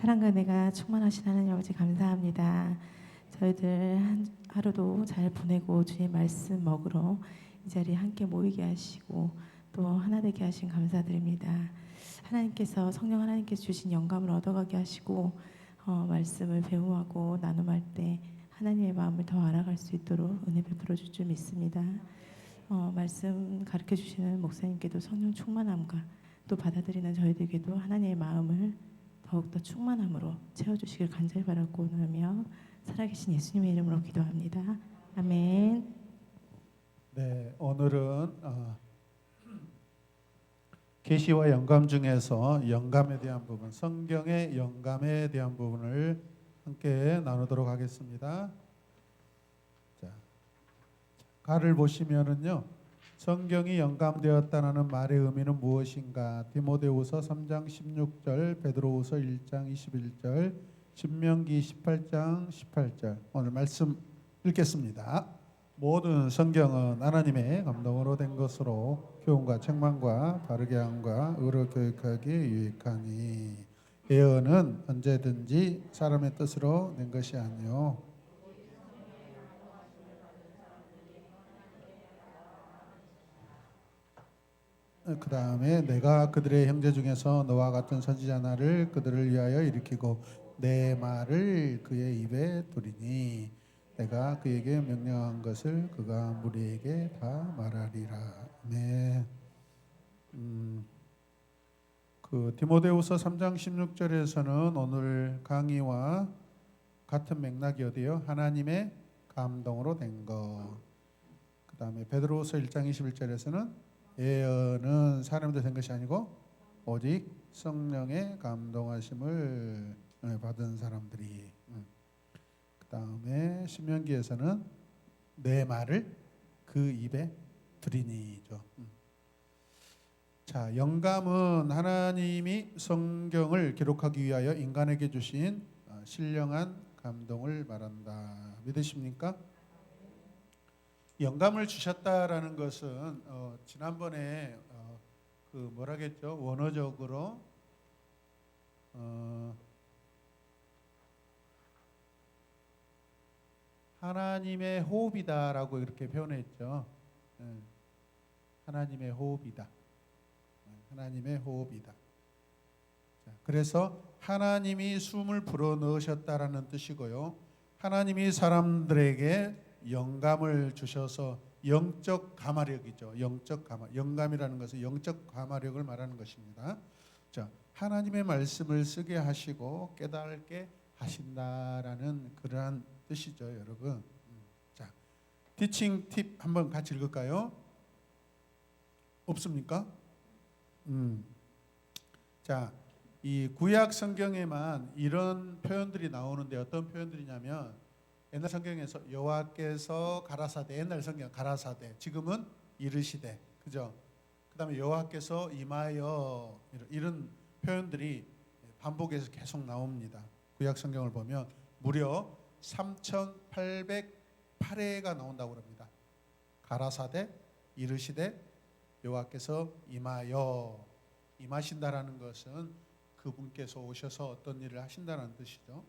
사랑과 은혜가 충만하신 하나님 아버지 감사합니다. 저희들 하루도 잘 보내고 주의 말씀 먹으러 이 자리에 함께 모이게 하시고 또 하나 되게 하신 감사드립니다. 하나님께서 성령 하나님께서 주신 영감을 얻어가게 하시고 말씀을 배움하고 나눔할 때 하나님의 마음을 더 알아갈 수 있도록 은혜 베풀어 줄 줄 믿습니다. 말씀 가르쳐 주시는 목사님께도 성령 충만함과 또 받아들이는 저희들에게도 하나님의 마음을 더욱더 충만함으로 채워주시길 간절히 바라고 원하며 살아계신 예수님의 이름으로 기도합니다. 아멘. 네, 오늘은 계시와 영감 중에서 영감에 대한 부분, 성경의 영감에 대한 부분을 함께 나누도록 하겠습니다. 자, 가를 보시면은요, 성경이 영감되었다는 말의 의미는 무엇인가? 디모데후서 3장 16절, 베드로후서 1장 21절, 신명기 18장 18절. 오늘 말씀 읽겠습니다. 모든 성경은 하나님의 감동으로 된 것으로 교훈과 책망과 바르게 함과 의로 교육하기에 유익하니 예언은 언제든지 사람의 뜻으로 낸 것이 아니요 그 다음에 내가 그들의 형제 중에서 너와 같은 선지자 나를 그들을 위하여 일으키고 내 말을 그의 입에 두리니 내가 그에게 명령한 것을 그가 무리에게 다 말하리라. 네. 그 디모데후서 3장 16절에서는 오늘 강의와 같은 맥락이 어디요? 하나님의 감동으로 된 것. 그 다음에 베드로후서 1장 21절에서는 예언은 사람들 된 것이 아니고 오직 성령의 감동하심을 받은 사람들이. 그 다음에 신명기에서는 내 말을 그 입에 두리니죠. 자, 영감은 하나님이 성경을 기록하기 위하여 인간에게 주신 신령한 감동을 말한다. 믿으십니까? 영감을 주셨다라는 것은 지난번에 그 뭐라겠죠? 원어적으로 하나님의 호흡이다라고 이렇게 표현했죠. 하나님의 호흡이다. 하나님의 호흡이다. 자, 그래서 하나님이 숨을 불어 넣으셨다라는 뜻이고요. 하나님이 사람들에게 영감을 주셔서 영적 가마력이죠. 영적 가마. 영감이라는 것은 영적 가마력을 말하는 것입니다. 자, 하나님의 말씀을 쓰게 하시고 깨닫게 하신다라는 그러한 뜻이죠, 여러분. 자, 티칭 팁 한번 같이 읽을까요? 없습니까? 자, 이 구약 성경에만 이런 표현들이 나오는데 어떤 표현들이냐면 옛날 성경에서 여호와께서 가라사대, 옛날 성경 가라사대, 지금은 이르시되, 그죠? 그다음에 여호와께서 임하여, 이런 표현들이 반복해서 계속 나옵니다. 구약 성경을 보면 무려 3,808회가 나온다고 합니다. 가라사대, 이르시되, 여호와께서 임하여. 임하신다라는 것은 그분께서 오셔서 어떤 일을 하신다는 뜻이죠.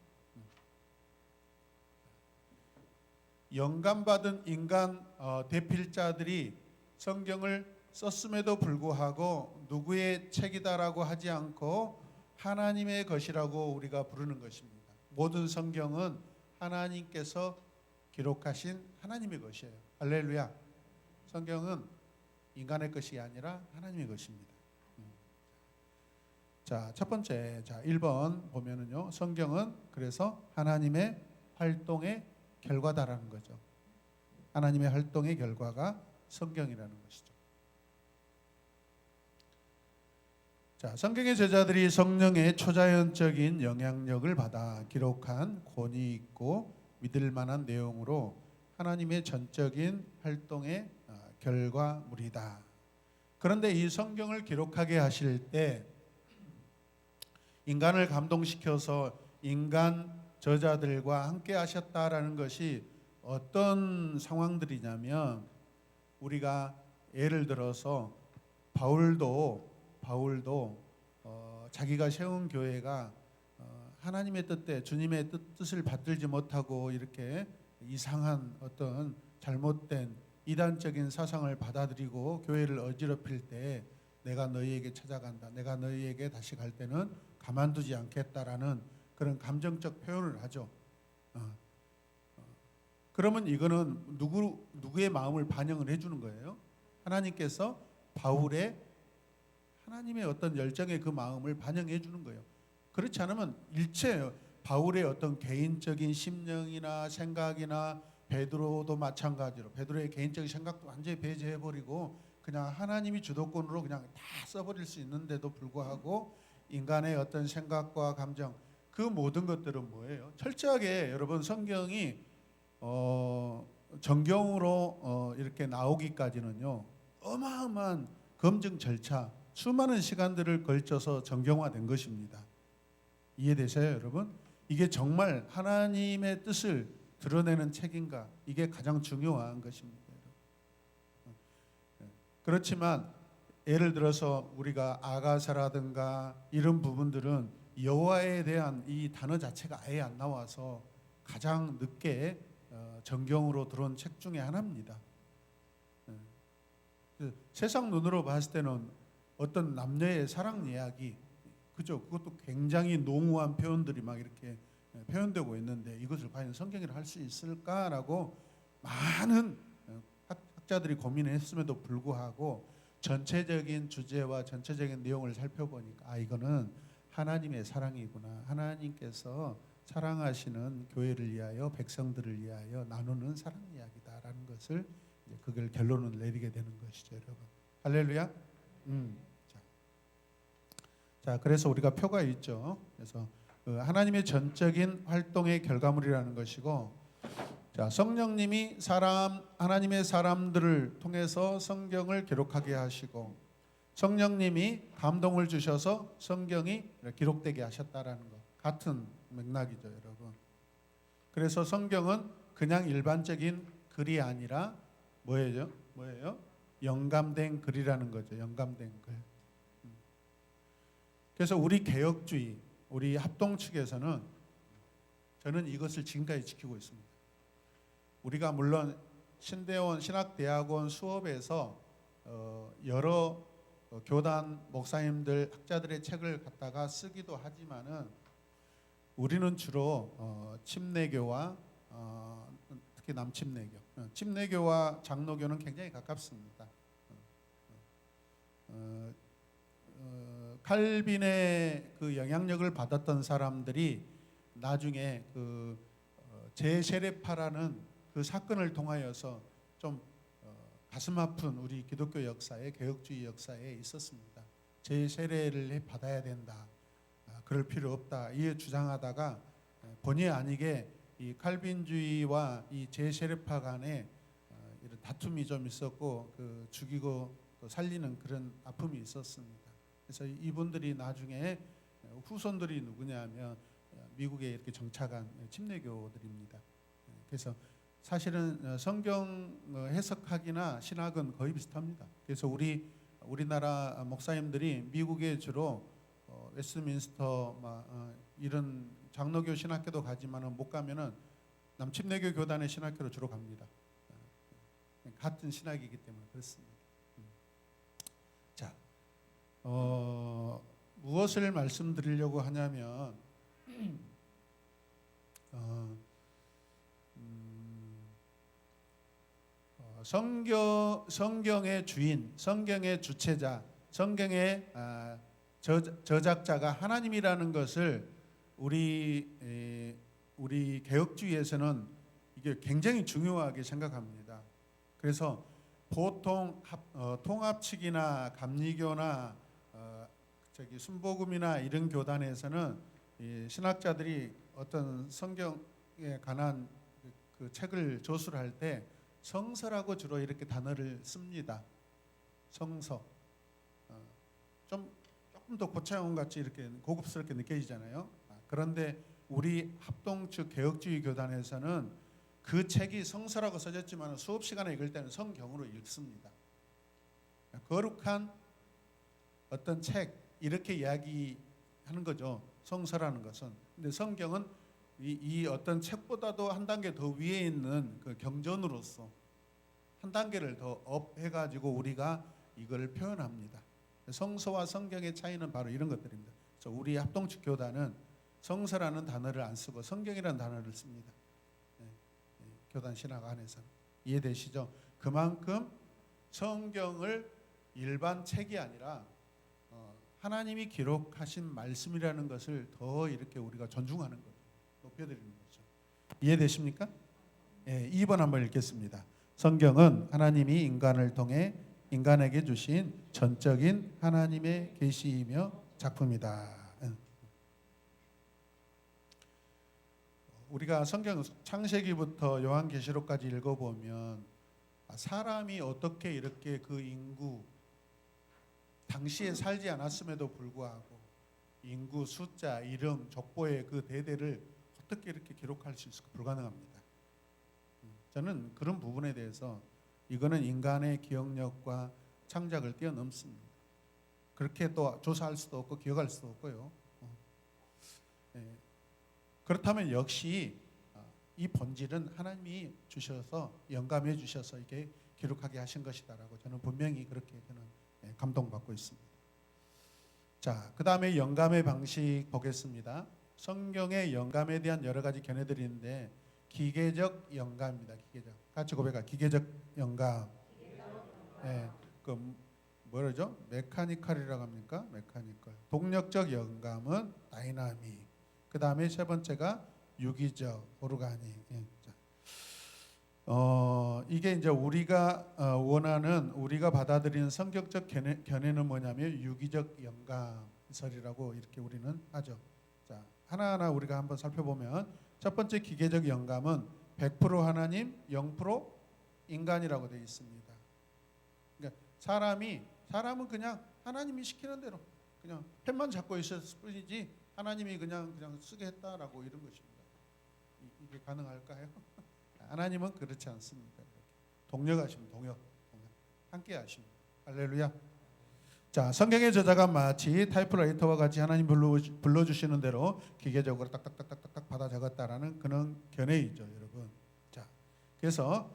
영감받은 인간 대필자들이 성경을 썼음에도 불구하고 누구의 책이다라고 하지 않고 하나님의 것이라고 우리가 부르는 것입니다. 모든 성경은 하나님께서 기록하신 하나님의 것이에요. 할렐루야. 성경은 인간의 것이 아니라 하나님의 것입니다. 자, 첫 번째, 자 1번 보면은요, 성경은 그래서 하나님의 활동의 결과다라는 거죠. 하나님의 활동의 결과가 성경이라는 것이죠. 자, 성경의 제자들이 성령의 초자연적인 영향력을 받아 기록한 권위 있고 믿을 만한 내용으로 하나님의 전적인 활동의 결과물이다. 그런데 이 성경을 기록하게 하실 때 인간을 감동시켜서 인간 저자들과 함께 하셨다라는 것이 어떤 상황들이냐면, 우리가 예를 들어서 바울도 자기가 세운 교회가 하나님의 뜻대 주님의 뜻을 받들지 못하고 이렇게 이상한 어떤 잘못된 이단적인 사상을 받아들이고 교회를 어지럽힐 때 내가 너희에게 찾아간다. 내가 너희에게 다시 갈 때는 가만두지 않겠다라는 그런 감정적 표현을 하죠. 그러면 이거는 누구의 마음을 반영을 해주는 거예요? 하나님께서 바울의 하나님의 어떤 열정의 그 마음을 반영해 주는 거예요. 그렇지 않으면 일체 바울의 어떤 개인적인 심령이나 생각이나 베드로도 마찬가지로 베드로의 개인적인 생각도 완전히 배제해 버리고 그냥 하나님이 주도권으로 그냥 다 써버릴 수 있는데도 불구하고 인간의 어떤 생각과 감정 그 모든 것들은 뭐예요? 철저하게 여러분 성경이 정경으로 이렇게 나오기까지는요 어마어마한 검증 절차 수많은 시간들을 걸쳐서 정경화된 것입니다. 이해되세요, 여러분? 이게 정말 하나님의 뜻을 드러내는 책인가? 이게 가장 중요한 것입니다. 그렇지만 예를 들어서 우리가 아가사라든가 이런 부분들은 여호와에 대한 이 단어 자체가 아예 안 나와서 가장 늦게 정경으로 들어온 책 중에 하나입니다. 세상 눈으로 봤을 때는 어떤 남녀의 사랑 이야기, 그죠? 그것도 굉장히 농후한 표현들이 막 이렇게 표현되고 있는데 이것을 과연 성경이라 할 수 있을까라고 많은 학자들이 고민했음에도 불구하고 전체적인 주제와 전체적인 내용을 살펴보니까 이거는 하나님의 사랑이구나. 하나님께서 사랑하시는 교회를 위하여 백성들을 위하여 나누는 사랑 이야기다라는 것을 그걸 결론을 내리게 되는 것이죠, 여러분. 할렐루야. 자, 그래서 우리가 표가 있죠. 그래서 하나님의 전적인 활동의 결과물이라는 것이고, 자, 성령님이 하나님의 사람들을 통해서 성경을 기록하게 하시고, 성령님이 감동을 주셔서 성경이 기록되게 하셨다라는 것 같은 맥락이죠, 여러분. 그래서 성경은 그냥 일반적인 글이 아니라 뭐예요? 영감된 글이라는 거죠. 영감된 글. 그래서 우리 개혁주의, 우리 합동 측에서는 저는 이것을 지금까지 지키고 있습니다. 우리가 물론 신대원 신학대학원 수업에서 여러 교단 목사님들 학자들의 책을 갖다가 쓰기도 하지만은 우리는 주로 침례교와 특히 남침례교, 침례교와 장로교는 굉장히 가깝습니다. 칼빈의 그 영향력을 받았던 사람들이 나중에 그 제세례파라는 그 사건을 통하여서 좀 가슴 아픈 우리 기독교 역사에 개혁주의 역사에 있었습니다. 제세례를 받아야 된다. 그럴 필요 없다. 이 주장하다가 본의 아니게 이 칼빈주의와 이 제세례파 간에 이런 다툼이 좀 있었고 그 죽이고 또 살리는 그런 아픔이 있었습니다. 그래서 이분들이 나중에 후손들이 누구냐면 미국에 이렇게 정착한 침례교들입니다. 그래서 사실은 성경 해석학이나 신학은 거의 비슷합니다. 그래서 우리나라 목사님들이 미국에 주로 웨스트민스터 이런 장로교 신학교도 가지만은 못 가면은 남침례교 교단의 신학교로 주로 갑니다. 같은 신학이기 때문에 그렇습니다. 자, 무엇을 말씀드리려고 하냐면 성경의 주인, 성경의 주체자, 성경의 저작자가 하나님이라는 것을 우리 개혁주의에서는 이게 굉장히 중요하게 생각합니다. 그래서 보통 통합측이나 감리교나 순복음이나 이런 교단에서는 신학자들이 어떤 성경에 관한 그 책을 조술할 때 성서라고 주로 이렇게 단어를 씁니다. 성서. 조금 더 고차원 같이 이렇게 고급스럽게 느껴지잖아요. 그런데 우리 합동 측 개혁주의 교단에서는 그 책이 성서라고 써졌지만 수업 시간에 읽을 때는 성경으로 읽습니다. 거룩한 어떤 책 이렇게 이야기하는 거죠. 성서라는 것은 근데 성경은 이 어떤 책보다도 한 단계 더 위에 있는 그 경전으로서 한 단계를 더 업 해가지고 우리가 이걸 표현합니다. 성서와 성경의 차이는 바로 이런 것들입니다. 그래서 우리 합동측 교단은 성서라는 단어를 안 쓰고 성경이라는 단어를 씁니다. 교단 신학 안에서는 이해되시죠? 그만큼 성경을 일반 책이 아니라 하나님이 기록하신 말씀이라는 것을 더 이렇게 우리가 존중하는 거죠. 높여드리는 거죠. 이해되십니까? 2번 한번 읽겠습니다. 성경은 하나님이 인간을 통해 인간에게 주신 전적인 하나님의 계시이며 작품이다. 우리가 성경 창세기부터 요한계시록까지 읽어보면 사람이 어떻게 이렇게 그 인구 당시에 살지 않았음에도 불구하고 인구 숫자, 이름, 족보의 그 대대를 어떻게 이렇게 기록할 수 있을까? 불가능합니다. 저는 그런 부분에 대해서 이거는 인간의 기억력과 창작을 뛰어넘습니다. 그렇게 또 조사할 수도 없고 기억할 수도 없고요. 그렇다면 역시 이 본질은 하나님이 주셔서 영감해 주셔서 이게 기록하게 하신 것이다라고 저는 분명히 그렇게 저는 감동받고 있습니다. 자, 그 다음에 영감의 방식 보겠습니다. 성경의 영감에 대한 여러 가지 견해들이 있는데 기계적 영감입니다. 기계적. 같이 고백하. 기계적 영감. 그 뭐라죠? 메카니컬이라고 합니까? 메카니컬. 동력적 영감은 다이나믹. 그 다음에 세 번째가 유기적, 오르가닉. 이게 이제 우리가 원하는, 우리가 받아들이는 성격적 견해는 뭐냐면 유기적 영감설이라고 이렇게 우리는 하죠. 자, 하나하나 우리가 한번 살펴보면 첫 번째 기계적 영감은 100% 하나님, 0% 인간이라고 되어 있습니다. 그러니까 사람은 그냥 하나님이 시키는 대로 그냥 펜만 잡고 있었을 뿐이지 하나님이 그냥 쓰게 했다라고 이런 것입니다. 이게 가능할까요? 하나님은 그렇지 않습니다. 동력하십니다. 동력. 함께 하십니다. 할렐루야. 자, 성경의 저자가 마치 타이프라이터와 같이 하나님 불러주시는 대로 기계적으로 딱딱딱딱딱 받아 적었다라는 그런 견해이죠, 여러분. 자, 그래서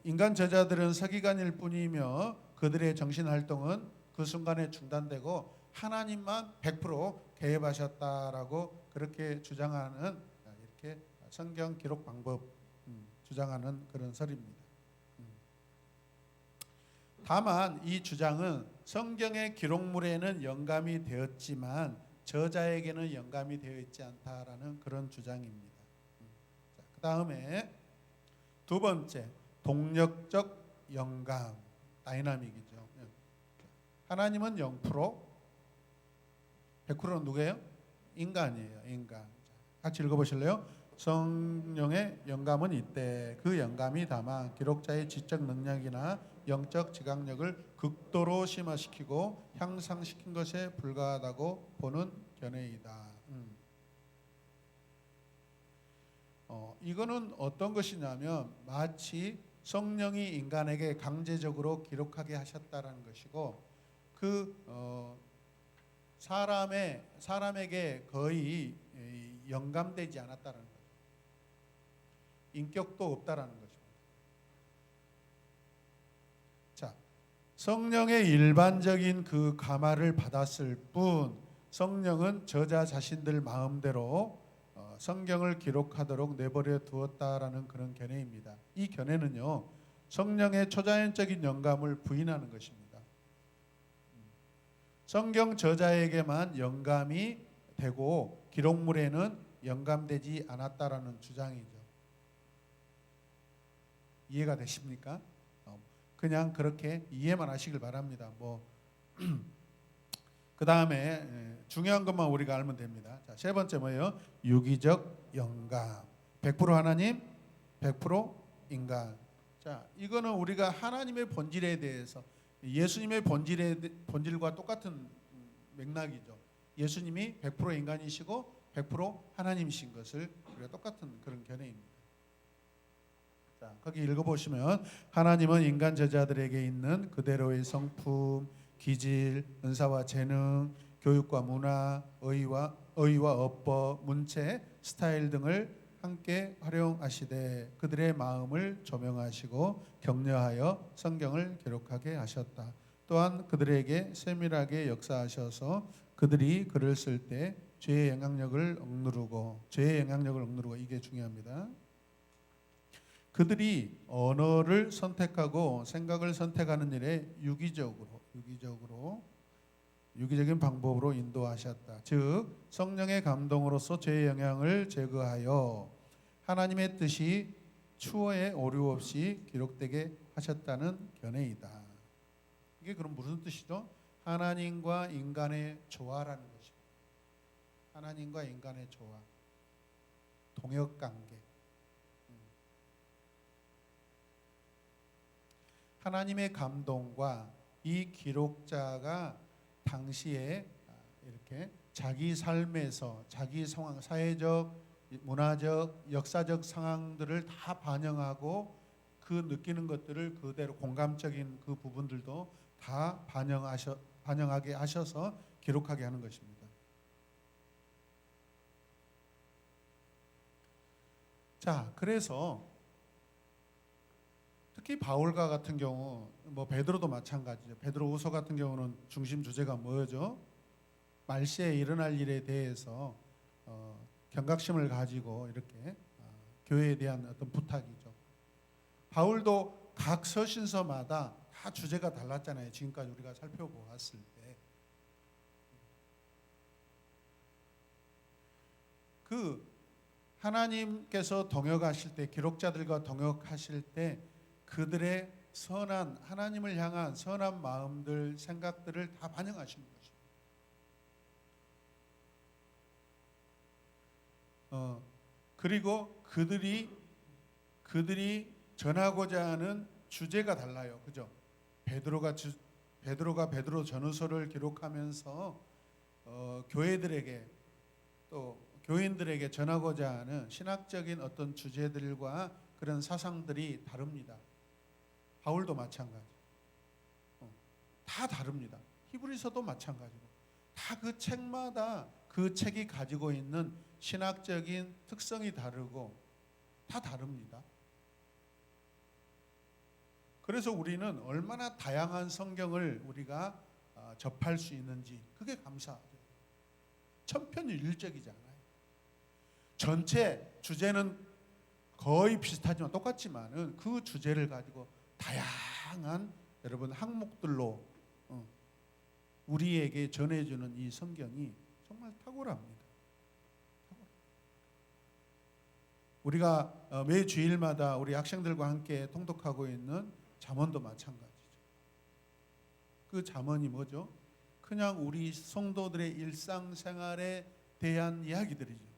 인간 저자들은 서기관일 뿐이며 그들의 정신 활동은 그 순간에 중단되고 하나님만 100% 개입하셨다라고 그렇게 주장하는 이렇게 성경 기록 방법 주장하는 그런 설입니다. 다만 이 주장은 성경의 기록물에는 영감이 되었지만 저자에게는 영감이 되어 있지 않다라는 그런 주장입니다. 그 다음에 두 번째, 동력적 영감, 다이나믹이죠. 하나님은 0%, 100%는 누구예요? 인간이에요. 인간. 같이 읽어보실래요? 성령의 영감은 이때 그 영감이 다만 기록자의 지적 능력이나 영적 지각력을 극도로 심화시키고 향상시킨 것에 불과하다고 보는 견해이다. 이거는 어떤 것이냐면 마치 성령이 인간에게 강제적으로 기록하게 하셨다라는 것이고 그 사람에게 거의 영감되지 않았다는 거죠. 인격도 없다라는 것입니다. 자, 성령의 일반적인 그 감화를 받았을 뿐 성령은 저자 자신들 마음대로 성경을 기록하도록 내버려 두었다라는 그런 견해입니다. 이 견해는요, 성령의 초자연적인 영감을 부인하는 것입니다. 성경 저자에게만 영감이 되고 기록물에는 영감되지 않았다라는 주장이죠. 이해가 되십니까? 그냥 그렇게 이해만 하시길 바랍니다. 그 다음에 중요한 것만 우리가 알면 됩니다. 자, 세 번째 뭐예요? 유기적 영감. 100% 하나님, 100% 인간. 자, 이거는 우리가 하나님의 본질에 대해서 예수님의 본질과 똑같은 맥락이죠. 예수님이 100% 인간이시고 100% 하나님이신 것을 우리가 똑같은 그런 견해입니다. 자, 거기 읽어보시면 하나님은 인간 제자들에게 있는 그대로의 성품, 기질, 은사와 재능, 교육과 문화, 의와 어휘와 어법, 문체, 스타일 등을 함께 활용하시되 그들의 마음을 조명하시고 격려하여 성경을 기록하게 하셨다. 또한 그들에게 세밀하게 역사하셔서 그들이 글을 쓸 때 죄의 영향력을 억누르고 이게 중요합니다. 그들이 언어를 선택하고 생각을 선택하는 일에 유기적인 방법으로 인도하셨다. 즉 성령의 감동으로서 죄의 영향을 제거하여 하나님의 뜻이 추호에 오류 없이 기록되게 하셨다는 견해이다. 이게 그럼 무슨 뜻이죠? 하나님과 인간의 조화라는 것입니다. 하나님과 인간의 조화, 동역관계. 하나님의 감동과 이 기록자가 당시에 이렇게 자기 삶에서 자기 상황, 사회적, 문화적, 역사적 상황들을 다 반영하고 그 느끼는 것들을 그대로 공감적인 그 부분들도 다 반영하게 하셔서 기록하게 하는 것입니다. 자, 그래서 특히 바울과 같은 경우, 뭐 베드로도 마찬가지죠. 베드로후서 같은 경우는 중심 주제가 뭐죠? 말세에 일어날 일에 대해서 경각심을 가지고 이렇게 교회에 대한 어떤 부탁이죠. 바울도 각 서신서마다 다 주제가 달랐잖아요. 지금까지 우리가 살펴보았을 때. 그 하나님께서 동역하실 때, 기록자들과 동역하실 때 그들의 선한, 하나님을 향한 선한 마음들, 생각들을 다 반영하시는 것입니다. 그리고 그들이 전하고자 하는 주제가 달라요. 그죠? 베드로가 베드로 전후서를 기록하면서 교회들에게 또 교인들에게 전하고자 하는 신학적인 어떤 주제들과 그런 사상들이 다릅니다. 바울도 마찬가지. 다 다릅니다. 히브리서도 마찬가지고. 다 그 책마다 그 책이 가지고 있는 신학적인 특성이 다르고 다 다릅니다. 그래서 우리는 얼마나 다양한 성경을 우리가 접할 수 있는지 그게 감사하죠. 천편일률적이지 않아요. 전체 주제는 거의 비슷하지만 똑같지만은 그 주제를 가지고 다양한 여러분 항목들로 우리에게 전해주는 이 성경이 정말 탁월합니다. 우리가 매 주일마다 우리 학생들과 함께 통독하고 있는 잠언도 마찬가지죠. 그 잠언이 뭐죠? 그냥 우리 성도들의 일상생활에 대한 이야기들이죠.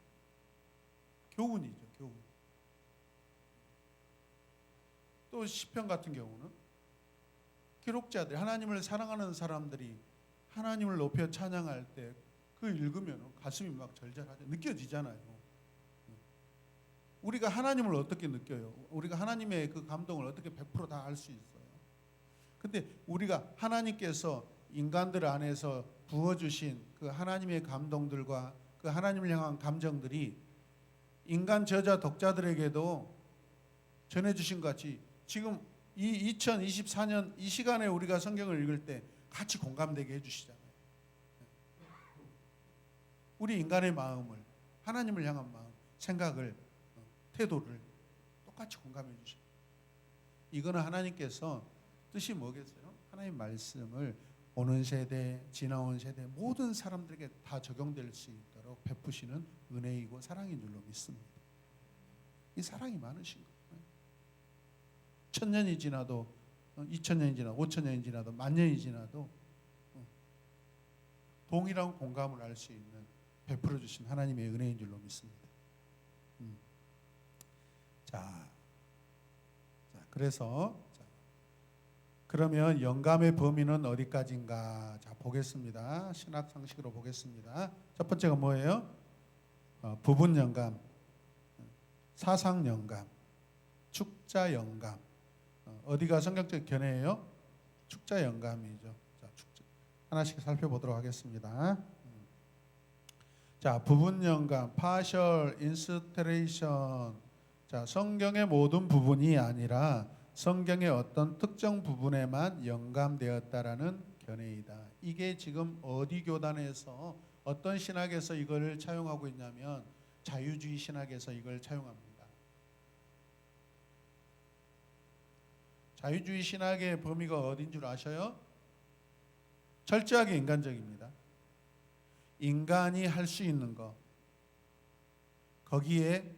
교훈이죠, 교훈. 또 시편 같은 경우는 기록자들, 하나님을 사랑하는 사람들이 하나님을 높여 찬양할 때 그 읽으면 가슴이 막 절절하죠. 느껴지잖아요. 우리가 하나님을 어떻게 느껴요? 우리가 하나님의 그 감동을 어떻게 100% 다 알 수 있어요? 근데 우리가 하나님께서 인간들 안에서 부어주신 그 하나님의 감동들과 그 하나님을 향한 감정들이 인간 저자 독자들에게도 전해주신 것 같이 지금 이 2024년 이 시간에 우리가 성경을 읽을 때 같이 공감되게 해주시잖아요. 우리 인간의 마음을, 하나님을 향한 마음, 생각을, 태도를 똑같이 공감해 주십니다. 이거는 하나님께서 뜻이 뭐겠어요? 하나님의 말씀을 오는 세대, 지나온 세대 모든 사람들에게 다 적용될 수 있도록 베푸시는 은혜이고 사랑인 줄로 믿습니다. 이 사랑이 많으신 거예요. 1000년이 지나도 2000년이 지나도 5000년이 지나도 만년이 지나도 동일한 공감을 할 수 있는 베풀어 주신 하나님의 은혜인 줄로 믿습니다. 그래서 그러면 영감의 범위는 어디까지인가? 자, 보겠습니다. 신학 상식으로 보겠습니다. 첫 번째가 뭐예요? 부분 영감, 사상 영감, 축자 영감. 어디가 성경적 견해예요? 축자 영감이죠. 자, 축자. 하나씩 살펴보도록 하겠습니다. 자, 부분 영감, partial installation. 자, 성경의 모든 부분이 아니라 성경의 어떤 특정 부분에만 영감되었다라는 견해이다. 이게 지금 어디 교단에서 어떤 신학에서 이걸 차용하고 있냐면 자유주의 신학에서 이걸 차용합니다. 자유주의 신학의 범위가 어딘 줄 아셔요? 철저하게 인간적입니다. 인간이 할 수 있는 거, 거기에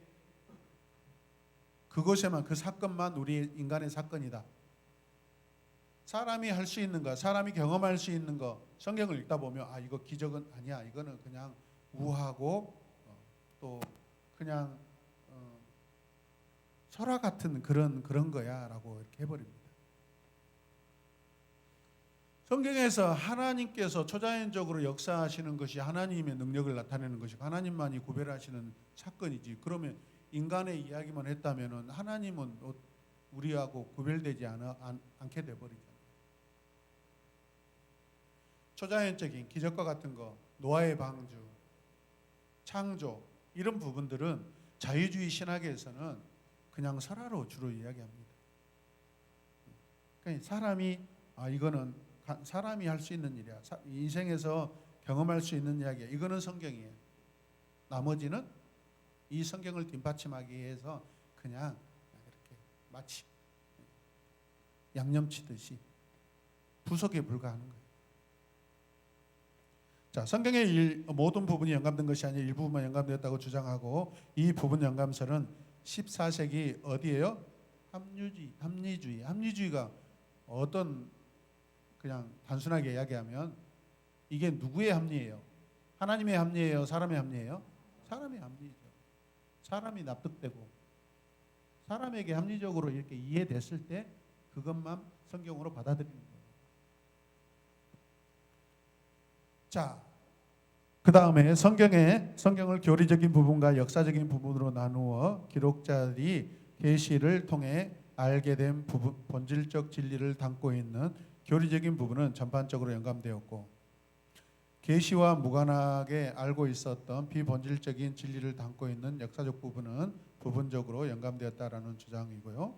그것에만, 그 사건만 우리 인간의 사건이다. 사람이 할 수 있는 거, 사람이 경험할 수 있는 거, 성경을 읽다 보면 아, 이거 기적은 아니야, 이거는 그냥 우하고 또 그냥 설화 같은 그런 거야라고 이렇게 해버립니다. 성경에서 하나님께서 초자연적으로 역사하시는 것이 하나님의 능력을 나타내는 것이고 하나님만이 구별하시는 사건이지. 그러면 인간의 이야기만 했다면은 하나님은 우리하고 구별되지 않게 돼버리잖아요. 초자연적인 기적과 같은 거, 노아의 방주, 창조 이런 부분들은 자유주의 신학에서는 그냥 설화로 주로 이야기합니다. 그러니까 이거는 사람이 할 수 있는 일이야. 인생에서 경험할 수 있는 이야기야. 이거는 성경이에요. 나머지는 이 성경을 뒷받침하기 위해서 그냥 이렇게 마치 양념치듯이 부속에 불과하는 거예요. 자, 성경의 모든 부분이 영감된 것이 아니라 일부분만 영감되었다고 주장하고 이 부분 영감설은 14세기 어디예요? 합리주의가 어떤 그냥 단순하게 이야기하면 이게 누구의 합리예요? 하나님의 합리예요? 사람의 합리예요? 사람의 합리죠. 사람이 납득되고 사람에게 합리적으로 이렇게 이해됐을 때 그것만 성경으로 받아들이는 거예요. 자, 그 다음에 성경을 교리적인 부분과 역사적인 부분으로 나누어 기록자들이 계시를 통해 알게 된 본질적 진리를 담고 있는 교리적인 부분은 전반적으로 영감되었고 계시와 무관하게 알고 있었던 비본질적인 진리를 담고 있는 역사적 부분은 부분적으로 영감되었다라는 주장이고요.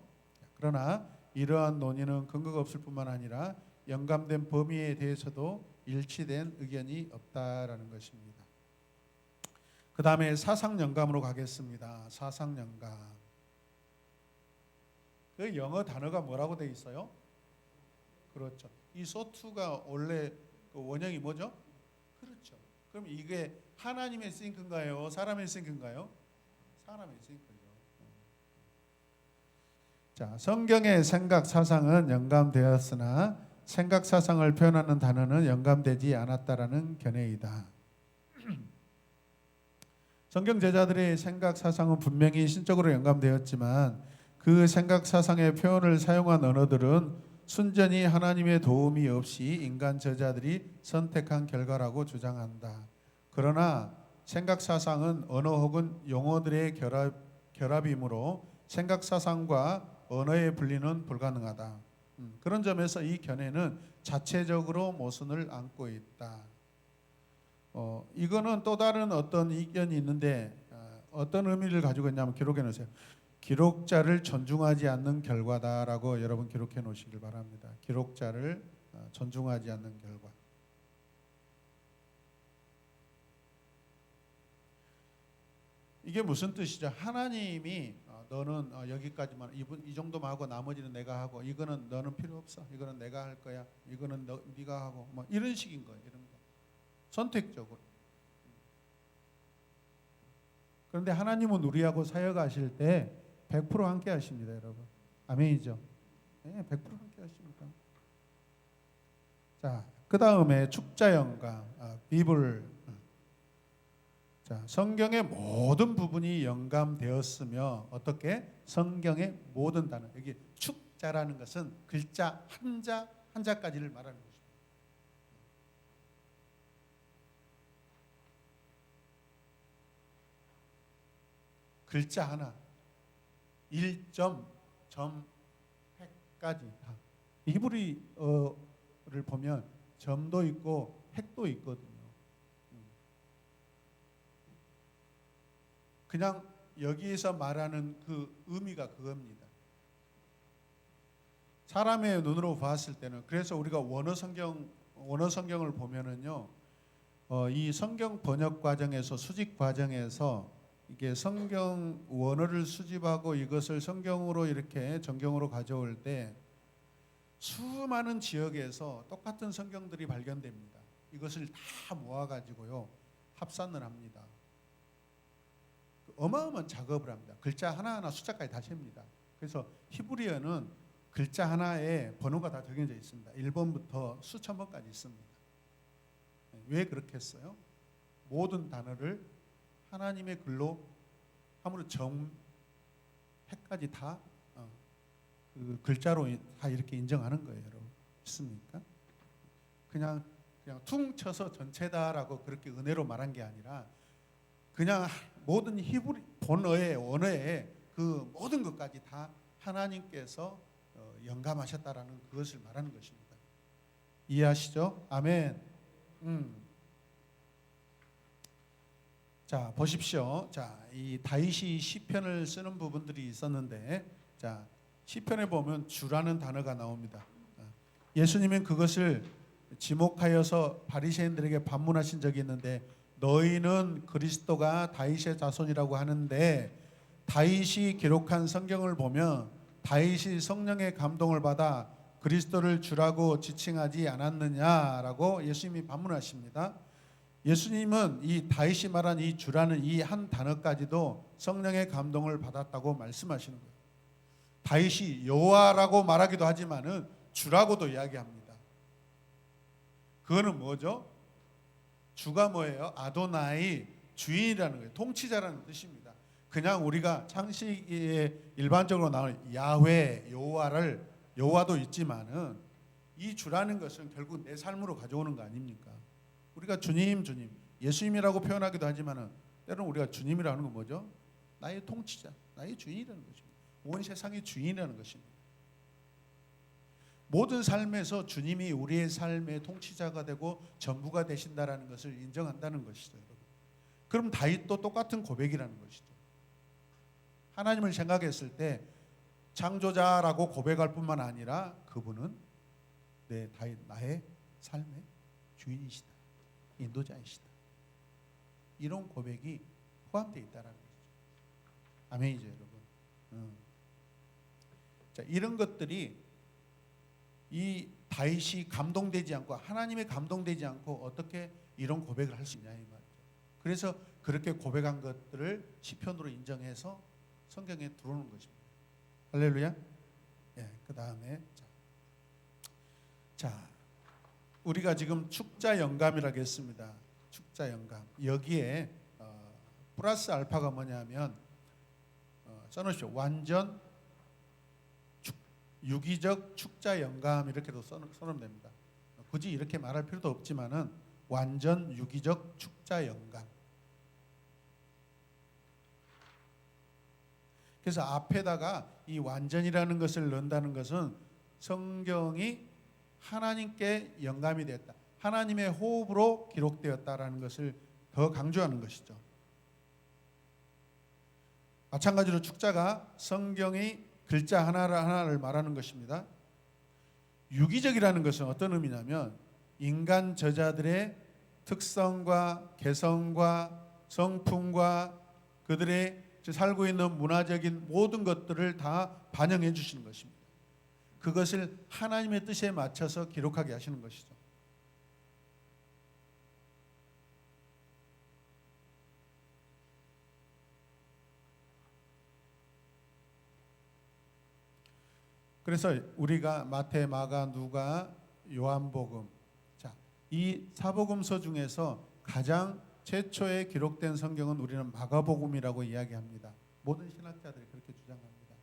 그러나 이러한 논의는 근거가 없을 뿐만 아니라 영감된 범위에 대해서도 일치된 의견이 없다라는 것입니다. 그 다음에 사상 영감으로 가겠습니다. 사상 영감. 그 영어 단어가 뭐라고 되어 있어요? 그렇죠. 이 소투가 원래 그 원형이 뭐죠? 그렇죠. 그럼 이게 하나님의 싱크인가요? 사람의 싱크인가요? 사람의 싱크죠. 자, 성경의 생각 사상은 영감되었으나 생각 사상을 표현하는 단어는 영감되지 않았다라는 견해이다. 성경 제자들의 생각 사상은 분명히 신적으로 영감되었지만 그 생각 사상의 표현을 사용한 언어들은 순전히 하나님의 도움이 없이 인간 저자들이 선택한 결과라고 주장한다. 그러나 생각 사상은 언어 혹은 용어들의 결합이므로 생각 사상과 언어의 분리는 불가능하다. 그런 점에서 이 견해는 자체적으로 모순을 안고 있다. 이거는 또 다른 어떤 의견이 있는데 어떤 의미를 가지고 있냐면 기록해 놓으세요. 기록자를 존중하지 않는 결과다라고 여러분 기록해 놓으시길 바랍니다. 기록자를 존중하지 않는 결과. 이게 무슨 뜻이죠? 하나님이 너는 여기까지만 이 정도만 하고 나머지는 내가 하고 이거는 너는 필요 없어. 이거는 내가 할 거야. 이거는 네가 하고 뭐 이런 식인 거예요. 이런 거. 선택적으로. 그런데 하나님은 우리하고 사역하실 때 100% 함께 하십니다, 여러분. 아멘이죠? 네, 100% 함께 하십니다. 자, 그 다음에 축자 영감, 비블. 자, 성경의 모든 부분이 영감되었으며 어떻게? 성경의 모든 단어. 여기 축자라는 것은 글자 한 자까지를 말하는 것입니다. 글자 하나 1점 획까지 다. 히브리어를 보면 점도 있고 획도 있거든요. 그냥 여기에서 말하는 그 의미가 그겁니다. 사람의 눈으로 봤을 때는, 그래서 우리가 원어 성경을 보면은요, 이 성경 번역 과정에서, 수집 과정에서 이게 성경 원어를 수집하고 이것을 성경으로 이렇게 정경으로 가져올 때 수많은 지역에서 똑같은 성경들이 발견됩니다. 이것을 다 모아가지고요 합산을 합니다. 어마어마한 작업을 합니다. 글자 하나하나 숫자까지 다 셉니다. 그래서 히브리어는 글자 하나에 번호가 다 적혀져 있습니다. 1번부터 수천 번까지 있습니다. 왜 그렇게 했어요? 모든 단어를 하나님의 글로 함으로 정해까지 다 그 글자로 다 이렇게 인정하는 거예요, 여러분. 있습니까? 그냥 퉁쳐서 전체다라고 그렇게 은혜로 말한 게 아니라 그냥 모든 히브리 본어의 언어의 그 모든 것까지 다 하나님께서 영감하셨다라는 그것을 말하는 것입니다. 이해하시죠? 아멘. 자, 보십시오. 자, 이 다윗이 시편을 쓰는 부분들이 있었는데, 자, 시편에 보면 주라는 단어가 나옵니다. 예수님은 그것을 지목하여서 바리새인들에게 반문하신 적이 있는데, 너희는 그리스도가 다윗의 자손이라고 하는데, 다윗이 기록한 성경을 보면 다윗이 성령의 감동을 받아 그리스도를 주라고 지칭하지 않았느냐라고 예수님이 반문하십니다. 예수님은 이 다윗이 말한 이 주라는 이 한 단어까지도 성령의 감동을 받았다고 말씀하시는 거예요. 다윗이 여호와라고 말하기도 하지만은 주라고도 이야기합니다. 그거는 뭐죠? 주가 뭐예요? 아도나이, 주인이라는 거예요. 통치자라는 뜻입니다. 그냥 우리가 창세기에 일반적으로 나오는 야훼, 여호와도 있지만은 이 주라는 것은 결국 내 삶으로 가져오는 거 아닙니까? 우리가 주님, 예수님이라고 표현하기도 하지만은 때로는 우리가 주님이라는 건 뭐죠? 나의 통치자, 나의 주인이라는 것입니다. 온 세상의 주인이라는 것입니다. 모든 삶에서 주님이 우리의 삶의 통치자가 되고 전부가 되신다라는 것을 인정한다는 것이죠, 여러분. 그럼 다윗도 똑같은 고백이라는 것이죠. 하나님을 생각했을 때 창조자라고 고백할 뿐만 아니라 그분은 나의 삶의 주인이시다, 인도자이시다. 이런 고백이 포함되어 있다는 거죠. 아멘이죠, 여러분. 자, 이런 것들이 이 다윗이 감동되지 않고, 하나님의 감동되지 않고 어떻게 이런 고백을 할 수 있냐 이 말이죠. 그래서 그렇게 고백한 것들을 시편으로 인정해서 성경에 들어오는 것입니다. 할렐루야. 예, 그 다음에 자, 우리가 지금 축자 영감이라고 했습니다. 축자 영감. 여기에 플러스 알파가 뭐냐면 써놓으십시오. 완전 유기적 축자 영감 이렇게도 써놓으면 됩니다. 굳이 이렇게 말할 필요도 없지만은 완전 유기적 축자 영감. 그래서 앞에다가 이 완전이라는 것을 넣는다는 것은 성경이 하나님께 영감이 되었다, 하나님의 호흡으로 기록되었다라는 것을 더 강조하는 것이죠. 마찬가지로 축자가 성경이 글자 하나를 말하는 것입니다. 유기적이라는 것은 어떤 의미냐면 인간 저자들의 특성과 개성과 성품과 그들의 살고 있는 문화적인 모든 것들을 다 반영해 주시는 것입니다. 그것을 하나님의 뜻에 맞춰서 기록하게 하시는 것이죠. 그래서 우리가 마태, 마가, 누가, 요한복음, 자, 이 사복음서 중에서 가장 최초에 기록된 성경은 우리는 마가복음이라고 이야기합니다. 모든 신학자들이 그렇게 주장합니다.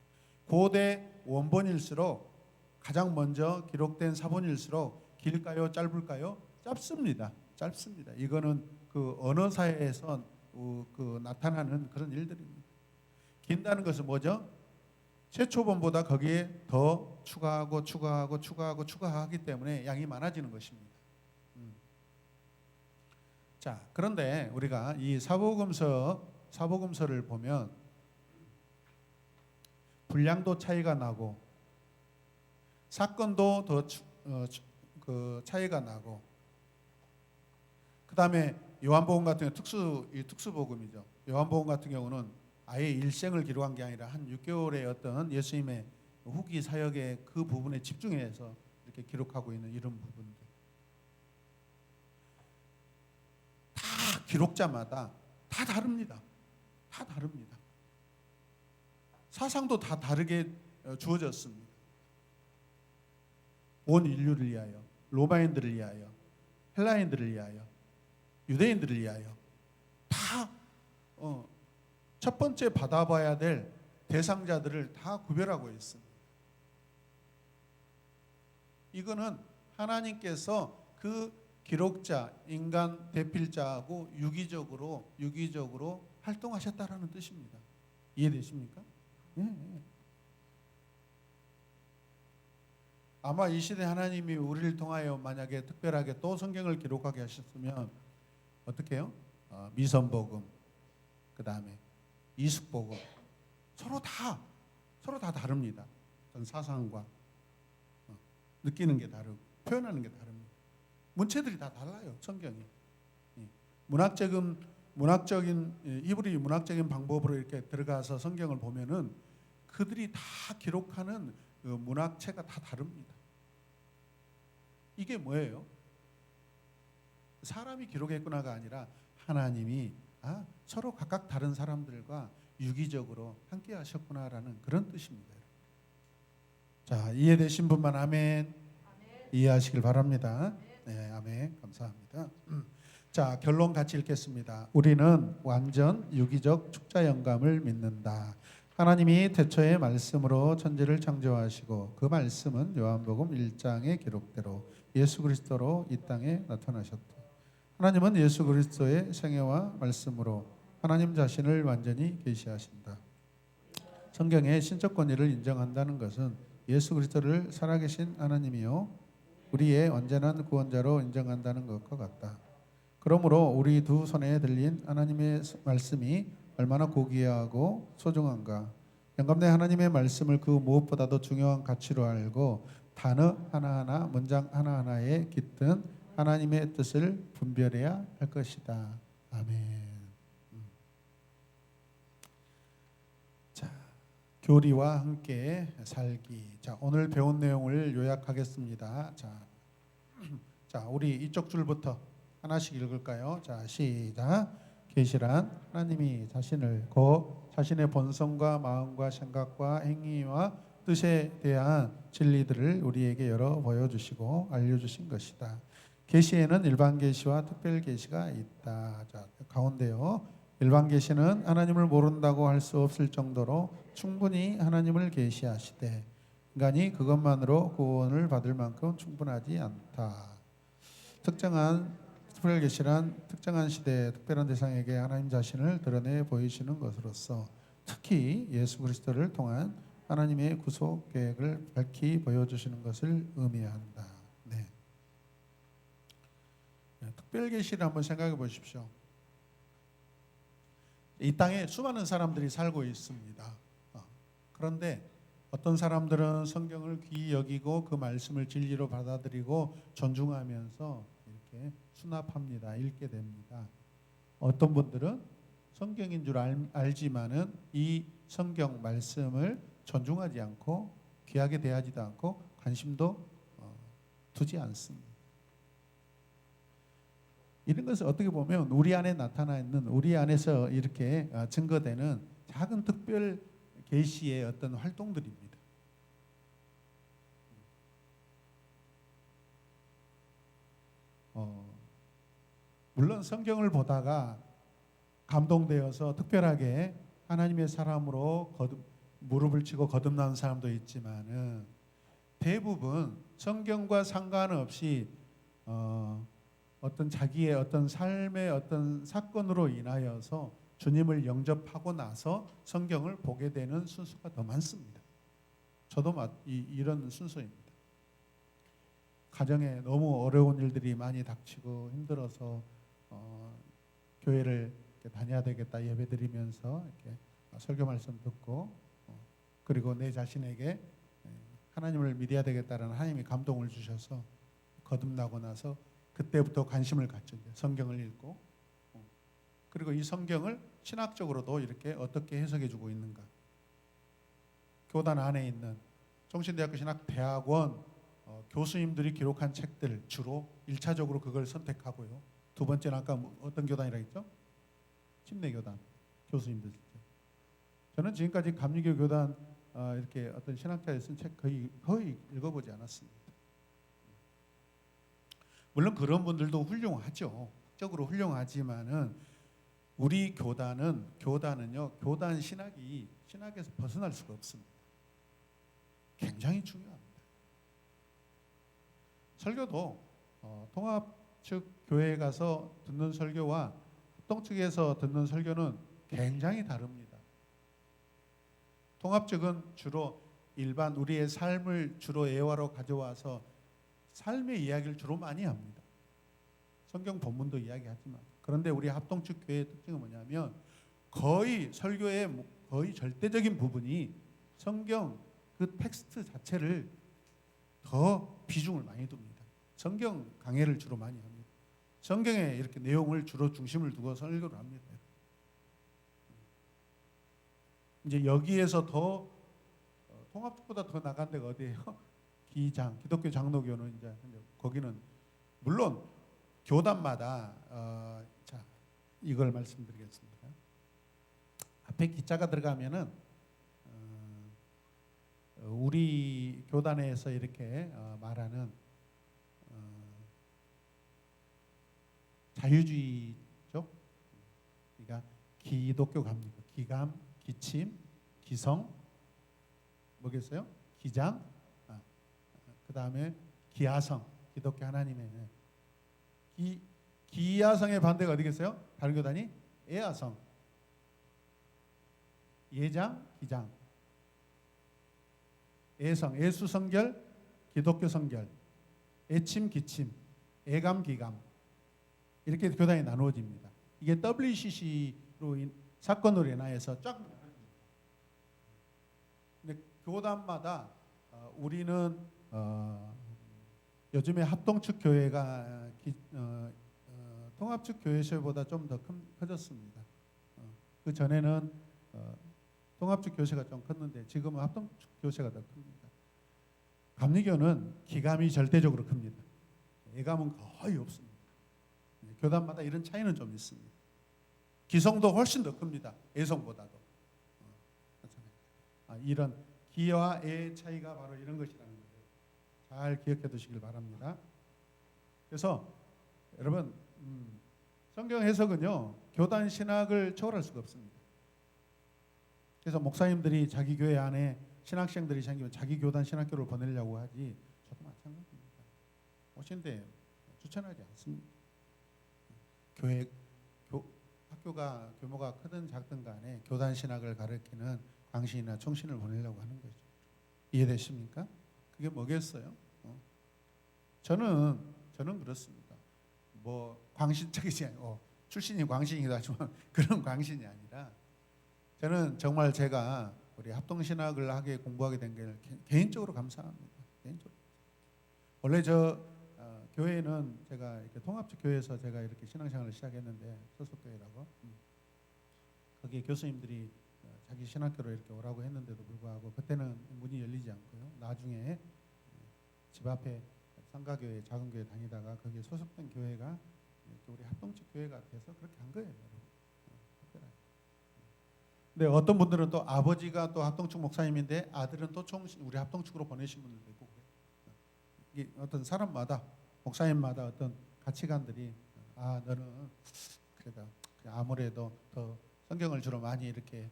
고대 원본일수록, 가장 먼저 기록된 사본일수록 길까요, 짧을까요? 짧습니다. 이거는 그 언어사에서 그 나타나는 그런 일들입니다. 긴다는 것은 뭐죠? 최초본보다 거기에 더 추가하기 때문에 양이 많아지는 것입니다. 자, 그런데 우리가 이 사복음서 사복음서를 보면 분량도 차이가 나고 사건도 더 그 차이가 나고, 그 다음에 요한복음 같은 경우 특수복음이죠. 요한복음 같은 경우는 아예 일생을 기록한 게 아니라 한 6개월의 어떤 예수님의 후기 사역의 그 부분에 집중해서 이렇게 기록하고 있는 이런 부분들. 다 기록자마다 다 다릅니다. 다 다릅니다. 사상도 다 다르게 주어졌습니다. 온 인류를 위하여, 로마인들을 위하여, 헬라인들을 위하여, 유대인들을 위하여 다 첫 번째 받아봐야 될 대상자들을 다 구별하고 있습니다. 이거는 하나님께서 그 기록자, 인간 대필자하고 유기적으로 활동하셨다라는 뜻입니다. 이해되십니까? 예. 아마 이 시대 하나님이 우리를 통하여 만약에 특별하게 또 성경을 기록하게 하셨으면 어떻게 해요? 미선복음, 그 다음에 이숙복음, 서로 다 다릅니다. 어떤 사상과 느끼는 게 다르고 표현하는 게 다릅니다. 문체들이 다 달라요. 성경이 문학적인 이브리 문학적인 방법으로 이렇게 들어가서 성경을 보면은 그들이 다 기록하는 그 문학체가 다 다릅니다. 이게 뭐예요? 사람이 기록했구나가 아니라 하나님이 서로 각각 다른 사람들과 유기적으로 함께 하셨구나라는 그런 뜻입니다. 자, 이해되신 분만 아멘. 이해하시길 바랍니다. 네, 아멘. 감사합니다. 자, 결론 같이 읽겠습니다. 우리는 완전 유기적 축자 영감을 믿는다. 하나님이 태초의 말씀으로 천지를 창조하시고 그 말씀은 요한복음 1장의 기록대로 예수 그리스도로 이 땅에 나타나셨다. 하나님은 예수 그리스도의 생애와 말씀으로 하나님 자신을 완전히 계시하신다. 성경의 신적 권위를 인정한다는 것은 예수 그리스도를 살아계신 하나님이요 우리의 완전한 구원자로 인정한다는 것과 같다. 그러므로 우리 두 손에 들린 하나님의 말씀이 얼마나 고귀하고 소중한가. 영감된 하나님의 말씀을 그 무엇보다도 중요한 가치로 알고 단어 하나하나, 문장 하나하나에 깃든 하나님의 뜻을 분별해야 할 것이다. 아멘. 자, 교리와 함께 살기. 자, 오늘 배운 내용을 요약하겠습니다. 자, 우리 이쪽 줄부터 하나씩 읽을까요? 자, 시작. 계시란 하나님이 자신을 자신의 본성과 마음과 생각과 행위와 뜻에 대한 진리들을 우리에게 열어 보여주시고 알려주신 것이다. 계시에는 일반 계시와 특별 계시가 있다. 자, 가운데요. 일반 계시는 하나님을 모른다고 할 수 없을 정도로 충분히 하나님을 계시하시되 인간이 그것만으로 구원을 받을 만큼 충분하지 않다. 특별 계시란 특정한 시대의 특별한 대상에게 하나님 자신을 드러내 보이시는 것으로서 특히 예수 그리스도를 통한 하나님의 구속 계획을 밝히 보여주시는 것을 의미한다. 네. 특별 계시를 한번 생각해 보십시오. 이 땅에 수많은 사람들이 살고 있습니다. 그런데 어떤 사람들은 성경을 귀히 여기고 그 말씀을 진리로 받아들이고 존중하면서 이렇게 수납합니다. 읽게 됩니다. 어떤 분들은 성경인 줄 알지만은 이 성경 말씀을 존중하지 않고 귀하게 대하지도 않고 관심도 두지 않습니다. 이런 것을 어떻게 보면 우리 안에 나타나 있는 우리 안에서 이렇게 증거되는 작은 특별 계시의 어떤 활동들입니다. 물론 성경을 보다가 감동되어서 특별하게 하나님의 사람으로 무릎을 치고 거듭나는 사람도 있지만은 대부분 성경과 상관없이 어떤 자기의 어떤 삶의 어떤 사건으로 인하여서 주님을 영접하고 나서 성경을 보게 되는 순수가 더 많습니다. 저도 이런 순서입니다. 가정에 너무 어려운 일들이 많이 닥치고 힘들어서 교회를 이렇게 다녀야 되겠다. 예배드리면서 이렇게 설교 말씀 듣고 그리고 내 자신에게 하나님을 믿어야 되겠다라는 하나님이 감동을 주셔서 거듭나고 나서 그때부터 관심을 갖죠. 성경을 읽고 그리고 이 성경을 신학적으로도 이렇게 어떻게 해석해 주고 있는가. 교단 안에 있는 종신대학교 신학대학원 교수님들이 기록한 책들 주로 1차적으로 그걸 선택하고요. 두 번째는 아까 어떤 교단이라 했죠? 침례교단 교수님들. 저는 지금까지 감리교 교단 이렇게 어떤 신학자의 쓴 책 거의 읽어보지 않았습니다. 물론 그런 분들도 훌륭하죠. 적으로 훌륭하지만은 우리 교단은요. 교단 신학이 신학에서 벗어날 수가 없습니다. 굉장히 중요합니다. 설교도 통합 측 교회에 가서 듣는 설교와 합동 측에서 듣는 설교는 굉장히 다릅니다. 통합 측은 주로 일반 우리의 삶을 주로 예화로 가져와서 삶의 이야기를 주로 많이 합니다. 성경 본문도 이야기하지만 그런데 우리 합동 측 교회의 특징은 뭐냐면 거의 설교의 거의 절대적인 부분이 성경 그 텍스트 자체를 더 비중을 많이 둡니다. 성경 강해를 주로 많이 합니다. 성경에 이렇게 내용을 주로 중심을 두고 설교를 합니다. 이제 여기에서 더 통합보다 더 나간 데가 어디예요? 기독교 장로교는 이제 거기는 물론 교단마다 자 이걸 말씀드리겠습니다. 앞에 기자가 들어가면은 우리 교단에서 이렇게 말하는 자유주의죠. 그러니까 기독교 갑니까? 기감, 기침, 기성, 뭐겠어요? 기장, 그 다음에 기아성, 기독교 하나님의 기아성의 반대가 어디겠어요? 다른 교단이 애아성, 예장, 기장, 애성, 애수성결, 기독교 성결, 애침, 기침, 애감, 기감 이렇게 교단이 나누어집니다. 이게 WCC로 사건으로 인하여서 쫙. 근데 교단마다 우리는 요즘에 합동측 교회가 통합측 교회보다 좀 더 커졌습니다. 그 전에는 통합측 교회가 좀 컸는데 지금은 합동측 교회가 더 큽니다. 감리교는 기감이 절대적으로 큽니다. 애감은 거의 없습니다. 교단마다 이런 차이는 좀 있습니다. 기성도 훨씬 더 큽니다. 애성보다도. 이런 기와 애의 차이가 바로 이런 것이라는 거예요. 잘 기억해 두시길 바랍니다. 그래서 여러분 성경 해석은요 교단 신학을 초월할 수가 없습니다. 그래서 목사님들이 자기 교회 안에 신학생들이 생기면 자기 교단 신학교를 보내려고 하지 저도 마찬가지입니다. 오신데 추천하지 않습니다. 학교가 규모가 크든 작든 간에 교단 신학을 가르치는 광신이나 총신을 보내려고 하는 거죠. 이해되십니까? 그게 뭐겠어요? 저는 그렇습니다. 뭐 광신적이지 않고 출신이 광신이기도 하지만 그런 광신이 아니라 저는 정말 제가 우리 합동신학을 하게 공부하게 된 게 개인적으로 감사합니다. 개인적으로. 원래 교회는 제가 이렇게 통합적 교회에서 제가 이렇게 신앙생활을 시작했는데 소속교회라고 거기에 교수님들이 자기 신학교로 이렇게 오라고 했는데도 불구하고 그때는 문이 열리지 않고요. 나중에 집 앞에 상가교회 작은 교회 다니다가 거기에 소속된 교회가 이렇게 우리 합동측 교회가 돼서 그렇게 한 거예요. 근데 어떤 분들은 또 아버지가 또 합동측 목사님인데 아들은 또 우리 합동측으로 보내신 분들도 있고 이게 어떤 사람마다 목사님마다 어떤 가치관들이 너는 그래도 아무래도 더 성경을 주로 많이 이렇게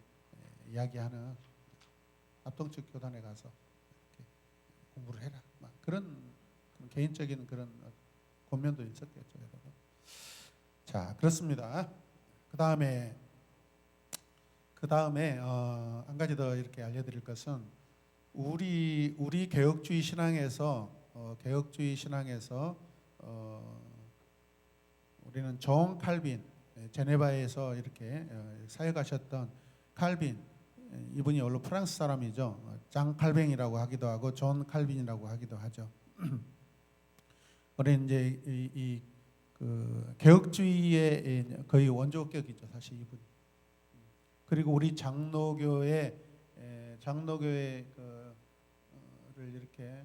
이야기하는 합동측 교단에 가서 이렇게 공부를 해라. 막 그런 개인적인 그런 권면도 있었겠죠, 여러분. 자, 그렇습니다. 그 다음에 한 가지 더 이렇게 알려드릴 것은 우리 개혁주의 신앙에서 우리는 존 칼빈 제네바에서 이렇게 사역하셨던 칼빈, 이분이 원래 프랑스 사람이죠. 장 칼뱅이라고 하기도 하고 존 칼빈이라고 하기도 하죠. 그래 이제 그 개혁주의의 거의 원조격이죠, 사실 이분. 그리고 우리 장로교회 그를 이렇게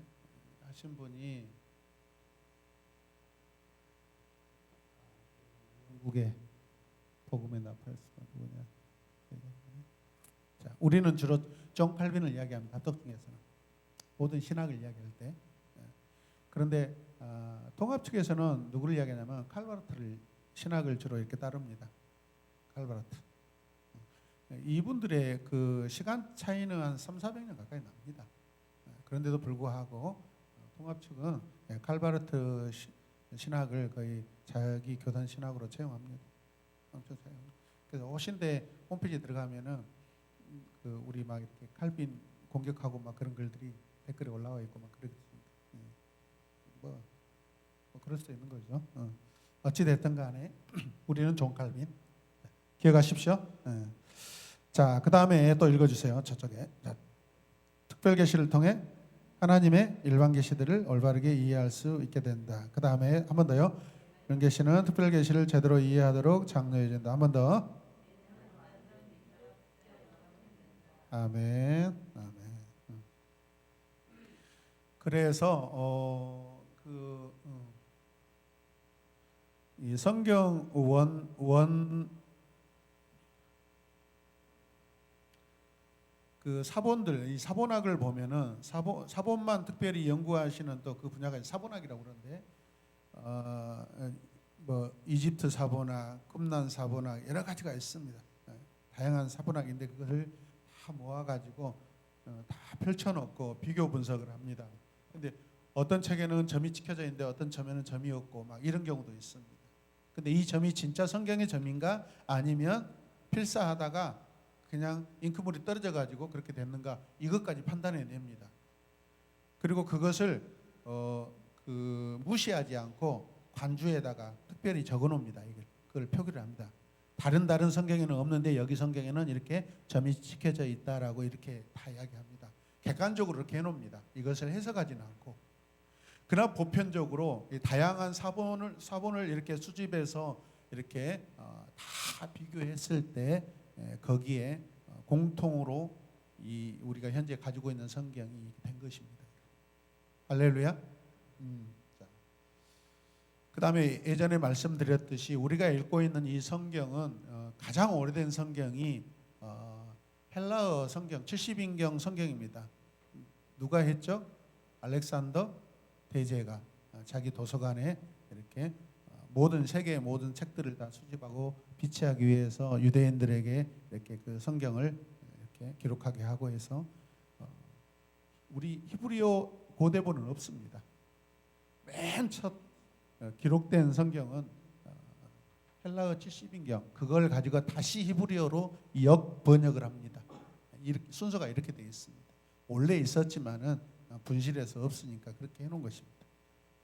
하신 분이 영국의 복음의 나팔스가 누구냐? 자, 우리는 주로 존 칼빈을 이야기합니다. 합독 중에서는 모든 신학을 이야기할 때. 그런데 통합 측에서는 누구를 이야기하냐면 칼바르트를 신학을 주로 이렇게 따릅니다. 칼바르트. 이분들의 그 시간 차이는 한 300~400년 가까이 납니다. 그런데도 불구하고 통합 측은 칼바르트 신학을 거의 자기 교단 신학으로 채용합니다. 엄청 채용합니다. 그래서 오신대 홈페이지에 들어가면은 그 우리 막 이렇게 칼빈 공격하고 막 그런 글들이 댓글에 올라와 있고 막 그렇습니다. 뭐 그럴 수 있는 거죠. 어찌 됐든 간에 우리는 존 칼빈 기억하십시오. 자, 그 다음에 또 읽어주세요. 저쪽에. 자, 특별 계시를 통해 하나님의 일반 계시들을 올바르게 이해할 수 있게 된다. 그 다음에 한 번 더요. 이런 계시는 특별 계시를 제대로 이해하도록 장로해야 된다. 한 번 더. 아멘. 아멘. 그래서 이 성경 그 사본들, 이 사본학을 보면은 사본만 특별히 연구하시는 또 그 분야가 사본학이라고 그러는데 뭐 이집트 사본학, 금난 사본학 여러 가지가 있습니다. 다양한 사본학인데 그것을 다 모아가지고 다 펼쳐놓고 비교 분석을 합니다. 근데 어떤 책에는 점이 찍혀져 있는데 어떤 점에는 점이 없고 막 이런 경우도 있습니다. 근데 이 점이 진짜 성경의 점인가 아니면 필사하다가 그냥 잉크물이 떨어져 가지고 그렇게 됐는가 이것까지 판단해 냅니다. 그리고 그것을 무시하지 않고 관주에다가 특별히 적어 놓습니다. 그걸 표기를 합니다. 다른 성경에는 없는데 여기 성경에는 이렇게 점이 찍혀져 있다라고 이렇게 다 이야기합니다. 객관적으로 이렇게 해놓습니다. 이것을 해석하지는 않고. 그러나 보편적으로 다양한 사본을 이렇게 수집해서 이렇게 다 비교했을 때 거기에 공통으로 우리가 현재 가지고 있는 성경이 된 것입니다. 할렐루야. 그 다음에 예전에 말씀드렸듯이 우리가 읽고 있는 이 성경은 가장 오래된 성경이 헬라어 성경 70인경 성경입니다. 누가 했죠? 알렉산더 대제가 자기 도서관에 이렇게 세계의 모든 책들을 다 수집하고 비치하기 위해서 유대인들에게 이렇게 그 성경을 이렇게 기록하게 하고 해서 우리 히브리어 고대본은 없습니다. 맨 첫 기록된 성경은 헬라어 70인경 그걸 가지고 다시 히브리어로 역번역을 합니다. 순서가 이렇게 되어 있습니다. 원래 있었지만은 분실해서 없으니까 그렇게 해놓은 것입니다.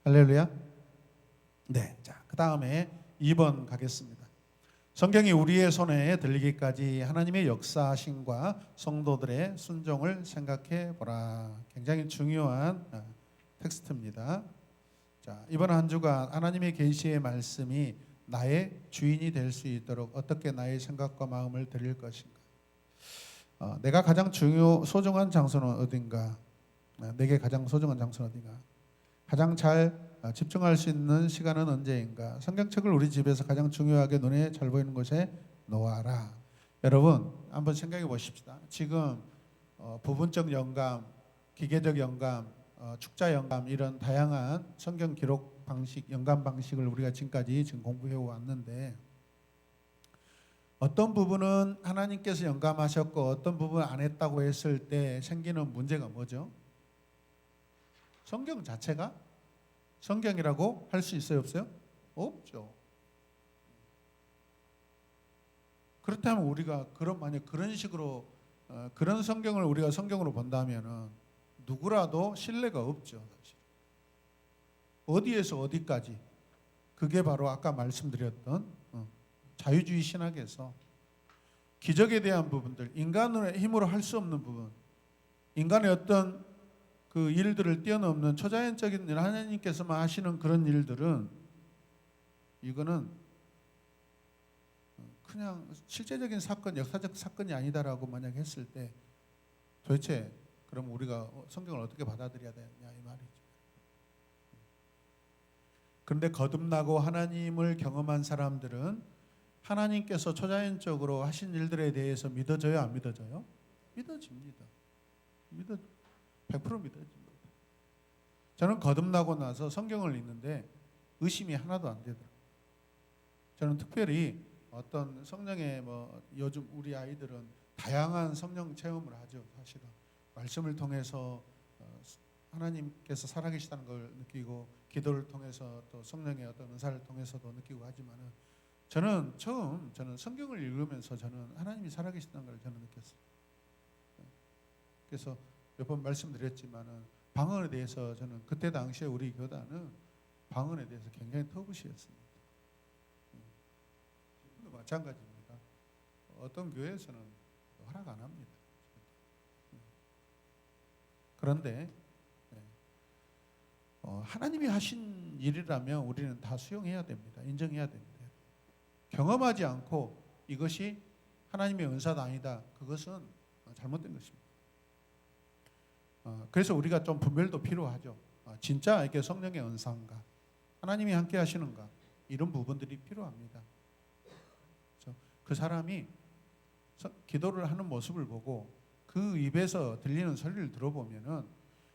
할렐루야. 네, 자, 그 다음에 2번 가겠습니다. 성경이 우리의 손에 들리기까지 하나님의 역사하심과 성도들의 순종을 생각해 보라. 굉장히 중요한 텍스트입니다. 자, 이번 한 주간 하나님의 계시의 말씀이 나의 주인이 될 수 있도록 어떻게 나의 생각과 마음을 드릴 것인가? 내가 가장 소중한 장소는 어딘가? 내게 가장 소중한 장소는 어딘가? 가장 잘 집중할 수 있는 시간은 언제인가? 성경책을 우리 집에서 가장 중요하게 눈에 잘 보이는 곳에 놓아라. 여러분 한번 생각해 보십시다. 지금 부분적 영감, 기계적 영감, 축자 영감 이런 다양한 성경 기록 방식, 영감 방식을 우리가 지금까지 공부해 왔는데 어떤 부분은 하나님께서 영감하셨고 어떤 부분은 안 했다고 했을 때 생기는 문제가 뭐죠? 성경 자체가 성경이라고 할 수 있어요, 없어요? 없죠. 그렇다면 우리가 만약 그런 식으로 그런 성경을 우리가 성경으로 본다면은 누구라도 신뢰가 없죠, 사실. 어디에서 어디까지? 그게 바로 아까 말씀드렸던 자유주의 신학에서 기적에 대한 부분들, 인간의 힘으로 할 수 없는 부분, 인간의 어떤 그 일들을 뛰어넘는 초자연적인 일, 하나님께서만 하시는 그런 일들은 이거는 그냥 실제적인 사건, 역사적 사건이 아니다라고 만약 했을 때 도대체 그럼 우리가 성경을 어떻게 받아들여야 되느냐 이 말이죠. 그런데 거듭나고 하나님을 경험한 사람들은 하나님께서 초자연적으로 하신 일들에 대해서 믿어져요, 안 믿어져요? 믿어집니다. 100% 믿어집니다. 저는 거듭나고 나서 성경을 읽는데 의심이 하나도 안 되더라고요. 저는 특별히 어떤 성령의 요즘 우리 아이들은 다양한 성령 체험을 하죠. 사실은 말씀을 통해서 하나님께서 살아계시다는 걸 느끼고 기도를 통해서 또 성령의 어떤 은사를 통해서도 느끼고 하지만은 저는 성경을 읽으면서 저는 하나님이 살아계시다는 걸 저는 느꼈어요. 그래서 몇 번 말씀드렸지만은 방언에 대해서 저는 그때 당시에 우리 교단은 방언에 대해서 굉장히 터부시했습니다. 지금도 마찬가지입니다. 어떤 교회에서는 허락 안 합니다. 그런데 하나님이 하신 일이라면 우리는 다 수용해야 됩니다. 인정해야 됩니다. 경험하지 않고 이것이 하나님의 은사가 아니다. 그것은 잘못된 것입니다. 그래서 우리가 좀 분별도 필요하죠. 진짜 이렇게 성령의 은사인가, 하나님이 함께 하시는가, 이런 부분들이 필요합니다. 그래서 그 사람이 기도를 하는 모습을 보고 그 입에서 들리는 소리를 들어보면은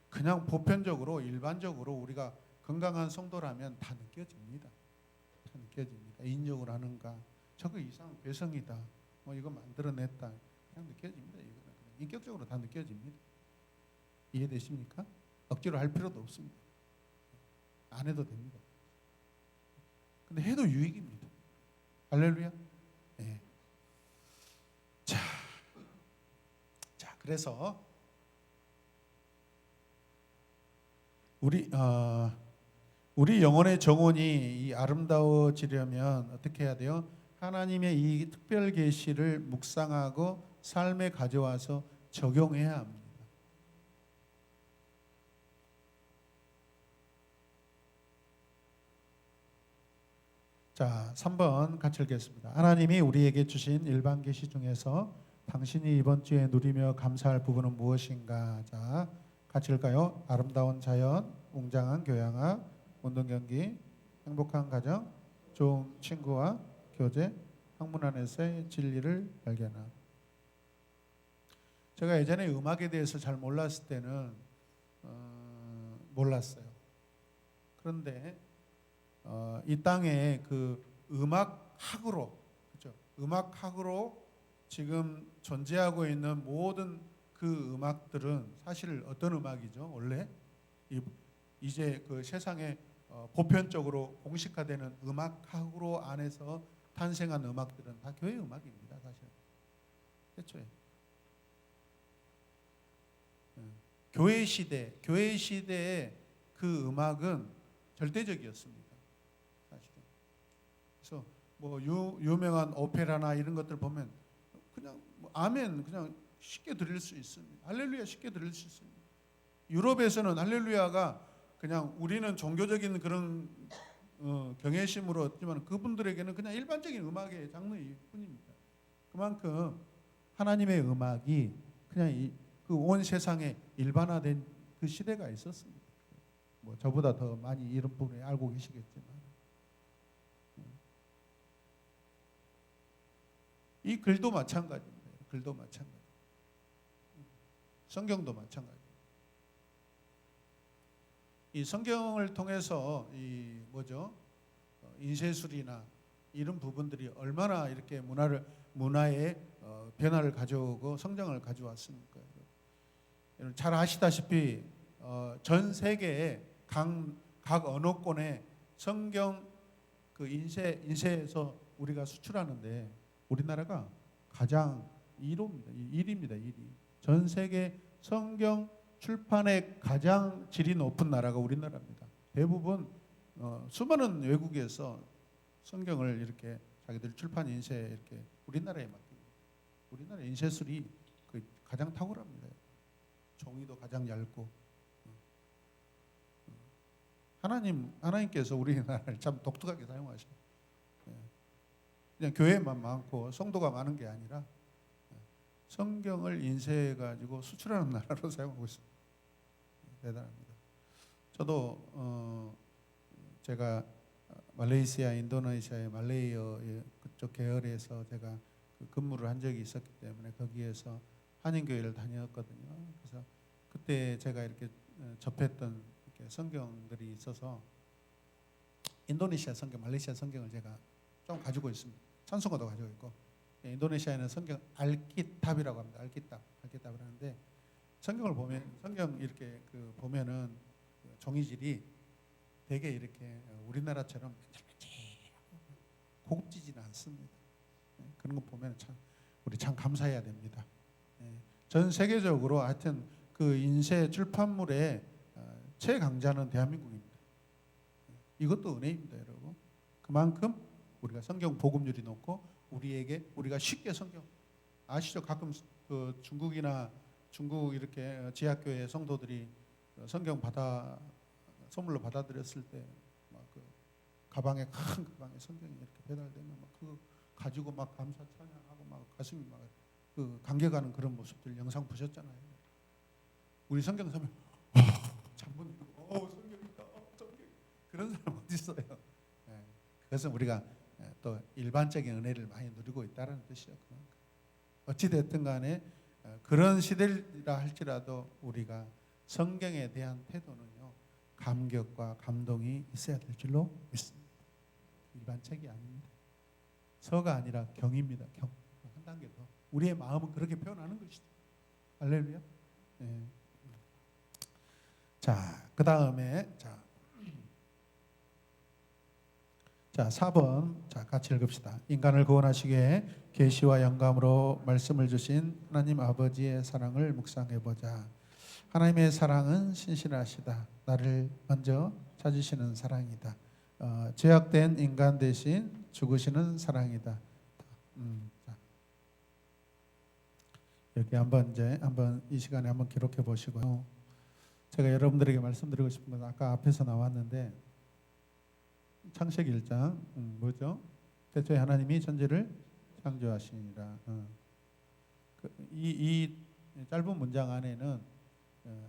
그냥 보편적으로 일반적으로 우리가 건강한 성도라면 다 느껴집니다. 다 느껴집니다. 인정을 하는가, 저거 이상 괴성이다, 이거 만들어냈다, 그냥 느껴집니다. 이거는 그냥 인격적으로 다 느껴집니다. 이해되십니까? 억지로 할 필요도 없습니다. 안 해도 됩니다. 근데 해도 유익입니다. 할렐루야. 네. 자, 그래서 우리 영혼의 정원이 이 아름다워지려면 어떻게 해야 돼요? 하나님의 이 특별 계시를 묵상하고 삶에 가져와서 적용해야 합니다. 자, 3번 같이 읽겠습니다. 하나님이 우리에게 주신 일반 계시 중에서 당신이 이번 주에 누리며 감사할 부분은 무엇인가? 자, 같이 읽을까요? 아름다운 자연, 웅장한 교양학, 운동 경기, 행복한 가정, 좋은 친구와 교제, 학문 안에서의 진리를 발견함. 제가 예전에 음악에 대해서 잘 몰랐을 때는 몰랐어요. 그런데 이 땅에 그 음악학으로, 그렇죠? 음악학으로 지금 존재하고 있는 모든 그 음악들은 사실 어떤 음악이죠? 원래 이제 그 세상에 보편적으로 공식화되는 음악학으로 안에서 탄생한 음악들은 다 교회 음악입니다. 사실 애초에 교회 시대의 그 음악은 절대적이었습니다. 사실은. 그래서 유명한 오페라나 이런 것들 보면 그냥 아멘 그냥 쉽게 드릴 수 있습니다. 할렐루야 쉽게 드릴 수 있습니다. 유럽에서는 할렐루야가 그냥 우리는 종교적인 그런 경외심으로 했지만 그분들에게는 그냥 일반적인 음악의 장르일 뿐입니다. 그만큼 하나님의 음악이 그냥 그 온 세상에 일반화된 그 시대가 있었습니다. 저보다 더 많이 이런 부분에 알고 계시겠지만 이 글도 마찬가지입니다. 글도 마찬가지. 성경도 마찬가지. 이 성경을 통해서 인쇄술이나 이런 부분들이 얼마나 이렇게 문화의 변화를 가져오고 성장을 가져왔습니까? 여러분 잘 아시다시피 전 세계의 각 언어권의 성경 그 인쇄해서 우리가 수출하는데 우리나라가 가장 1위입니다. 1위. 전 세계 성경 출판의 가장 질이 높은 나라가 우리나라입니다. 대부분 수많은 외국에서 성경을 이렇게 자기들 출판 인쇄 이렇게 우리나라에 맡깁니다. 우리나라 인쇄술이 가장 탁월합니다. 종이도 가장 얇고 하나님께서 우리나라를 참 독특하게 사용하셔. 그냥 교회만 많고 성도가 많은 게 아니라 성경을 인쇄해 가지고 수출하는 나라로 사용하고 있습니다. 대단합니다. 저도 제가 말레이시아, 인도네시아의 말레이어 그쪽 계열에서 제가 근무를 한 적이 있었기 때문에 거기에서 한인교회를 다녔거든요. 그래서 그때 제가 이렇게 접했던 이렇게 성경들이 있어서 인도네시아 성경, 말레이시아 성경을 제가 좀 가지고 있습니다. 찬송가도 가지고 있고 인도네시아에는 성경 알키탑이라고 합니다. 알키탑을 하는데 성경을 보면 성경 이렇게 보면은 종이질이 되게 이렇게 우리나라처럼 고급지지는 않습니다. 그런 거 보면 우리 참 감사해야 됩니다. 전 세계적으로 하여튼 그 인쇄 출판물의 최강자는 대한민국입니다. 이것도 은혜입니다, 여러분. 그만큼 우리가 성경 복음률이 높고 우리가 쉽게 성경 아시죠? 가끔 그 중국 이렇게 지하교회 성도들이 성경 선물로 받아들였을 때 막 그 큰 가방에 성경이 이렇게 배달되면 막 그거 가지고 막 감사 찬양하고 막 가슴이 막 그 감격하는 그런 모습들 영상 보셨잖아요. 우리 성경 사면 장본 성경이다, 성경 그런 사람 어디 있어요? 그것은 우리가 또 일반적인 은혜를 많이 누리고 있다는 뜻이죠. 어찌 됐든 간에 그런 시대라 할지라도 우리가 성경에 대한 태도는요 감격과 감동이 있어야 될 줄로 믿습니다. 일반책이 아닙니다. 서가 아니라 경입니다. 경. 한 단계 더. 우리의 마음은 그렇게 표현하는 것이죠. 할렐루야. 네. 자, 그 다음에 자 4번 같이 읽읍시다. 인간을 구원하시기에 계시와 영감으로 말씀을 주신 하나님 아버지의 사랑을 묵상해 보자. 하나님의 사랑은 신실하시다. 나를 먼저 찾으시는 사랑이다. 죄악된 인간 대신 죽으시는 사랑이다. 여기 한번 이 시간에 한번 기록해 보시고요. 제가 여러분들에게 말씀드리고 싶은 건 아까 앞에서 나왔는데 창세기 1장 뭐죠? 태초에 하나님이 천지를 창조하시니라. 이 짧은 문장 안에는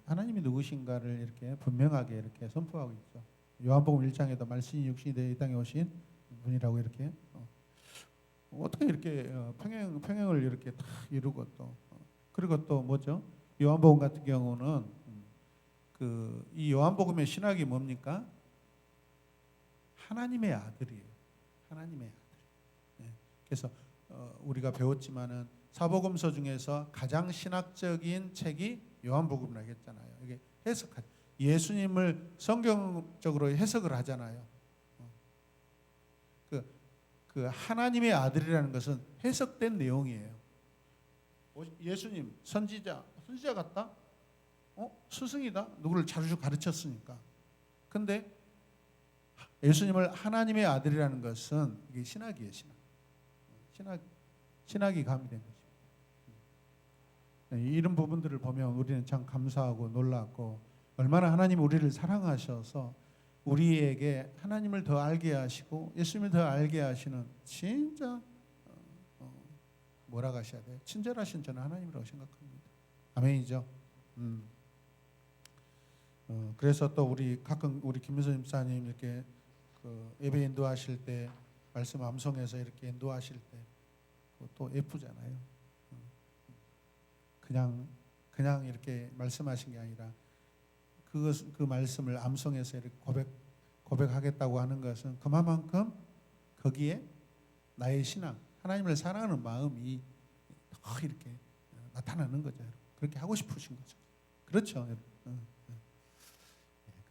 하나님이 누구신가를 이렇게 분명하게 이렇게 선포하고 있죠. 요한복음 1장에도 말씀이 육신이 되어 이 땅에 오신 분이라고 이렇게 어떻게 이렇게 평행을 이렇게 다 이루고 또 그리고 또 뭐죠? 요한복음 같은 경우는 이 요한복음의 신학이 뭡니까? 하나님의 아들이에요. 하나님의 아들. 그래서 우리가 배웠지만은 사복음서 중에서 가장 신학적인 책이 요한복음이라고 했잖아요. 이게 예수님을 성경적으로 해석을 하잖아요. 그 하나님의 아들이라는 것은 해석된 내용이에요. 예수님 선지자 같다? 스승이다? 누구를 자주 가르쳤으니까. 근데 예수님을 하나님의 아들이라는 것은 이게 신학이에요. 신학이 가미된 거죠. 이런 부분들을 보면 우리는 참 감사하고 놀랍고 얼마나 하나님이 우리를 사랑하셔서 우리에게 하나님을 더 알게 하시고 예수님을 더 알게 하시는 진짜 뭐라고 하셔야 돼요? 친절하신 저는 하나님이라고 생각합니다. 아멘이죠. 그래서 또 가끔 우리 김민선 집사님 이렇게 예배 인도하실 때 말씀 암송해서 이렇게 인도하실 때 또 예쁘잖아요. 그냥 이렇게 말씀하신 게 아니라 그 말씀을 암송해서 이렇게 고백하겠다고 하는 것은 그만큼 거기에 나의 신앙, 하나님을 사랑하는 마음이 더 이렇게 나타나는 거죠. 그렇게 하고 싶으신 거죠. 그렇죠.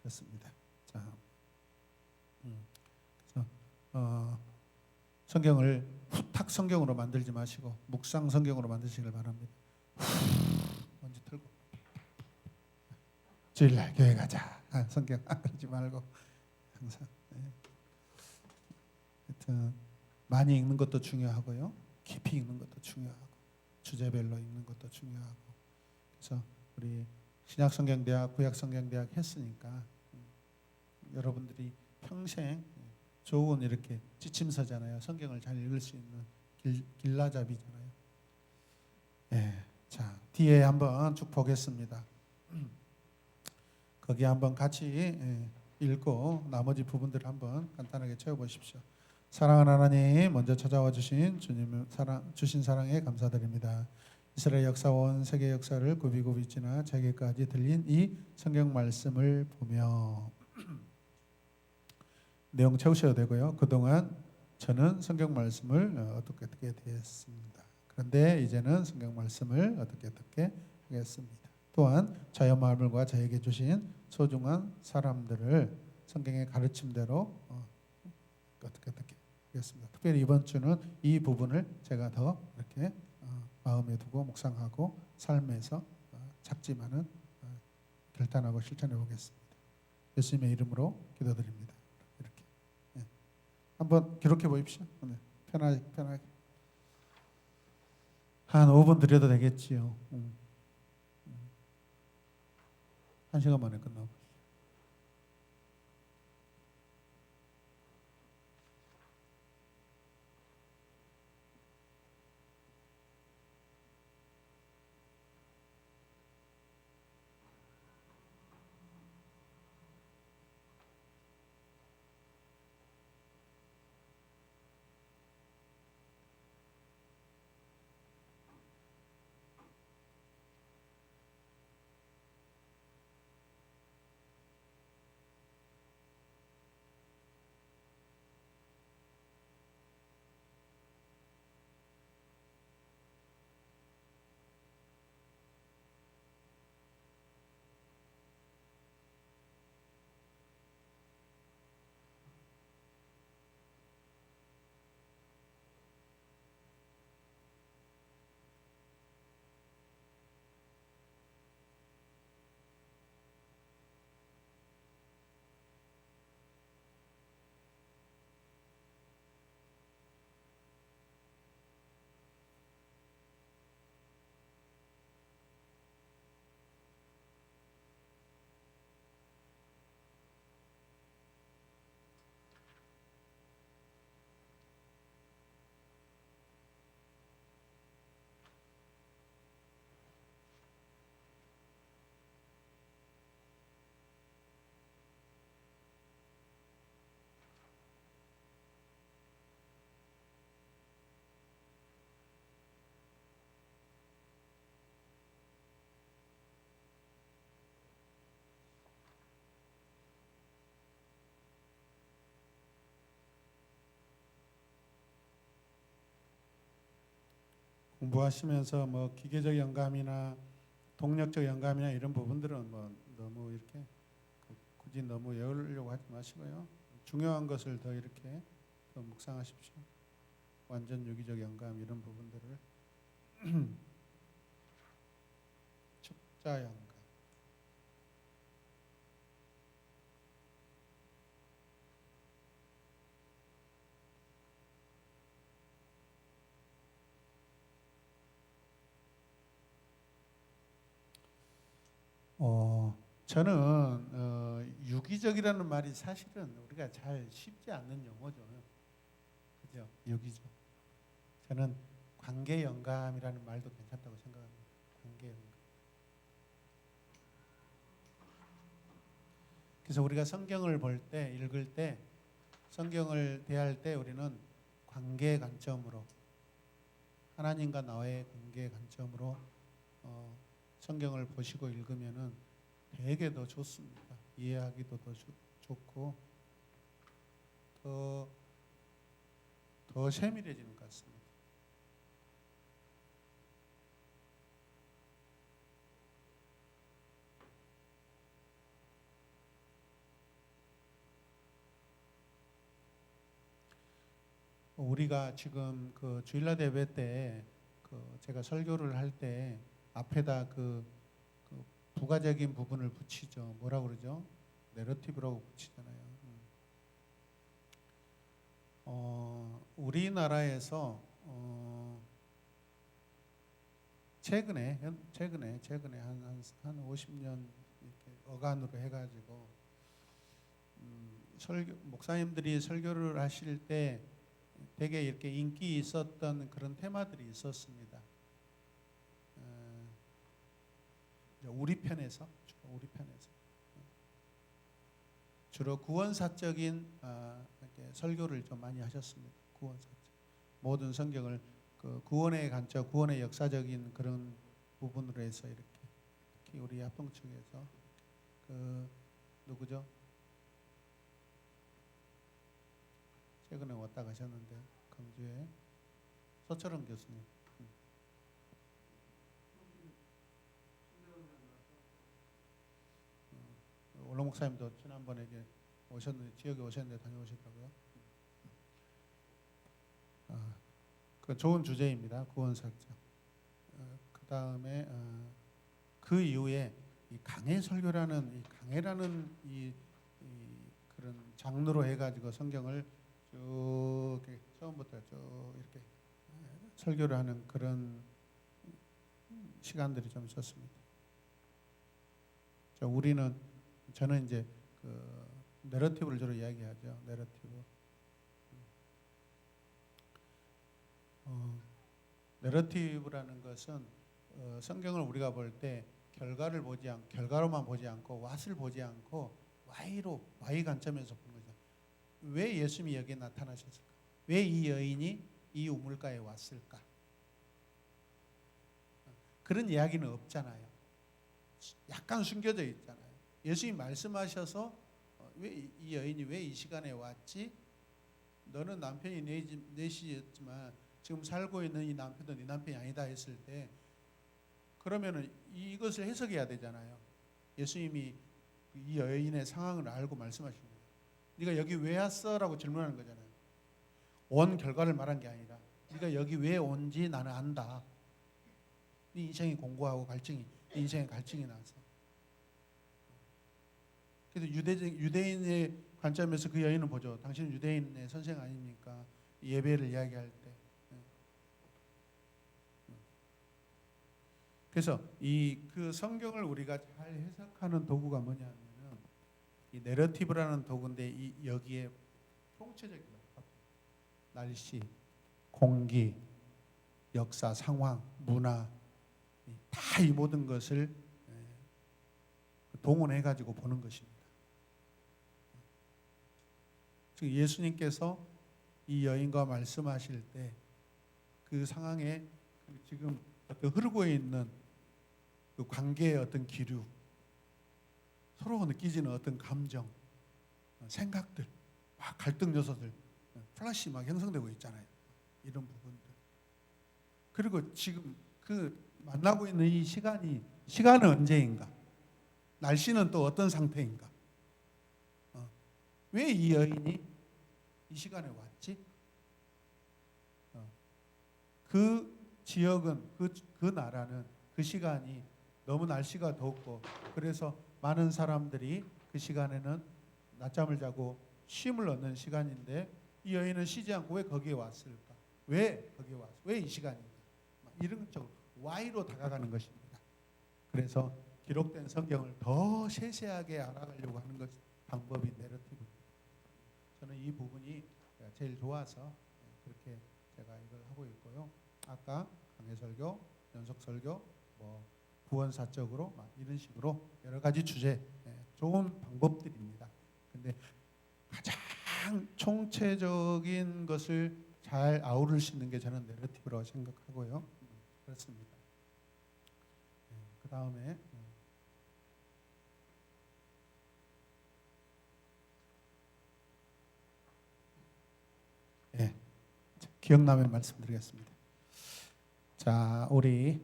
그렇습니다. 자, 그래서 성경을 후탁 성경으로 만들지 마시고 묵상 성경으로 만드시길 바랍니다. 먼지 털고 주일날 교회 가자. 성경 그러지 말고 항상. 하여튼 많이 읽는 것도 중요하고요. 깊이 읽는 것도 중요하고 주제별로 읽는 것도 중요하고 그래서 우리 신약성경대학, 구약성경대학 했으니까 여러분들이 평생 좋은 이렇게 지침서잖아요. 성경을 잘 읽을 수 있는 길라잡이잖아요. 예, 자 뒤에 한번 쭉 보겠습니다. 거기 한번 같이 읽고 나머지 부분들을 한번 간단하게 채워보십시오. 사랑하는 하나님, 먼저 찾아와 주신 주님 주신 사랑에 감사드립니다. 이스라엘 역사 온 세계 역사를 굽이굽이 지나 제게까지 들린 이 성경 말씀을 보며 내용 채우셔도 되고요. 그동안 저는 성경 말씀을 어떻게 듣게 되었습니다. 그런데 이제는 성경 말씀을 어떻게 듣게 하겠습니다. 또한 저의 마음과 저에게 주신 소중한 사람들을 성경의 가르침대로 어떻게 하겠습니다. 특별히 이번 주는 이 부분을 제가 더 이렇게 마음에 두고 묵상하고 삶에서 작지만은 결단하고 실천해 보겠습니다. 예수님의 이름으로 기도드립니다. 이렇게 한번 기록해 보십시오. 네. 편하게 한 5분 드려도 되겠지요. 1시간 만에 끝나고. 공부하시면서 뭐 기계적 영감이나 동력적 영감이나 이런 부분들은 뭐 너무 이렇게 굳이 너무 외우려고 하지 마시고요. 중요한 것을 더 이렇게 더 묵상하십시오. 완전 유기적 영감 이런 부분들을 축자 영감. 저는 유기적이라는 말이 사실은 우리가 잘 쉽지 않는 용어죠. 그죠? 유기적. 저는 관계 영감이라는 말도 괜찮다고 생각합니다. 관계 영감. 그래서 우리가 성경을 볼 때, 읽을 때, 성경을 대할 때 우리는 관계 관점으로 하나님과 나의 관계 관점으로 성경을 보시고 읽으면은 되게 더 좋습니다. 이해하기도 더 좋고 더 세밀해지는 것 같습니다. 우리가 지금 그 주일날 예배 때 제가 설교를 할 때 앞에다 그 부가적인 부분을 붙이죠. 뭐라고 그러죠? 내러티브라고 붙이잖아요. 우리나라에서 최근에 한 50년 이렇게 어간으로 해가지고 목사님들이 설교를 하실 때 되게 이렇게 인기 있었던 그런 테마들이 있었습니다. 우리 편에서 주로 구원사적인 이렇게 설교를 좀 많이 하셨습니다. 구원사적 모든 성경을 그 구원의 관점, 구원의 역사적인 그런 부분으로 해서 이렇게 특히 우리 합동 측에서 그 누구죠? 최근에 왔다 가셨는데 광주에 서철원 교수님. 원로 목사님도 지난번에 이제 오셨는데 지역에 오셨는데 다녀오셨다고요? 그 좋은 주제입니다. 구원사적. 그 다음에 그 이후에 이 강해 설교라는 이 강해라는 이 그런 장르로 해가지고 성경을 쭉 이렇게 처음부터 쭉 이렇게 설교를 하는 그런 시간들이 좀 있었습니다. 저는 이제 그 내러티브를 주로 이야기하죠. 내러티브. 내러티브라는 것은 성경을 우리가 볼 때 결과로만 보지 않고 왓을 보지 않고 Y 관점에서 보는 거죠. 왜 예수님이 여기에 나타나셨을까? 왜 이 여인이 이 우물가에 왔을까? 그런 이야기는 없잖아요. 약간 숨겨져 있잖아요. 예수님이 말씀하셔서 왜 이 여인이 왜 이 시간에 왔지? 너는 남편이 넷이었지만 지금 살고 있는 이 남편도 네 남편이 아니다 했을 때 그러면은 이것을 해석해야 되잖아요. 예수님이 이 여인의 상황을 알고 말씀하신 거예요. 네가 여기 왜 왔어?라고 질문하는 거잖아요. 온 결과를 말한 게 아니라 네가 여기 왜 온지 나는 안다. 네 인생이 공고하고 네 인생에 갈증이 나서. 그래서 유대인의 관점에서 그 여인은 보죠. 당신은 유대인의 선생 아닙니까? 예배를 이야기할 때. 그래서 그 성경을 우리가 잘 해석하는 도구가 뭐냐면은 이 내러티브라는 도구인데 여기에 총체적인 날씨, 공기, 역사, 상황, 문화 다 이 모든 것을 동원해 가지고 보는 것입니다. 즉 예수님께서 이 여인과 말씀하실 때 그 상황에 지금 어떤 흐르고 있는 그 관계의 어떤 기류, 서로 느끼지는 어떤 감정, 생각들, 막 갈등 요소들, 플래시 막 형성되고 있잖아요. 이런 부분들. 그리고 지금 그 만나고 있는 이 시간은 언제인가? 날씨는 또 어떤 상태인가? 왜 이 여인이 이 시간에 왔지? 그 지역은 그 나라는 그 시간이 너무 날씨가 덥고 그래서 많은 사람들이 그 시간에는 낮잠을 자고 쉼을 얻는 시간인데 이 여인은 쉬지 않고 왜 거기에 왔을까? 왜 거기에 왔어? 왜 이 시간인가? 이런 쪽으로 Y로 다가가는 것입니다. 그래서 기록된 성경을 더 세세하게 알아가려고 하는 것 방법이 내러티브. 저는 이 부분이 제일 좋아서 그렇게 제가 이걸 하고 있고요. 아까 강해설교, 연속설교, 구원사적으로 이런 식으로 여러 가지 주제 좋은 방법들입니다. 근데 가장 총체적인 것을 잘 아우를 수 있는 게 저는 내러티브라고 생각하고요. 그렇습니다. 그 다음에 기억나면 말씀드리겠습니다. 자, 우리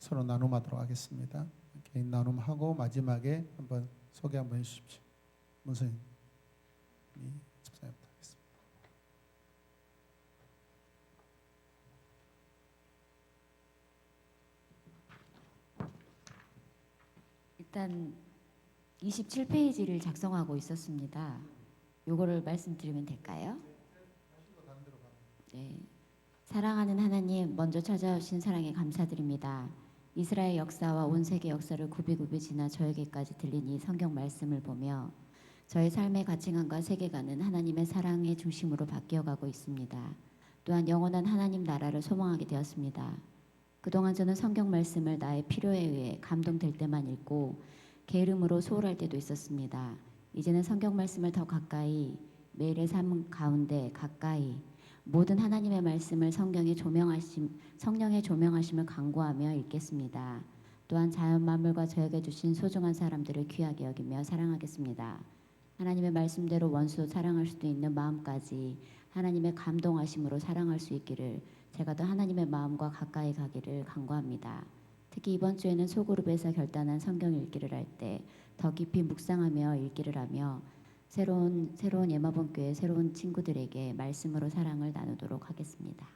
서로 나눔하도록 하겠습니다. 개인 나눔하고 마지막에 한번 소개 한번 해주십시오. 문선인 집사님부터 하겠습니다. 일단 27페이지를 작성하고 있었습니다. 요거를 말씀드리면 될까요? 네. 사랑하는 하나님, 먼저 찾아오신 사랑에 감사드립니다. 이스라엘 역사와 온 세계 역사를 굽이굽이 지나 저에게까지 들린 이 성경 말씀을 보며 저의 삶의 가치관과 세계관은 하나님의 사랑의 중심으로 바뀌어가고 있습니다. 또한 영원한 하나님 나라를 소망하게 되었습니다. 그동안 저는 성경 말씀을 나의 필요에 의해 감동될 때만 읽고 게으름으로 소홀할 때도 있었습니다. 이제는 성경 말씀을 더 가까이, 매일의 삶 가운데 가까이 모든 하나님의 말씀을 성령의 조명하심을 간구하며 읽겠습니다. 또한 자연 만물과 저에게 주신 소중한 사람들을 귀하게 여기며 사랑하겠습니다. 하나님의 말씀대로 원수 사랑할 수도 있는 마음까지 하나님의 감동하심으로 사랑할 수 있기를 제가 더 하나님의 마음과 가까이 가기를 간구합니다. 특히 이번 주에는 소그룹에서 결단한 성경 읽기를 할 때 더 깊이 묵상하며 읽기를 하며 새로운 예마본교회 새로운 친구들에게 말씀으로 사랑을 나누도록 하겠습니다.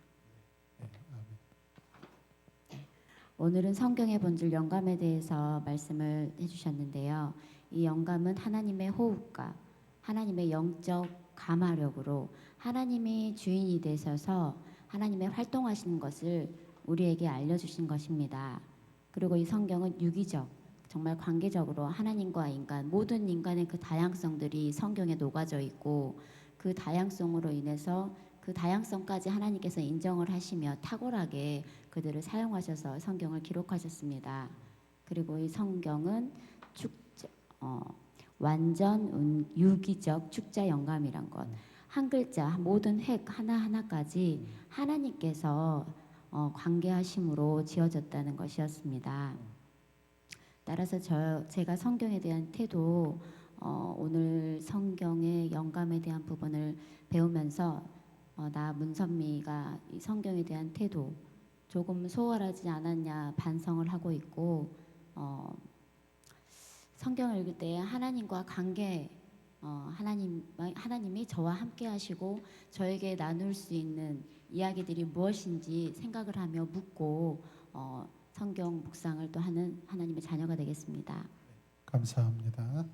오늘은 성경의 본질 영감에 대해서 말씀을 해주셨는데요. 이 영감은 하나님의 호흡과 하나님의 영적 감화력으로 하나님이 주인이 되셔서 하나님의 활동하시는 것을 우리에게 알려주신 것입니다. 그리고 이 성경은 유기적, 정말 관계적으로 하나님과 인간, 모든 인간의 그 다양성들이 성경에 녹아져 있고 그 다양성으로 인해서 그 다양성까지 하나님께서 인정을 하시며 탁월하게 그들을 사용하셔서 성경을 기록하셨습니다. 그리고 이 성경은 완전 유기적 축자 영감이란 것, 한 글자 모든 획 하나하나까지 하나님께서 관계하심으로 지어졌다는 것이었습니다. 따라서 제가 성경에 대한 태도, 오늘 성경의 영감에 대한 부분을 배우면서 나 문선미가 이 성경에 대한 태도 조금 소홀하지 않았냐 반성을 하고 있고, 성경을 읽을 때 하나님과 관계, 하나님이 저와 함께 하시고 저에게 나눌 수 있는 이야기들이 무엇인지 생각을 하며 묻고 성경 묵상을 또 하는 하나님의 자녀가 되겠습니다. 감사합니다.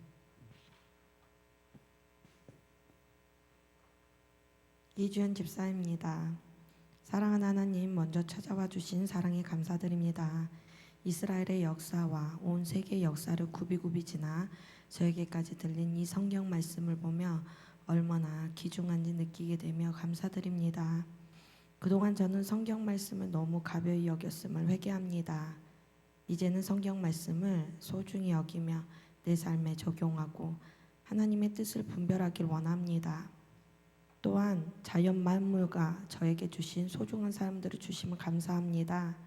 이주연 집사입니다. 사랑하는 하나님, 먼저 찾아와 주신 사랑에 감사드립니다. 이스라엘의 역사와 온 세계의 역사를 굽이굽이 지나 저에게까지 들린 이 성경 말씀을 보며 얼마나 귀중한지 느끼게 되며 감사드립니다. 그동안 저는 성경 말씀을 너무 가벼이 여겼음을 회개합니다. 이제는 성경 말씀을 소중히 여기며 내 삶에 적용하고 하나님의 뜻을 분별하길 원합니다. 또한 자연 만물과 저에게 주신 소중한 사람들을 주심을 감사합니다.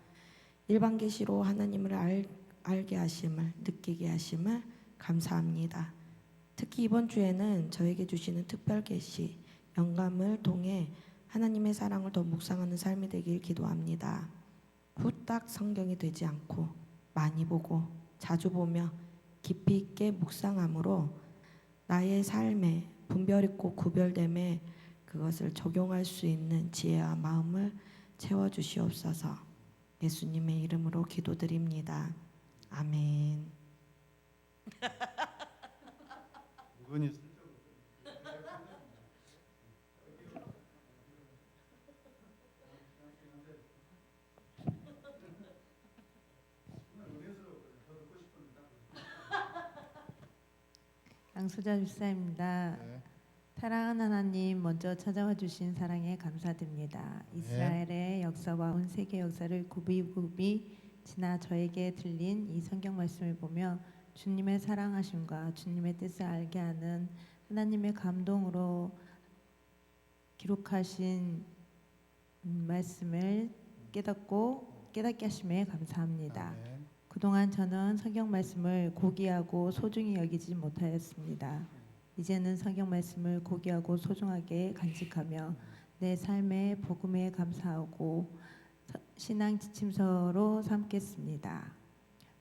일반 계시로 하나님을 알게 하심을, 느끼게 하심을 감사합니다. 특히 이번 주에는 저에게 주시는 특별 계시, 영감을 통해 하나님의 사랑을 더 묵상하는 삶이 되길 기도합니다. 후딱 성경이 되지 않고 많이 보고 자주 보며 깊이 있게 묵상함으로 나의 삶에 분별 있고 구별됨에 그것을 적용할 수 있는 지혜와 마음을 채워주시옵소서. 예수님의 이름으로 기도드립니다. 아멘. 은근히 양소자 집사입니다. 네. 사랑하는 하나님, 먼저 찾아와 주신 사랑에 감사드립니다. 이스라엘의 역사와 온 세계 역사를 굽이굽이 지나 저에게 들린 이 성경 말씀을 보며 주님의 사랑하심과 주님의 뜻을 알게 하는 하나님의 감동으로 기록하신 말씀을 깨닫게 하심에 감사합니다. 아멘. 그동안 저는 성경 말씀을 고귀하고 소중히 여기지 못하였습니다. 이제는 성경 말씀을 고귀하고 소중하게 간직하며 내 삶의 복음에 감사하고 신앙 지침서로 삼겠습니다.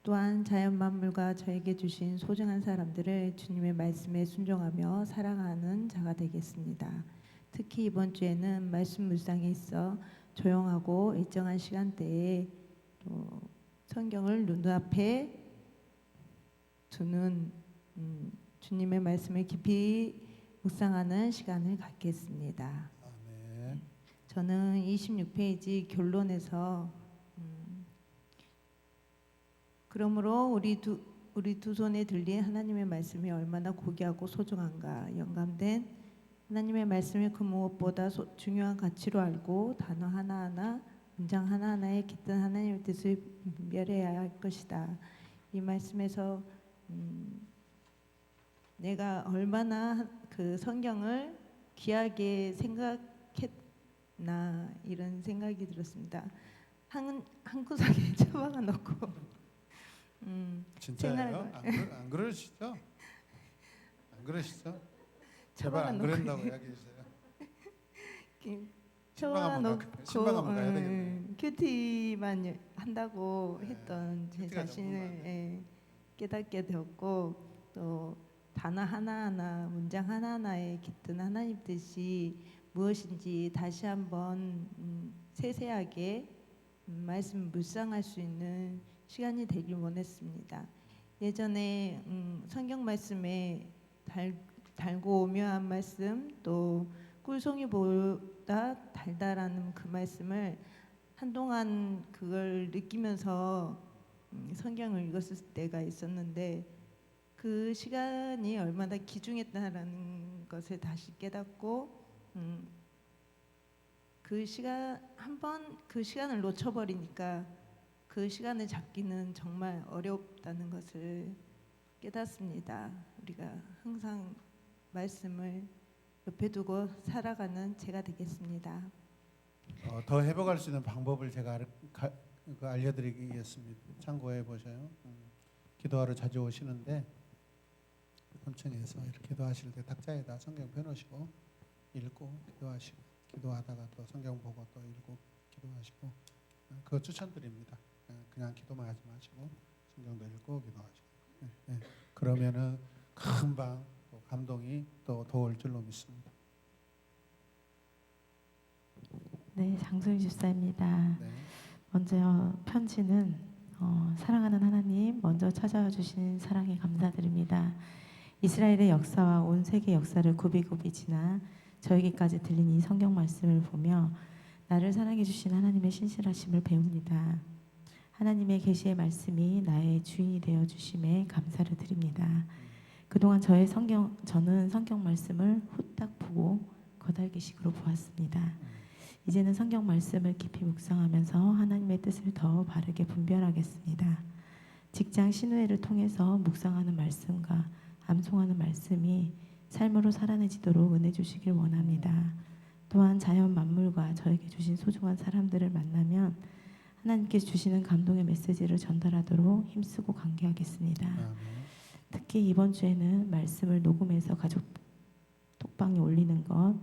또한 자연 만물과 저에게 주신 소중한 사람들을 주님의 말씀에 순종하며 사랑하는 자가 되겠습니다. 특히 이번 주에는 말씀 묵상에 있어 조용하고 일정한 시간대에 또 성경을 눈앞에 두는 주님의 말씀을 깊이 묵상하는 시간을 갖겠습니다. 아멘. 저는 26페이지 결론에서 그러므로 우리 두 손에 들린 하나님의 말씀이 얼마나 고귀하고 소중한가. 영감된 하나님의 말씀을 그 무엇보다 중요한 가치로 알고 단어 하나하나 문장 하나하나에 깃든 하나님의 뜻을 분별해야 할 것이다. 이 말씀에서 내가 얼마나 그 성경을 귀하게 생각했나 이런 생각이 들었습니다. 한 구석에 처박아 놓고 진짜예요? 안 그러시죠? 안 그러시죠? 제발 안 놓고 그런다고 이야기해 주세요. 처박아 신방 한번 가야 놓고 되겠네요. 큐티만 한다고 네, 했던 제 큐티가 자신을 전부가 깨닫게 되었고 또 단어 하나하나 문장 하나하나에 깃든 하나님 뜻이 무엇인지 다시 한번 세세하게 말씀 묵상할 수 있는 시간이 되길 원했습니다. 예전에 성경 말씀에 달고 오묘한 말씀 또 꿀송이보다 달달한 그 말씀을 한동안 그걸 느끼면서 성경을 읽었을 때가 있었는데 그 시간이 얼마나 귀중했다라는 것을 다시 깨닫고 그 시간 한번 그 시간을 놓쳐버리니까 그 시간을 잡기는 정말 어렵다는 것을 깨닫습니다. 우리가 항상 말씀을 옆에 두고 살아가는 제가 되겠습니다. 더 회복할 수 있는 방법을 제가 알려드리겠습니다. 참고해 보셔요. 기도하러 자주 오시는데 본청에서 이렇게 기도하실 때 탁자에다 성경 펴놓으시고 읽고 기도하시고 기도하다가 또 성경 보고 또 읽고 기도하시고 그거 추천드립니다. 그냥 기도만 하지 마시고 성경도 읽고 기도하시고 그러면은 금방 또 감동이 또 더올 줄로 믿습니다. 네, 장소희 집사입니다. 네. 먼저 편지는 사랑하는 하나님 먼저 찾아와 주신 사랑에 감사드립니다. 이스라엘의 역사와 온 세계 역사를 굽이굽이 지나 저에게까지 들린 이 성경 말씀을 보며 나를 사랑해 주신 하나님의 신실하심을 배웁니다. 하나님의 계시의 말씀이 나의 주인이 되어 주심에 감사를 드립니다. 그동안 저는 성경 말씀을 후딱 보고 거달기식으로 보았습니다. 이제는 성경 말씀을 깊이 묵상하면서 하나님의 뜻을 더 바르게 분별하겠습니다. 직장 신우회를 통해서 묵상하는 말씀과 암송하는 말씀이 삶으로 살아내지도록 은혜 주시길 원합니다. 또한 자연 만물과 저에게 주신 소중한 사람들을 만나면 하나님께서 주시는 감동의 메시지를 전달하도록 힘쓰고 관계하겠습니다. 특히 이번 주에는 말씀을 녹음해서 가족 톡방에 올리는 것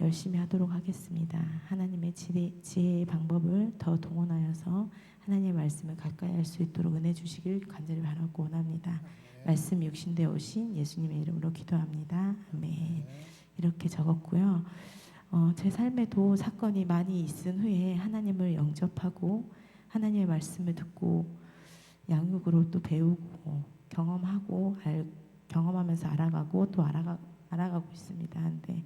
열심히 하도록 하겠습니다. 하나님의 지혜의 방법을 더 동원하여서 하나님의 말씀을 가까이 할 수 있도록 은혜 주시길 간절히 바라고 원합니다. 말씀 육신되어 오신 예수님의 이름으로 기도합니다. 아멘. 이렇게 적었고요. 제 삶에도 사건이 많이 있은 후에 하나님을 영접하고 하나님의 말씀을 듣고 양육으로 또 배우고 경험하면서 알아가고 또 알아가고 있습니다. 근데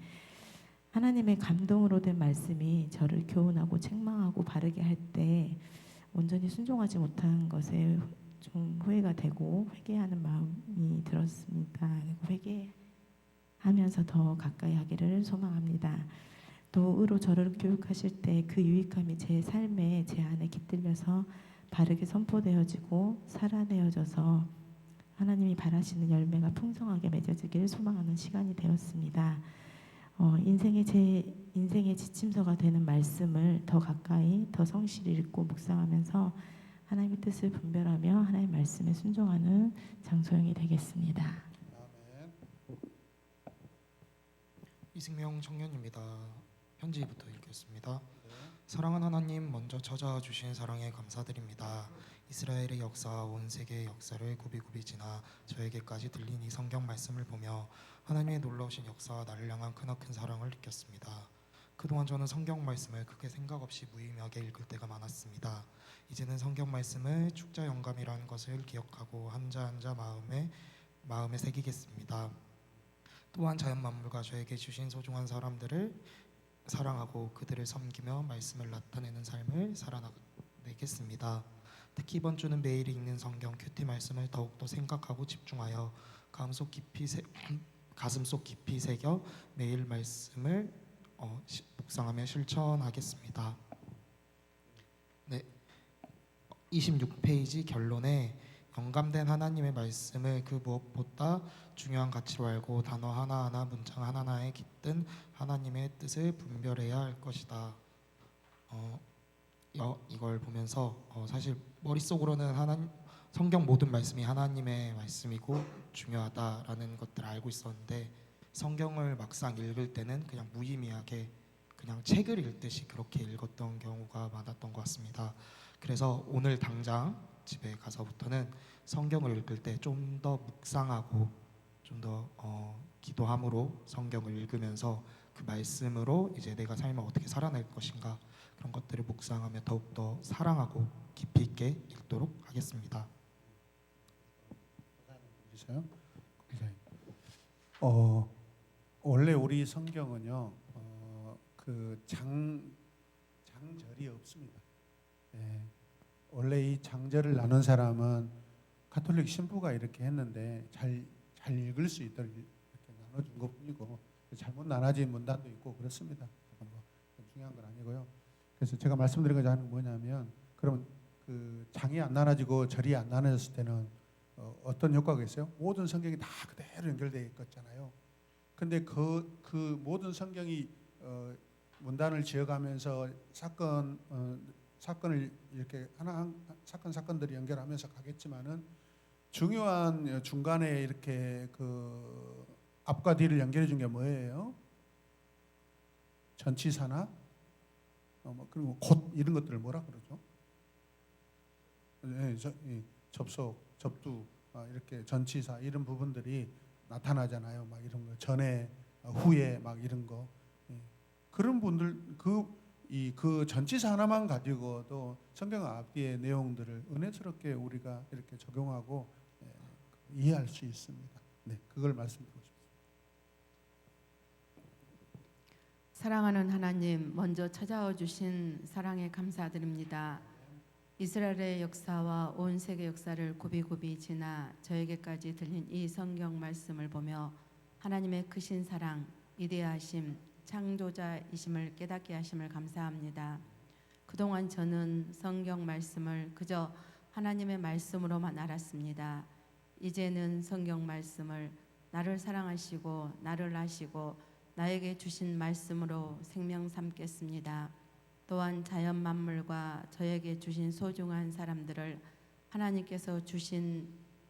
하나님의 감동으로 된 말씀이 저를 교훈하고 책망하고 바르게 할 때 온전히 순종하지 못한 것에 좀 후회가 되고 회개하는 마음이 들었습니다. 회개하면서 더 가까이 하기를 소망합니다. 또 의로 저를 교육하실 때 그 유익함이 제 삶에 제 안에 깃들려서 바르게 선포되어지고 살아내어져서 하나님이 바라시는 열매가 풍성하게 맺어지기를 소망하는 시간이 되었습니다. 제 인생의 지침서가 되는 말씀을 더 가까이 더 성실히 읽고 묵상하면서 하나님의 뜻을 분별하며 하나님의 말씀에 순종하는 장소영이 되겠습니다. 아멘. 이승명 청년입니다. 편지부터 읽겠습니다. 사랑하는 하나님, 먼저 찾아와 주신 사랑에 감사드립니다. 이스라엘의 역사와 온 세계의 역사를 굽이굽이 지나 저에게까지 들린 이 성경 말씀을 보며 하나님의 놀라우신 역사와 나를 향한 크나큰 사랑을 느꼈습니다. 그동안 저는 성경 말씀을 크게 생각 없이 무의미하게 읽을 때가 많았습니다. 이제는 성경 말씀을 축자 영감이라는 것을 기억하고 한자 한자 마음에 새기겠습니다. 또한 자연 만물과 저에게 주신 소중한 사람들을 사랑하고 그들을 섬기며 말씀을 나타내는 삶을 살아내겠습니다. 특히 이번 주는 매일 읽는 성경 큐티 말씀을 더욱더 생각하고 집중하여 가슴속 깊이 새겨 매일 말씀을 묵상하며 실천하겠습니다. 네, 26페이지 결론에 영감된 하나님의 말씀을 그 무엇보다 중요한 가치로 알고 단어 하나하나 문장 하나하나에 깃든 하나님의 뜻을 분별해야 할 것이다. 이걸 보면서 사실 머릿속으로는 성경 모든 말씀이 하나님의 말씀이고 중요하다라는 것들을 알고 있었는데 성경을 막상 읽을 때는 그냥 무의미하게 그냥 책을 읽듯이 그렇게 읽었던 경우가 많았던 것 같습니다. 그래서 오늘 당장 집에 가서부터는 성경을 읽을 때 좀 더 묵상하고 좀 더 기도함으로 성경을 읽으면서 그 말씀으로 이제 내가 삶을 어떻게 살아낼 것인가 그런 것들을 묵상하며 더욱더 사랑하고 깊이 있게 읽도록 하겠습니다. 주세요. 원래 우리 성경은요, 그 장절이 없습니다. 예, 원래 이 장절을 나눈 사람은 가톨릭 신부가 이렇게 했는데 잘 읽을 수 있도록 이렇게 나눠준 것뿐이고 잘못 나눠진 문단도 있고 그렇습니다. 뭐 중요한 건 아니고요. 그래서 제가 말씀드린 거 하는 건 뭐냐면, 그러면 그 장이 안 나눠지고 절이 안 나눠졌을 때는 어떤 효과가 있어요? 모든 성경이 다 그대로 연결되어 있잖아요. 근데 그 모든 성경이 문단을 지어가면서 사건을 이렇게 사건들이 연결하면서 가겠지만은 중요한 중간에 이렇게 그 앞과 뒤를 연결해 준 게 뭐예요? 전치사나 그리고 곧 이런 것들을 뭐라 그러죠? 접속, 접두, 이렇게 전치사 이런 부분들이 나타나잖아요. 막 이런 거 전에, 후에 막 이런 거. 그런 분들 그 전치사 하나만 가지고도 성경 앞뒤의 내용들을 은혜스럽게 우리가 이렇게 적용하고 이해할 수 있습니다. 네, 그걸 말씀드리고 싶습니다. 사랑하는 하나님, 먼저 찾아와 주신 사랑에 감사드립니다. 이스라엘의 역사와 온 세계 역사를 굽이굽이 지나 저에게까지 들린 이 성경 말씀을 보며 하나님의 크신 사랑, 위대하심, 창조자이심을 깨닫게 하심을 감사합니다. 그동안 저는 성경 말씀을 그저 하나님의 말씀으로만 알았습니다. 이제는 성경 말씀을 나를 사랑하시고 나를 아시고 나에게 주신 말씀으로 생명 삼겠습니다. 또한 자연 만물과 저에게 주신 소중한 사람들을 하나님께서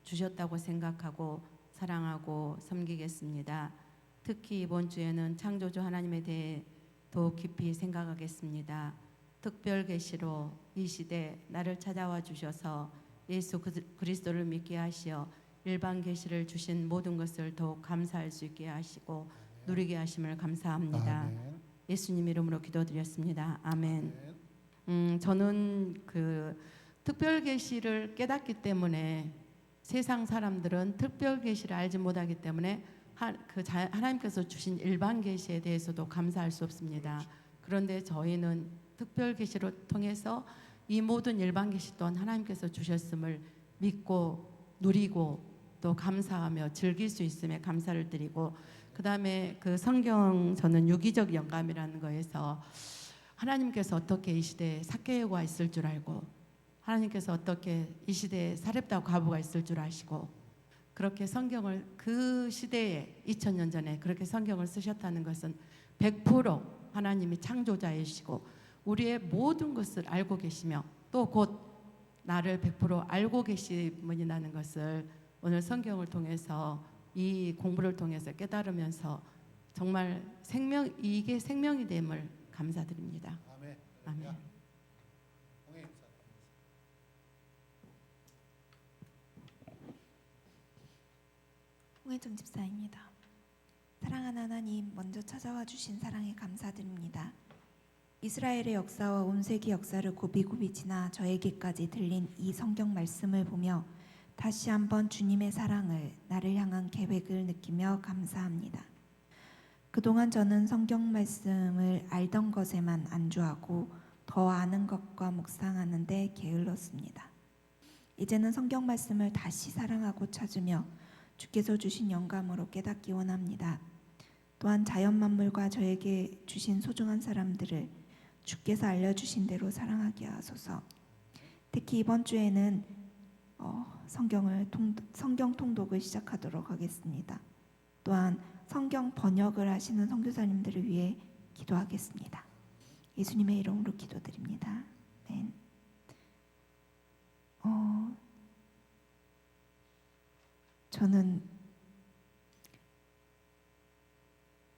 주셨다고 생각하고 사랑하고 섬기겠습니다. 특히 이번 주에는 창조주 하나님에 대해 더 깊이 생각하겠습니다. 특별 계시로 이 시대 나를 찾아와 주셔서 예수 그리스도를 믿게 하시어 일반 계시를 주신 모든 것을 더욱 감사할 수 있게 하시고 누리게 하심을 감사합니다. 아멘. 예수님 이름으로 기도드렸습니다. 아멘. 저는 그 특별 계시를 깨닫기 때문에 세상 사람들은 특별 계시를 알지 못하기 때문에 하나님께서 주신 일반 계시에 대해서도 감사할 수 없습니다. 그런데 저희는 특별 계시를 통해서 이 모든 일반 계시 또한 하나님께서 주셨음을 믿고 누리고 또 감사하며 즐길 수 있음에 감사를 드리고, 그 다음에 그 성경 저는 유기적 영감이라는 거에서 하나님께서 어떻게 이 시대에 삭개오가 있을 줄 알고 하나님께서 어떻게 이 시대에 사렙다 과부가 있을 줄 아시고 그렇게 성경을 그 시대에 2000년 전에 그렇게 성경을 쓰셨다는 것은 100% 하나님이 창조자이시고 우리의 모든 것을 알고 계시며 또 곧 나를 100% 알고 계시문이라는 것을 오늘 성경을 통해서 이 공부를 통해서 깨달으면서 정말 이게 생명이 됨을 감사드립니다. 아멘. 아멘. 홍혜정 집사입니다. 사랑하는 하나님, 먼저 찾아와 주신 사랑에 감사드립니다. 이스라엘의 역사와 온 세계 역사를 굽이굽이 지나 저에게까지 들린 이 성경 말씀을 보며 다시 한번 주님의 사랑을, 나를 향한 계획을 느끼며 감사합니다. 그동안 저는 성경 말씀을 알던 것에만 안주하고 더 아는 것과 묵상하는 데 게을렀습니다. 이제는 성경 말씀을 다시 사랑하고 찾으며 주께서 주신 영감으로 깨닫기 원합니다. 또한 자연 만물과 저에게 주신 소중한 사람들을 주께서 알려주신 대로 사랑하게 하소서. 특히 이번 주에는 성경 통독을 시작하도록 하겠습니다. 또한 성경 번역을 하시는 선교사님들을 위해 기도하겠습니다. 예수님의 이름으로 기도드립니다. 아멘. 저는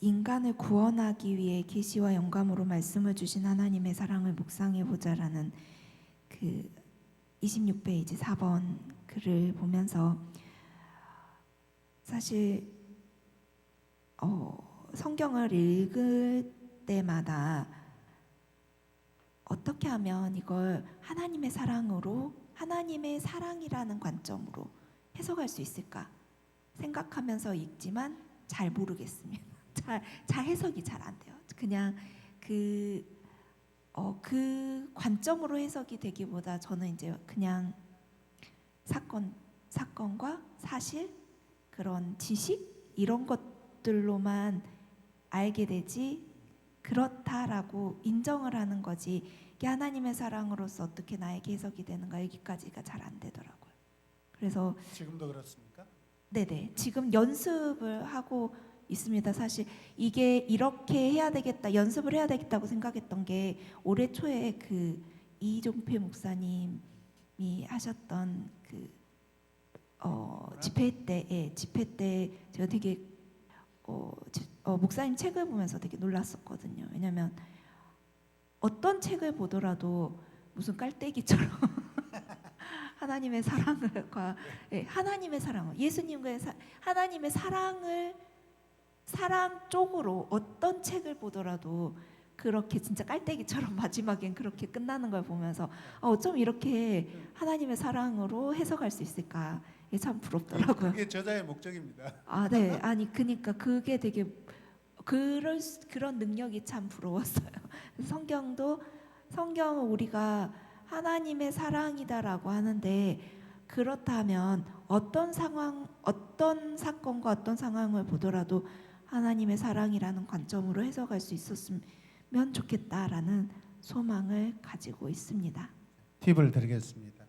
인간을 구원하기 위해 계시와 영감으로 말씀을 주신 하나님의 사랑을 묵상해 보자라는 그 26페이지 4번 글을 보면서 사실 성경을 읽을 때마다 어떻게 하면 이걸 하나님의 사랑으로, 하나님의 사랑이라는 관점으로 해석할 수 있을까 생각하면서 읽지만 잘 모르겠습니다. 잘 해석이 잘 안 돼요. 그냥 그 관점으로 해석이 되기보다 저는 이제 그냥 사건과 사실, 그런 지식 이런 것들로만 알게 되지 그렇다라고 인정을 하는 거지, 이게 하나님의 사랑으로서 어떻게 나에게 해석이 되는가, 여기까지가 잘 안 되더라고요. 그래서 지금도 그렇습니까? 네네, 지금 연습을 하고 있습니다. 사실 이게 이렇게 해야 되겠다, 연습을 해야 되겠다고 생각했던 게 올해 초에 그 이종필 목사님이 하셨던 그 집회 때 제가 되게 목사님 책을 보면서 되게 놀랐었거든요. 왜냐하면 어떤 책을 보더라도 무슨 깔때기처럼 하나님의 사랑과 하나님의 사랑을, 예수님과의 하나님의 사랑 쪽으로 어떤 책을 보더라도 그렇게 진짜 깔때기처럼 마지막엔 그렇게 끝나는 걸 보면서 어쩜 이렇게 하나님의 사랑으로 해석할 수 있을까, 이게 참 부럽더라고요. 그게 저자의 목적입니다. 네. 아니 그러니까 그게 되게 그런 능력이 참 부러웠어요. 성경은 우리가 하나님의 사랑이다라고 하는데, 그렇다면 어떤 상황, 어떤 사건과 어떤 상황을 보더라도 하나님의 사랑이라는 관점으로 해석할 수 있었으면 좋겠다라는 소망을 가지고 있습니다. 팁을 드리겠습니다.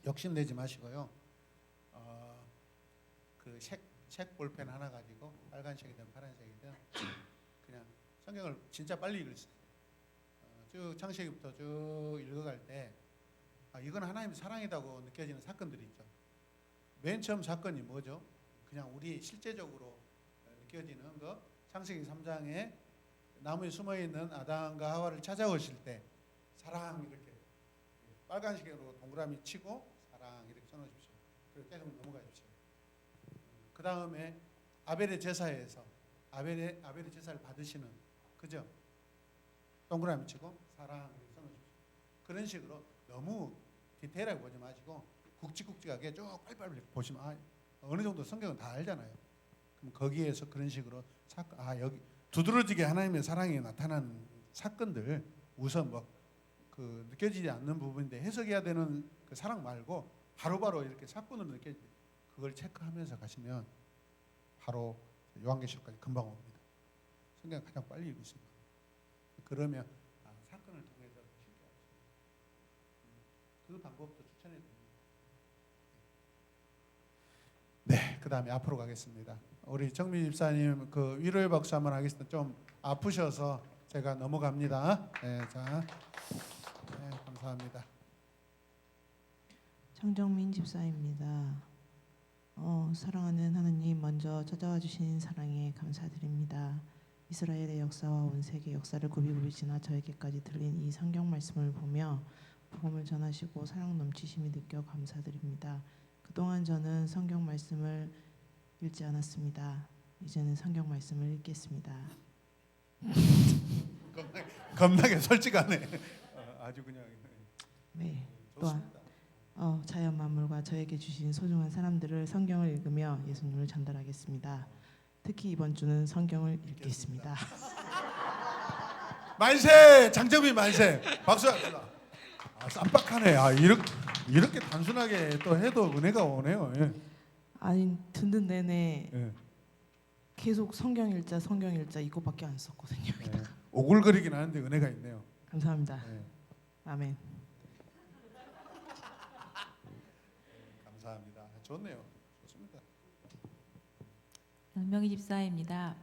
욕심내지 마시고요. 그 책 볼펜 하나 가지고 빨간색이든 파란색이든 그냥 성경을 진짜 빨리 읽으세요. 쭉 창세기부터 쭉 읽어갈 때 이건 하나님의 사랑이라고 느껴지는 사건들이 있죠. 맨 처음 사건이 뭐죠? 그냥 우리 실제적으로 느껴지는 거, 창세기 3장에 나무에 숨어있는 아담과 하와를 찾아오실 때 사랑 이렇게 빨간색으로 동그라미 치고 사랑 이렇게 써놓으십시오. 그리고 계속 넘어가 주십시오. 그 다음에 아벨의 제사에서 아벨의 제사를 받으시는, 그죠? 동그라미 치고 사랑 이렇게 써놓으십시오. 그런 식으로 너무 디테일하게 보지 마시고 굵직굵직하게 쭉 빨리빨리 보시면 어느 정도 성경은 다 알잖아요. 그럼 거기에서 그런 식으로 여기 두드러지게 하나님의 사랑이 나타나는 사건들, 우선 그 느껴지지 않는 부분인데 해석해야 되는 그 사랑 말고 바로바로 이렇게 사건으로 느껴지게, 그걸 체크하면서 가시면 바로 요한계시록까지 금방 옵니다. 성경 가장 빨리 읽을 수 있는. 그러면 사건을 통해서 쉽게 알 수 있는 그 방법도 추천해 드립니다. 네, 그 다음에 앞으로 가겠습니다. 우리 정미 집사님 그 위로의 박수 한번 하겠습니다. 좀 아프셔서 제가 넘어갑니다. 네, 자, 네, 감사합니다. 장정민 집사입니다. 사랑하는 하나님, 먼저 찾아와 주신 사랑에 감사드립니다. 이스라엘의 역사와 온 세계 역사를 굽이굽이 지나 저에게까지 들린 이 성경 말씀을 보며 복음을 전하시고 사랑 넘치심이 느껴 감사드립니다. 그동안 저는 성경 말씀을 읽지 않았습니다. 이제는 성경 말씀을 읽겠습니다. 겁나게 솔직하네. 아주 그냥. 네. 좋습니다. 또한 자연 만물과 저에게 주신 소중한 사람들을 성경을 읽으며 예수님을 전달하겠습니다. 특히 이번 주는 성경을 읽겠습니다. 만세! 장정민 만세! 박수 합시다. 쌈박하네. 이렇게 단순하게 또 해도 은혜가 오네요. 예. 아니 듣는 내내 예. 계속 성경 읽자 이것밖에 안 썼거든요. 예. 오글거리긴 하는데 은혜가 있네요. 감사합니다. 예. 아멘. 감사합니다. 좋네요. 좋습니다. 명희 집사입니다.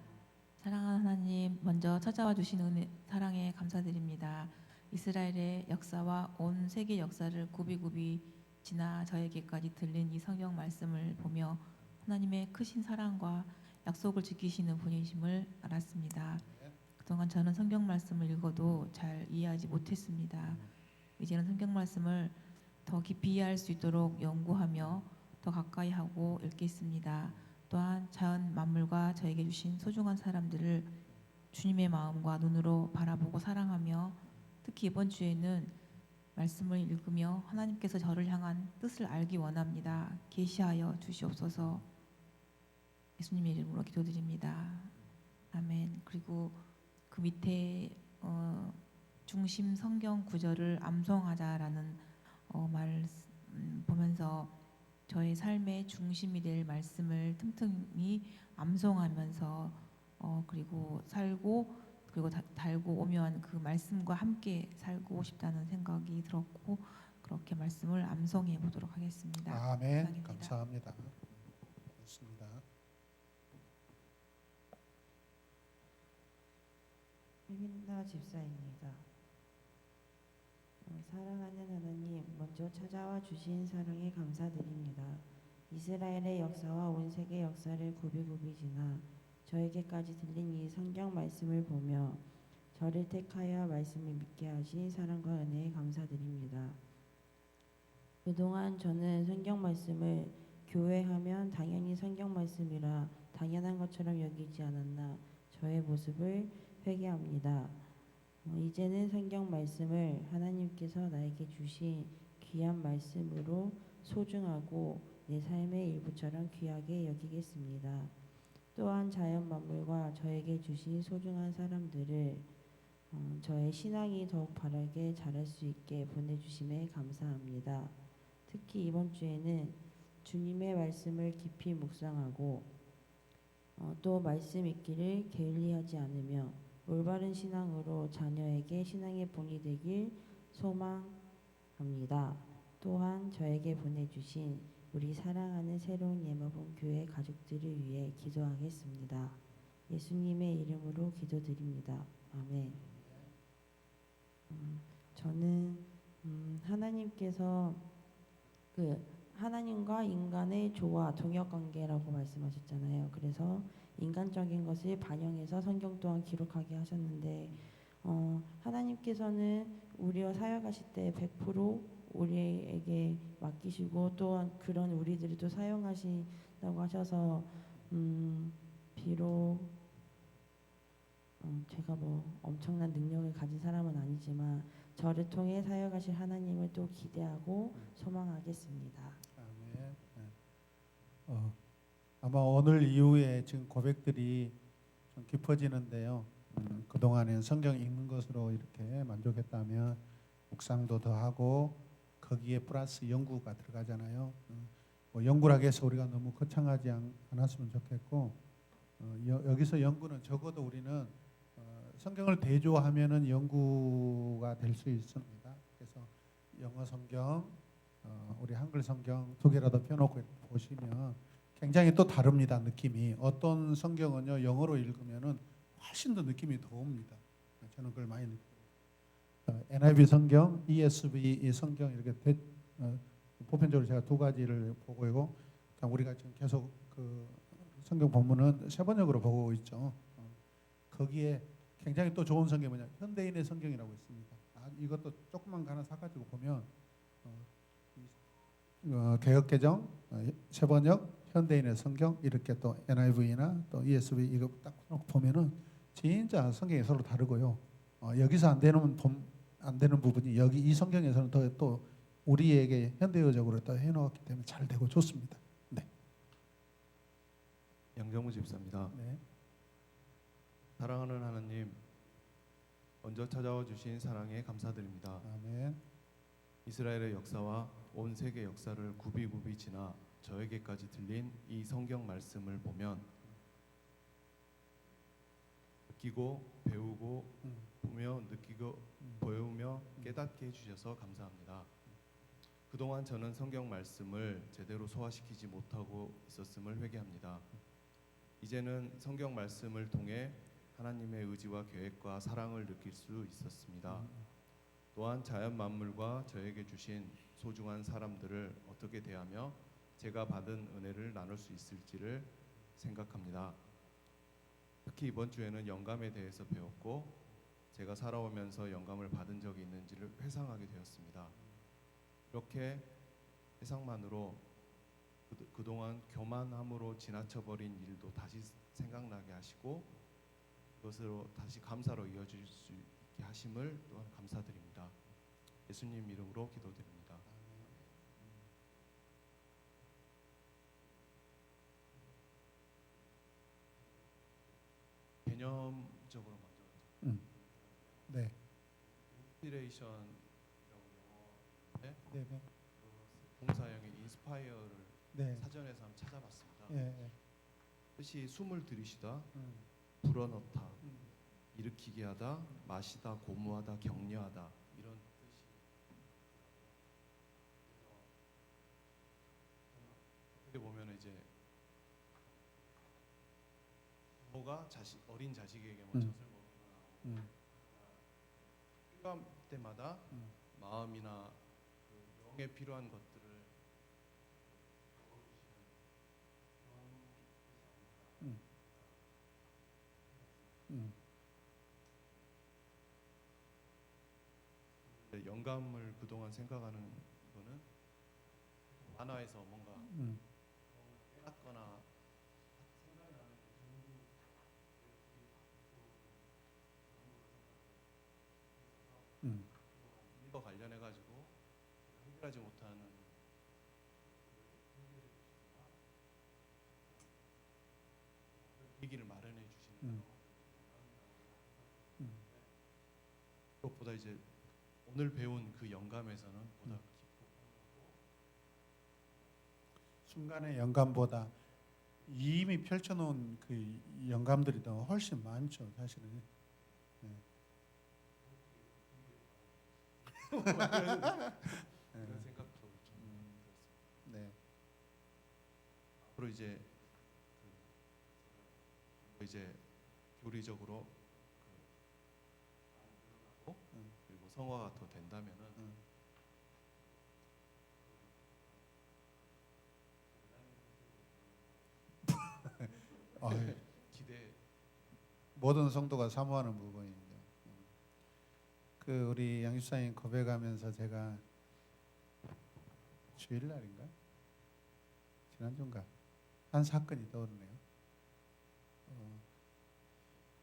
사랑하는 하나님, 먼저 찾아와 주신 은혜, 사랑에 감사드립니다. 이스라엘의 역사와 온 세계 역사를 굽이굽이 지나 저에게까지 들린 이 성경 말씀을 보며 하나님의 크신 사랑과 약속을 지키시는 분이심을 알았습니다. 그동안 저는 성경 말씀을 읽어도 잘 이해하지 못했습니다. 이제는 성경 말씀을 더 깊이 이해할 수 있도록 연구하며 더 가까이 하고 읽겠습니다. 또한 자연 만물과 저에게 주신 소중한 사람들을 주님의 마음과 눈으로 바라보고 사랑하며 특히 이번 주에는 말씀을 읽으며 하나님께서 저를 향한 뜻을 알기 원합니다. 계시하여 주시옵소서. 예수님의 이름으로 기도드립니다. 아멘. 그리고 그 밑에 중심 성경 구절을 암송하자라는 말 보면서 저의 삶의 중심이 될 말씀을 틈틈이 암송하면서 그리고 살고 그리고 달고 오묘한 그 말씀과 함께 살고 싶다는 생각이 들었고 그렇게 말씀을 암송해 보도록 하겠습니다. 아멘. 이상입니다. 감사합니다. 좋습니다. 최민나 집사입니다. 사랑하는 하나님, 먼저 찾아와 주신 사랑에 감사드립니다. 이스라엘의 역사와 온 세계 역사를 굽이굽이 지나 저에게까지 들린 이 성경 말씀을 보며 저를 택하여 말씀을 믿게 하신 사랑과 은혜에 감사드립니다. 그동안 저는 성경 말씀을 교회하면 당연히 성경 말씀이라 당연한 것처럼 여기지 않았나 저의 모습을 회개합니다. 이제는 성경 말씀을 하나님께서 나에게 주신 귀한 말씀으로 소중하고 내 삶의 일부처럼 귀하게 여기겠습니다. 또한 자연 만물과 저에게 주신 소중한 사람들을 저의 신앙이 더욱 바르게 자랄 수 있게 보내주심에 감사합니다. 특히 이번 주에는 주님의 말씀을 깊이 묵상하고 또 말씀 읽기를 게을리하지 않으며 올바른 신앙으로 자녀에게 신앙의 본이 되길 소망합니다. 또한 저에게 보내주신 우리 사랑하는 새로운 예마봉 교회 가족들을 위해 기도하겠습니다. 예수님의 이름으로 기도드립니다. 아멘. 저는 하나님께서 그 하나님과 인간의 조화, 동역관계라고 말씀하셨잖아요. 그래서 인간적인 것을 반영해서 성경 또한 기록하게 하셨는데 하나님께서는 우리와 사역하실 때 100% 우리에게 맡기시고 또한 그런 우리들을 또 사용하신다고 하셔서 비록 제가 뭐 엄청난 능력을 가진 사람은 아니지만 저를 통해 사역하실 하나님을 또 기대하고 소망하겠습니다. 아멘. 아마 오늘 이후에 지금 고백들이 좀 깊어지는데요. 그동안엔 성경 읽는 것으로 이렇게 만족했다면 묵상도 더 하고 거기에 플러스 연구가 들어가잖아요. 뭐 연구라고 해서 우리가 너무 거창하지 않았으면 좋겠고 여기서 연구는 적어도 우리는 성경을 대조하면은 연구가 될 수 있습니다. 그래서 영어 성경, 우리 한글 성경 두 개라도 펴놓고 보시면 굉장히 또 다릅니다. 느낌이 어떤 성경은요 영어로 읽으면은 훨씬 더 느낌이 더 옵니다. 저는 그걸 많이 느껴요. NIV 성경, ESV 성경 이렇게 보편적으로 제가 두 가지를 보고 있고 우리가 지금 계속 그 성경 본문은 세 번역으로 보고 있죠. 거기에 굉장히 또 좋은 성경이 뭐냐 현대인의 성경이라고 있습니다. 이것도 조금만 하나 사가지고 보면 개역개정, 세번역, 현대인의 성경 이렇게 또 NIV나 또 ESV 이거 딱 보면은 진짜 성경이 서로 다르고요. 여기서 안 되는 부분이 여기 이 성경에서는 또 우리에게 현대어적으로 또 해놓았기 때문에 잘 되고 좋습니다. 네. 양정무 집사입니다. 네. 사랑하는 하나님, 먼저 찾아와 주신 사랑에 감사드립니다. 아멘. 이스라엘의 역사와 온 세계 역사를 굽이굽이 지나 저에게까지 들린 이 성경 말씀을 보면 느끼고 배우고 보며 느끼고 배우며 깨닫게 해주셔서 감사합니다. 그동안 저는 성경 말씀을 제대로 소화시키지 못하고 있었음을 회개합니다. 이제는 성경 말씀을 통해 하나님의 의지와 계획과 사랑을 느낄 수 있었습니다. 또한 자연 만물과 저에게 주신 소중한 사람들을 어떻게 대하며 제가 받은 은혜를 나눌 수 있을지를 생각합니다. 특히 이번 주에는 영감에 대해서 배웠고 제가 살아오면서 영감을 받은 적이 있는지를 회상하게 되었습니다. 이렇게 회상만으로 그동안 교만함으로 지나쳐버린 일도 다시 생각나게 하시고 그것으로 다시 감사로 이어질 수 있게 하심을 또한 감사드립니다. 예수님 이름으로 기도드립니다. 개념적으로 먼저 네. 인스피레이션이라고 영어인데 네, 네. 봉사형의 인스파이어를 네. 사전에서 한번 찾아봤습니다. 예, 예. 뜻이 숨을 들이쉬다, 음. 불어넣다, 일으키게 하다, 마시다, 고무하다, 격려하다 이런 뜻이. 어떻게 보면 이제 부모가 어린 자식에게 뭐 젖을 먹이거나 필요할 때마다 마음이나 그 영에 필요한 것들을 영감을 그동안 생각하는 거는 만화에서 뭔가 깨닫거나 생각이 나는 일과 관련해 가지고 해결하지 못하는 계기를 마련해 주시는 그것보다 이제 오늘 배운 그 영감에서는 보다 깊고 순간의 영감보다 이미 펼쳐놓은 그 영감들이 더 훨씬 많죠, 사실은. 네. 그런 생각도 좀 들었습니다. 네. 앞으로 이제 이제 교리적으로 그리고 성화가 더 된다면은 기대. 모든 성도가 사모하는 부분입니다. 그 우리 양육사님 고백하면서 제가 주일날인가 지난주인가 한 사건이 떠오르네요.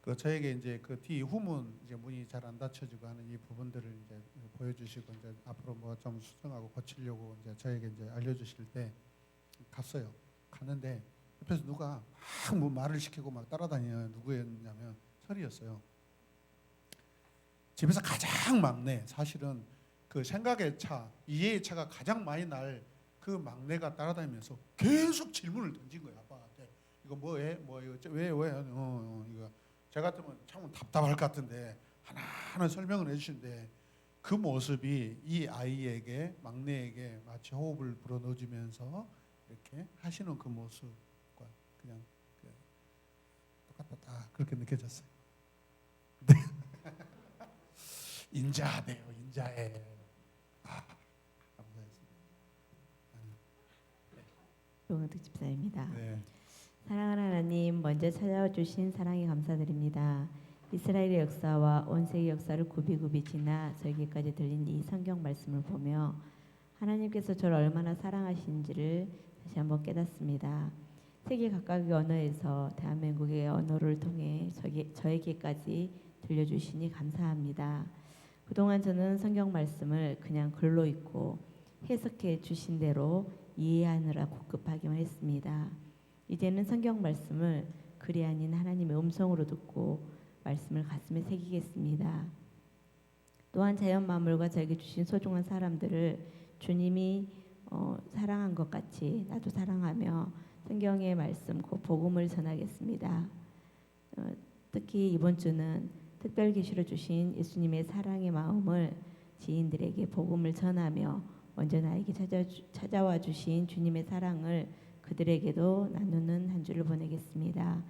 그 저에게 이제 그 뒤 후문 이제 문이 잘 안 닫혀지고 하는 이 부분들을 이제 보여주시고 이제 앞으로 뭐 좀 수정하고 고치려고 이제 저에게 이제 알려주실 때 갔어요. 갔는데 옆에서 누가 막 뭐 말을 시키고 막 따라다니는 누구였냐면 설이었어요. 집에서 가장 막내, 사실은 그 생각의 차, 이해의 차가 가장 많이 날 그 막내가 따라다니면서 계속 질문을 던진 거야, 아빠한테. 이거 뭐해? 뭐 이거 왜? 이거 제 같으면 참 답답할 것 같은데 하나하나 설명을 해주시는데 그 모습이 이 아이에게 막내에게 마치 호흡을 불어넣어주면서 이렇게 하시는 그 모습과 그냥 똑같다 그렇게 느껴졌어요. 네. 인자하네요, 인자해. 감사했습니다. 조은득 집사입니다. 네. 사랑하는 하나님, 먼저 찾아와 주신 사랑에 감사드립니다. 이스라엘의 역사와 온 세계 역사를 굽이굽이 지나 저에게까지 들린 이 성경 말씀을 보며 하나님께서 저를 얼마나 사랑하신지를 다시 한번 깨닫습니다. 세계 각각의 언어에서 대한민국의 언어를 통해 저에게까지 들려주시니 감사합니다. 그동안 저는 성경 말씀을 그냥 글로 읽고 해석해 주신 대로 이해하느라 급급하기만 했습니다. 이제는 성경 말씀을 글이 아닌 하나님의 음성으로 듣고 말씀을 가슴에 새기겠습니다. 또한 자연 만물과 저에게 주신 소중한 사람들을 주님이 사랑한 것 같이 나도 사랑하며 성경의 말씀 곧 복음을 전하겠습니다. 특히 이번 주는 특별 계시로 주신 예수님의 사랑의 마음을 지인들에게 복음을 전하며 먼저 나에게 찾아와 주신 주님의 사랑을 그들에게도 나누는 한 주를 보내겠습니다.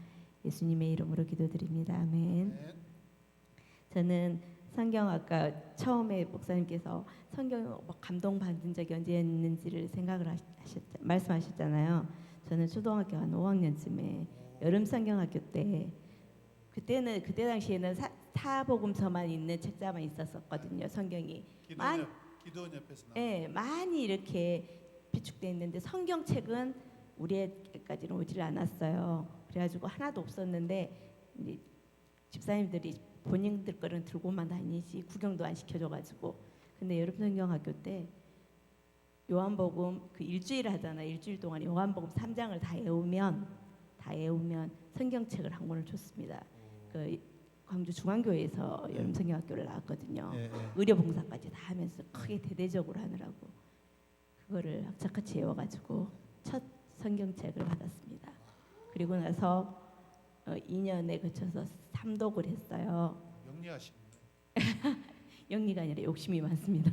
예수님의 이름으로 기도드립니다. 아멘. 저는 성경 아까 처음에 목사님께서 성경 감동받은 적이 언제 있는지를 생각을 말씀하셨잖아요. 저는 초등학교 한 5학년쯤에 여름 성경학교 때 그때 당시에는 사복음서만 있는 책자만 있었거든요. 성경이 기도원 옆에서 나오는. 네, 많이 이렇게 비축돼 있는데 성경책은 우리에게까지는 오질 않았어요. 그래가지고 하나도 없었는데 이제 집사님들이 본인들 거는 들고만 다니지 구경도 안 시켜줘가지고 근데 여름 성경학교 때 요한복음 그 일주일 하잖아요. 일주일 동안 요한복음 3장을 다 외우면 성경책을 한 권을 줬습니다. 그 광주 중앙교회에서 여름 성경학교를 나왔거든요. 의료 봉사까지 다 하면서 크게 대대적으로 하느라고 그거를 악착같이 외워가지고 첫 성경책을 받았습니다. 그리고 나서 2년에 거쳐서 3독을 했어요. 영리하시네. 영리가 아니라 욕심이 많습니다.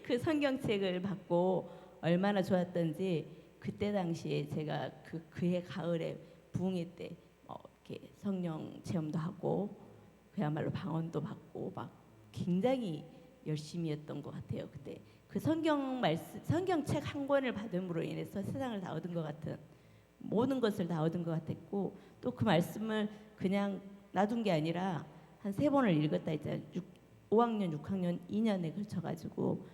그 성경책을 받고 얼마나 좋았던지 그때 당시에 제가 그해 가을에 부흥회 때 이렇게 성령 체험도 하고 그야말로 방언도 받고 막 굉장히 열심히였던 것 같아요. 그때 그 성경책 한 권을 받음으로 인해서 세상을 다 얻은 것 같은 모든 것을 다 얻은 것 같았고 또 그 말씀을 그냥 놔둔 게 아니라 한 3번을 읽었다 했잖아요. 5학년, 6학년 2년에 걸쳐가지고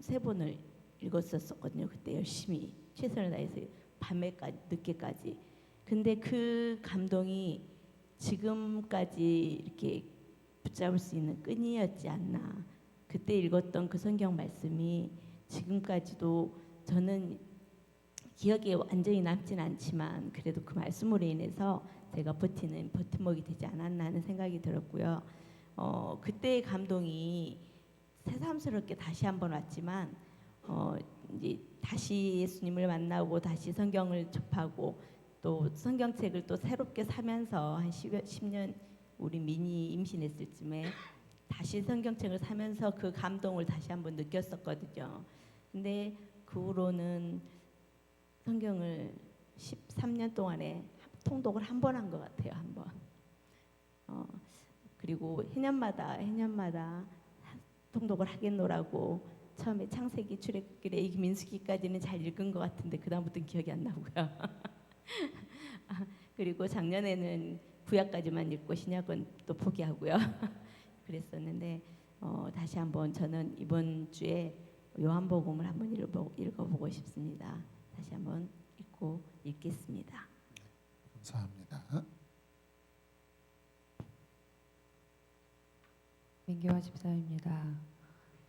3번을 읽었었거든요. 그때 열심히 최선을 다해서 밤에까지 늦게까지. 근데 그 감동이 지금까지 이렇게 붙잡을 수 있는 끈이었지 않나. 그때 읽었던 그 성경 말씀이 지금까지도 저는 기억에 완전히 남진 않지만 그래도 그 말씀으로 인해서 제가 버티는 버팀목이 되지 않았나 하는 생각이 들었고요. 그때의 감동이 새삼스럽게 다시 한번 왔지만 이제 다시 예수님을 만나고 다시 성경을 접하고 또 성경책을 또 새롭게 사면서 한 10년 우리 민이 임신했을 쯤에 다시 성경책을 사면서 그 감동을 다시 한번 느꼈었거든요. 근데 그 후로는 성경을 13년 동안에 통독을 한 번 한 것 같아요. 한 번. 그리고 해년마다 통독을 하겠노라고 처음에 창세기, 출애굽기, 레위기, 민수기까지는 잘 읽은 것 같은데 그 다음부터는 기억이 안 나고요. 그리고 작년에는 구약까지만 읽고 신약은 또 포기하고요. 그랬었는데 다시 한번 저는 이번 주에 요한복음을 한번 읽어보고 싶습니다. 다시 한번 읽겠습니다. 감사합니다. 민기화 집사입니다.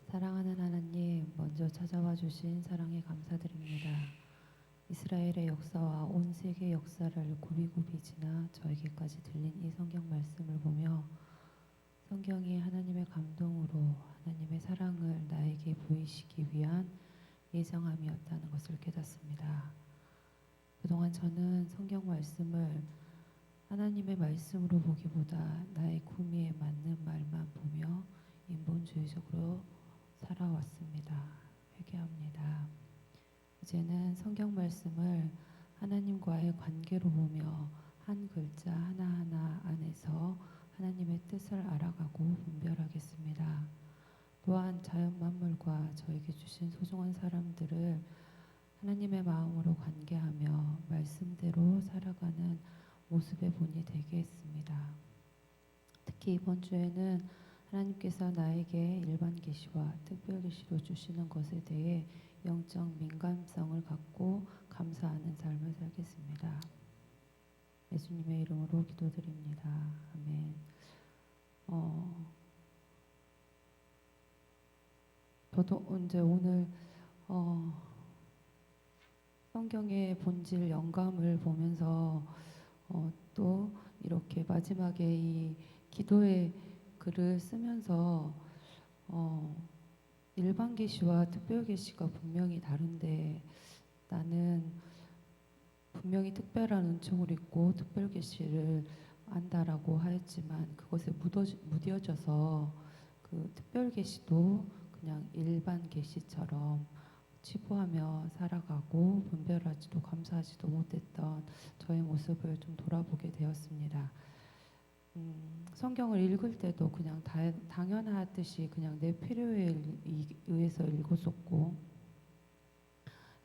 사랑하는 하나님, 먼저 찾아와 주신 사랑에 감사드립니다. 이스라엘의 역사와 온 세계의 역사를 굽이굽이 지나 저에게까지 들린 이 성경 말씀을 보며 성경이 하나님의 감동으로 하나님의 사랑을 나에게 보이시기 위한 예정함이었다는 것을 깨닫습니다. 그동안 저는 성경 말씀을 하나님의 말씀으로 보기보다 나의 구미에 맞는 말만 보며 인본주의적으로 살아왔습니다. 회개합니다. 이제는 성경 말씀을 하나님과의 관계로 보며 한 글자 하나하나 안에서 하나님의 뜻을 알아가고 분별하겠습니다. 또한 자연 만물과 저에게 주신 소중한 사람들을 하나님의 마음으로 관계하며 말씀대로 살아가는 모습의 본이 되게 했습니다. 특히 이번 주에는 하나님께서 나에게 일반 계시와 특별 계시로 주시는 것에 대해 영적 민감성을 갖고 감사하는 삶을 살겠습니다. 예수님의 이름으로 기도드립니다. 아멘. 저도 이제 오늘 성경의 본질 영감을 보면서 또 이렇게 마지막에 이 기도의 글을 쓰면서 일반 계시와 특별 계시가 분명히 다른데 나는 분명히 특별한 은총을 입고 특별 계시를 안다라고 하였지만 그것에 무뎌져서 그 특별 계시도 그냥 일반 계시처럼 치부하며 살아가고 분별하지도 감사하지도 못했던 저의 모습을 좀 돌아보게 되었습니다. 성경을 읽을 때도 그냥 당연하듯이 그냥 내 필요에 의해서 읽었었고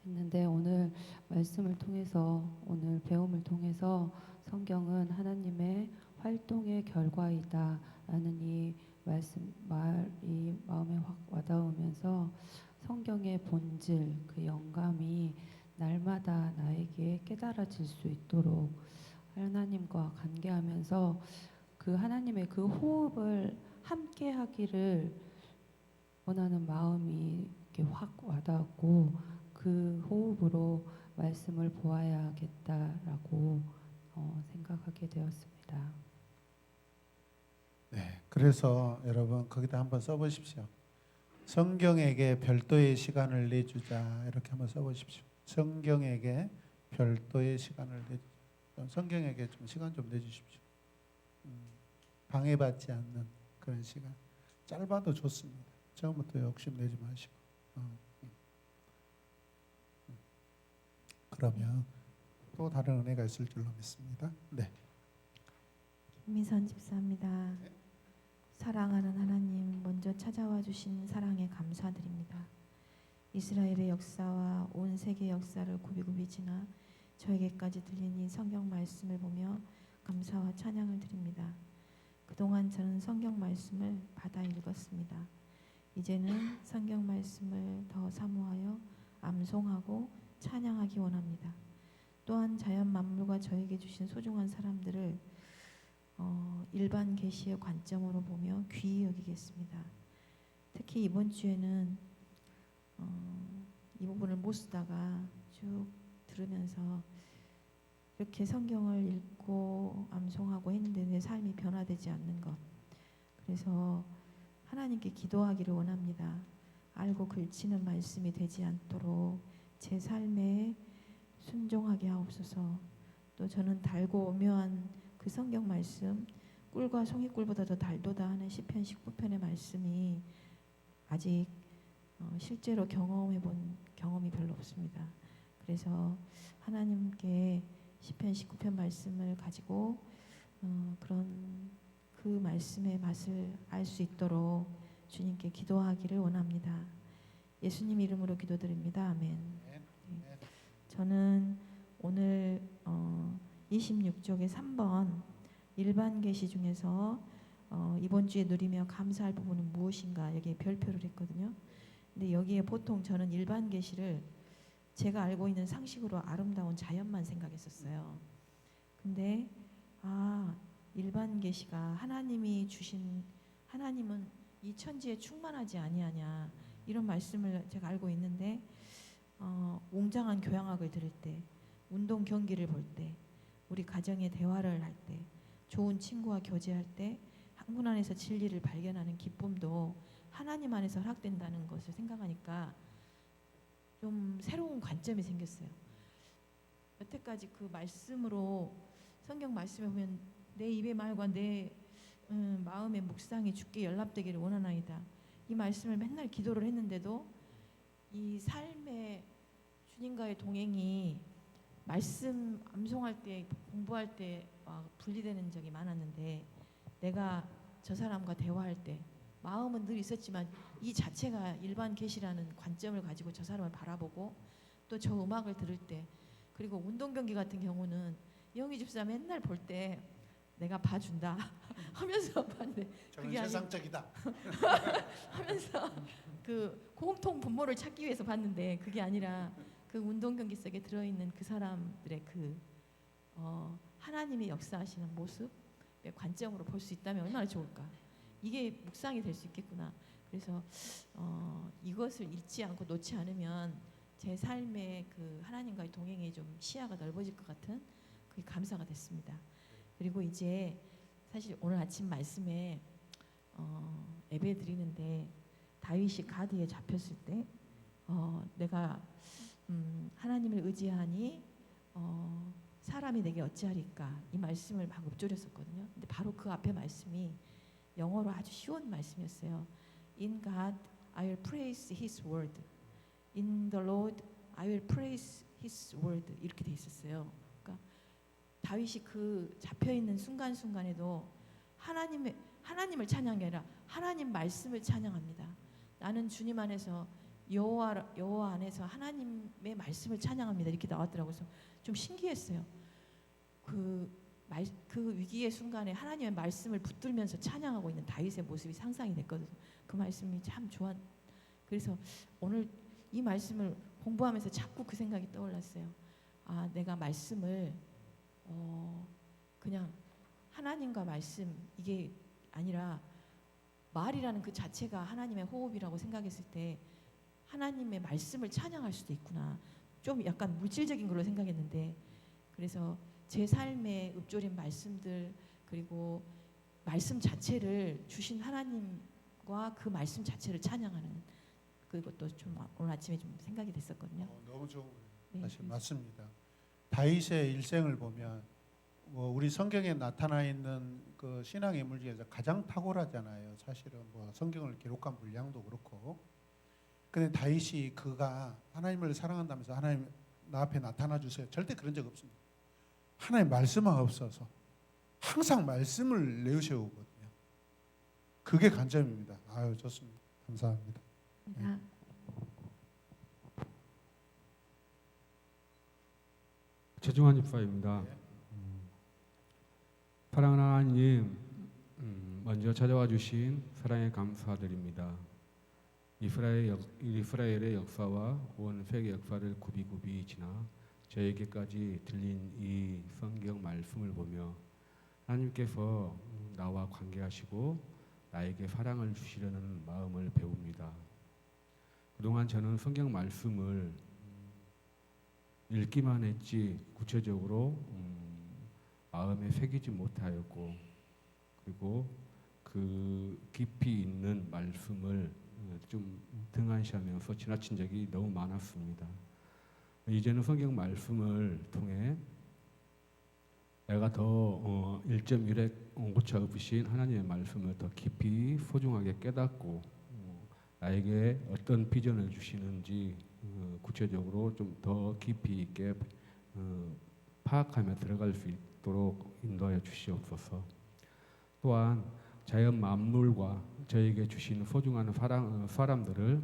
했는데 오늘 말씀을 통해서 오늘 배움을 통해서 성경은 하나님의 활동의 결과이다라는 이 말이 마음에 확 와닿으면서 성경의 본질 그 영감이 날마다 나에게 깨달아질 수 있도록 하나님과 관계하면서 그 하나님의 그 호흡을 함께 하기를 원하는 마음이 이렇게 확 와닿고 그 호흡으로 말씀을 보아야겠다라고 생각하게 되었습니다. 네, 그래서 여러분 거기다 한번 써보십시오. 성경에게 별도의 시간을 내주자 이렇게 한번 써보십시오. 성경에게 별도의 시간을 내주자. 성경에게 좀 시간 좀 내주십시오. 방해받지 않는 그런 시간. 짧아도 좋습니다. 처음부터 욕심내지 마시고. 그러면 또 다른 은혜가 있을 줄로 믿습니다. 네. 김미선 집사입니다. 사랑하는 하나님, 먼저 찾아와 주신 사랑에 감사드립니다. 이스라엘의 역사와 온 세계 역사를 굽이굽이 지나 저에게까지 들린 이 성경 말씀을 보며 감사와 찬양을 드립니다. 그동안 저는 성경 말씀을 받아 읽었습니다. 이제는 성경 말씀을 더 사모하여 암송하고 찬양하기 원합니다. 또한 자연 만물과 저에게 주신 소중한 사람들을 일반 계시의 관점으로 보며 귀히 여기겠습니다. 특히 이번 주에는 이 부분을 못 쓰다가 쭉 들으면서 이렇게 성경을 읽고 암송하고 했는데 내 삶이 변화되지 않는 것, 그래서 하나님께 기도하기를 원합니다. 알고 글치는 말씀이 되지 않도록 제 삶에 순종하게 하옵소서. 또 저는 달고 오묘한 그 성경 말씀, 꿀과 송이꿀보다 더 달도다 하는 시편 19편의 말씀이 아직 실제로 경험해본 경험이 별로 없습니다. 그래서 하나님께 시편 19편 말씀을 가지고 그런 그 말씀의 맛을 알 수 있도록 주님께 기도하기를 원합니다. 예수님 이름으로 기도드립니다. 아멘. 네. 저는 오늘 26쪽의 3번 일반 계시 중에서 이번 주에 누리며 감사할 부분은 무엇인가 여기에 별표를 했거든요. 근데 여기에 보통 저는 일반 계시를 제가 알고 있는 상식으로 아름다운 자연만 생각했었어요. 근데 일반 계시가 하나님이 주신, 하나님은 이 천지에 충만하지 아니하냐 이런 말씀을 제가 알고 있는데 웅장한 교양학을 들을 때, 운동 경기를 볼 때, 우리 가정의 대화를 할 때, 좋은 친구와 교제할 때 학문 안에서 진리를 발견하는 기쁨도 하나님 안에서 허락된다는 것을 생각하니까 좀 새로운 관점이 생겼어요. 여태까지 그 말씀으로, 성경 말씀에 보면 내 입의 말과 내 마음의 묵상이 주께 연락되기를 원하나이다. 이 말씀을 맨날 기도를 했는데도 이 삶의 주님과의 동행이 말씀 암송할 때, 공부할 때 분리되는 적이 많았는데, 내가 저 사람과 대화할 때 마음은 늘 있었지만 이 자체가 일반 계시라는 관점을 가지고 저 사람을 바라보고, 또 저 음악을 들을 때, 그리고 운동 경기 같은 경우는 영희 집사 맨날 볼 때 내가 봐준다 하면서 봤는데 저는 세상적이다 하면서 그 공통 분모를 찾기 위해서 봤는데 그게 아니라 그 운동 경기 속에 들어있는 그 사람들의 그 하나님이 역사하시는 모습의 관점으로 볼 수 있다면 얼마나 좋을까. 이게 묵상이 될 수 있겠구나. 그래서 이것을 잊지 않고 놓지 않으면 제 삶의 그 하나님과의 동행이 좀 시야가 넓어질 것 같은 그게 감사가 됐습니다. 그리고 이제 사실 오늘 아침 말씀에 예배 드리는데 다윗이 가드에 잡혔을 때 내가 하나님을 의지하니 사람이 내게 어찌하리까 이 말씀을 막 읊조렸었거든요. 근데 바로 그 앞에 말씀이 영어로 아주 쉬운 말씀이었어요. In God I will praise His word. In the Lord I will praise His word. 이렇게 돼 있었어요. 그러니까 다윗이 그 잡혀 있는 순간순간에도 하나님을 찬양이 아니라 하나님 말씀을 찬양합니다. 나는 주님 안에서 여호와 안에서 하나님의 말씀을 찬양합니다. 이렇게 나왔더라고요. 그래서 좀 신기했어요. 그 위기의 순간에 하나님의 말씀을 붙들면서 찬양하고 있는 다윗의 모습이 상상이 됐거든요. 그 말씀이 참 좋아. 그래서 오늘 이 말씀을 공부하면서 자꾸 그 생각이 떠올랐어요. 아, 내가 말씀을 그냥 하나님과 말씀 이게 아니라 말이라는 그 자체가 하나님의 호흡이라고 생각했을 때 하나님의 말씀을 찬양할 수도 있구나. 좀 약간 물질적인 걸로 생각했는데 그래서 제 삶에 읊조린 말씀들 그리고 말씀 자체를 주신 하나님과 그 말씀 자체를 찬양하는 그것도 좀 오늘 아침에 좀 생각이 됐었거든요. 너무 좋은 거예요. 네, 사실 맞습니다. 다윗의 일생을 보면 우리 성경에 나타나 있는 그 신앙의 인물 중에서 가장 탁월하잖아요. 사실은 성경을 기록한 분량도 그렇고. 근데 다윗이 그가 하나님을 사랑한다면서 하나님 나 앞에 나타나 주세요. 절대 그런 적 없습니다. 하나님 말씀만 없어서 항상 말씀을 내세우거든요. 그게 관점입니다. 아유 좋습니다. 감사합니다. 네. 최중환 집사입니다. 사랑하는 하나님, 먼저 찾아와 주신 사랑에 감사드립니다. 이스라엘의 역사와 온 세계 역사를 굽이굽이 지나 저에게까지 들린 이 성경 말씀을 보며 하나님께서 나와 관계하시고 나에게 사랑을 주시려는 마음을 배웁니다. 그동안 저는 성경 말씀을 읽기만 했지 구체적으로 마음에 새기지 못하였고 그리고 그 깊이 있는 말씀을 좀 등한시하면서 지나친 적이 너무 많았습니다. 이제는 성경 말씀을 통해 내가 더 1.1에 온고차 없으신 하나님의 말씀을 더 깊이 소중하게 깨닫고 나에게 어떤 비전을 주시는지 구체적으로 좀 더 깊이 있게 파악하며 들어갈 수 있도록 인도하여 주시옵소서. 또한 자연 만물과 저에게 주신 소중한 사람들을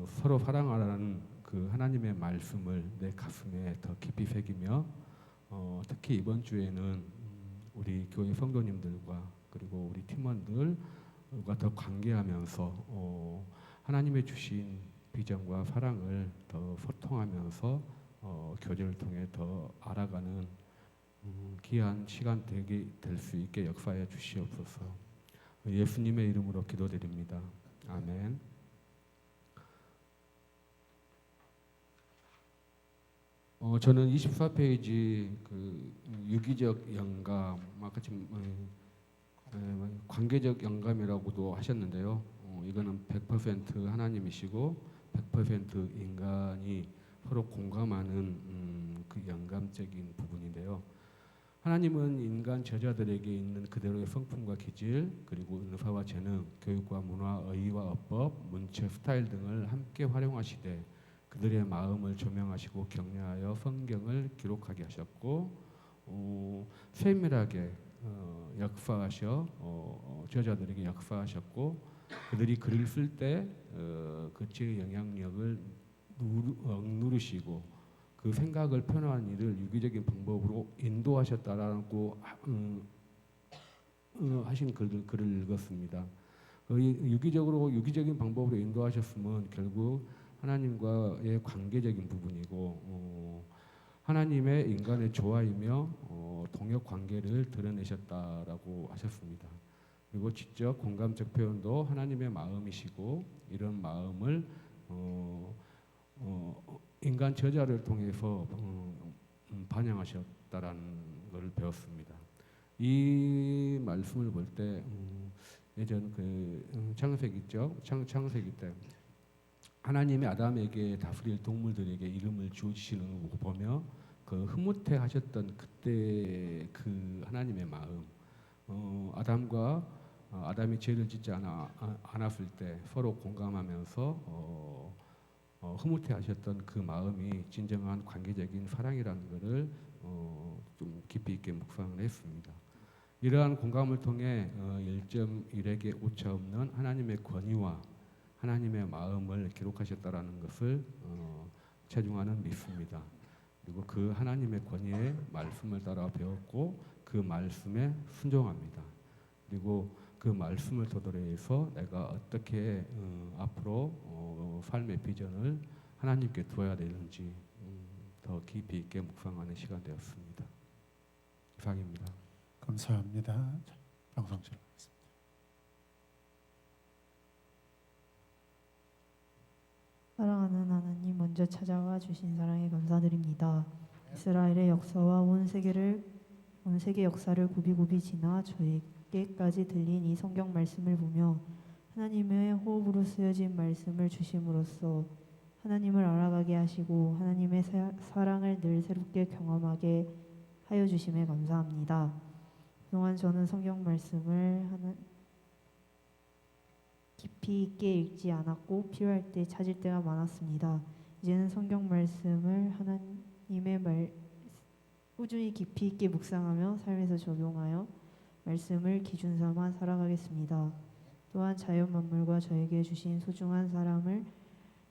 서로 사랑하라는 그 하나님의 말씀을 내 가슴에 더 깊이 새기며 특히 이번 주에는 우리 교회 성도님들과 그리고 우리 팀원들과 더 관계하면서 하나님의 주신 비전과 사랑을 더 소통하면서 교제를 통해 더 알아가는 귀한 시간 될 수 있게 역사해 주시옵소서. 예수님의 이름으로 기도드립니다. 아멘. 저는 24페이지 그 유기적 영감, 아까 지금 관계적 영감이라고도 하셨는데요. 이거는 100% 하나님이시고 100% 인간이 서로 공감하는 그 영감적인 부분인데요. 하나님은 인간 제자들에게 있는 그대로의 성품과 기질, 그리고 은사와 재능, 교육과 문화, 의와 어법, 문체, 스타일 등을 함께 활용하시되 그들의 마음을 조명하시고 격려하여 성경을 기록하게 하셨고 세밀하게 역사하셔 제자들에게 역사하셨고 그들이 글을 쓸 때 그치의 영향력을 누르시고 그 생각을 표현하는 일을 유기적인 방법으로 인도하셨다라고 하신 글을 읽었습니다. 유기적인 방법으로 인도하셨으면 결국 하나님과의 관계적인 부분이고 하나님의 인간의 조화이며 동역 관계를 드러내셨다라고 하셨습니다. 그리고 직접 공감적 표현도 하나님의 마음이시고 이런 마음을 인간 저자를 통해서 반영하셨다라는 걸 배웠습니다. 이 말씀을 볼 때 예전 그 창세기 있죠. 창세기 때 하나님이 아담에게 다스릴 동물들에게 이름을 주시는 거 보며 그 흐뭇해 하셨던 그때 그 하나님의 마음, 아담이 죄를 짓지 않았을 때 서로 공감하면서 흐뭇해 하셨던 그 마음이 진정한 관계적인 사랑이라는 것을 좀 깊이 있게 묵상을 했습니다. 이러한 공감을 통해 1.1에게 오차 없는 하나님의 권위와 하나님의 마음을 기록하셨다라는 것을 체중하는 믿습니다. 그리고 그 하나님의 권위의 말씀을 따라 배웠고 그 말씀에 순종합니다. 그리고 그 말씀을 토대로 해서 내가 어떻게 앞으로 삶의 비전을 하나님께 두어야 되는지 더 깊이 있게 묵상하는 시간 되었습니다. 이상입니다. 감사합니다. 자, 방송 시작하겠습니다. 사랑하는 하나님, 먼저 찾아와 주신 사랑에 감사드립니다. 이스라엘의 역사와 온 세계 역사를 굽이굽이 지나 저에게까지 들린 이 성경 말씀을 보며 하나님의 호흡으로 쓰여진 말씀을 주심으로써 하나님을 알아가게 하시고 하나님의 사랑을 늘 새롭게 경험하게 하여 주심에 감사합니다. 그동안 저는 성경 말씀을 깊이 있게 읽지 않았고 필요할 때 찾을 때가 많았습니다. 이제는 성경 말씀을 하나님의 꾸준히 깊이 있게 묵상하며 삶에서 적용하여 말씀을 기준 삼아 살아가겠습니다. 또한 자연 만물과 저에게 주신 소중한 사람을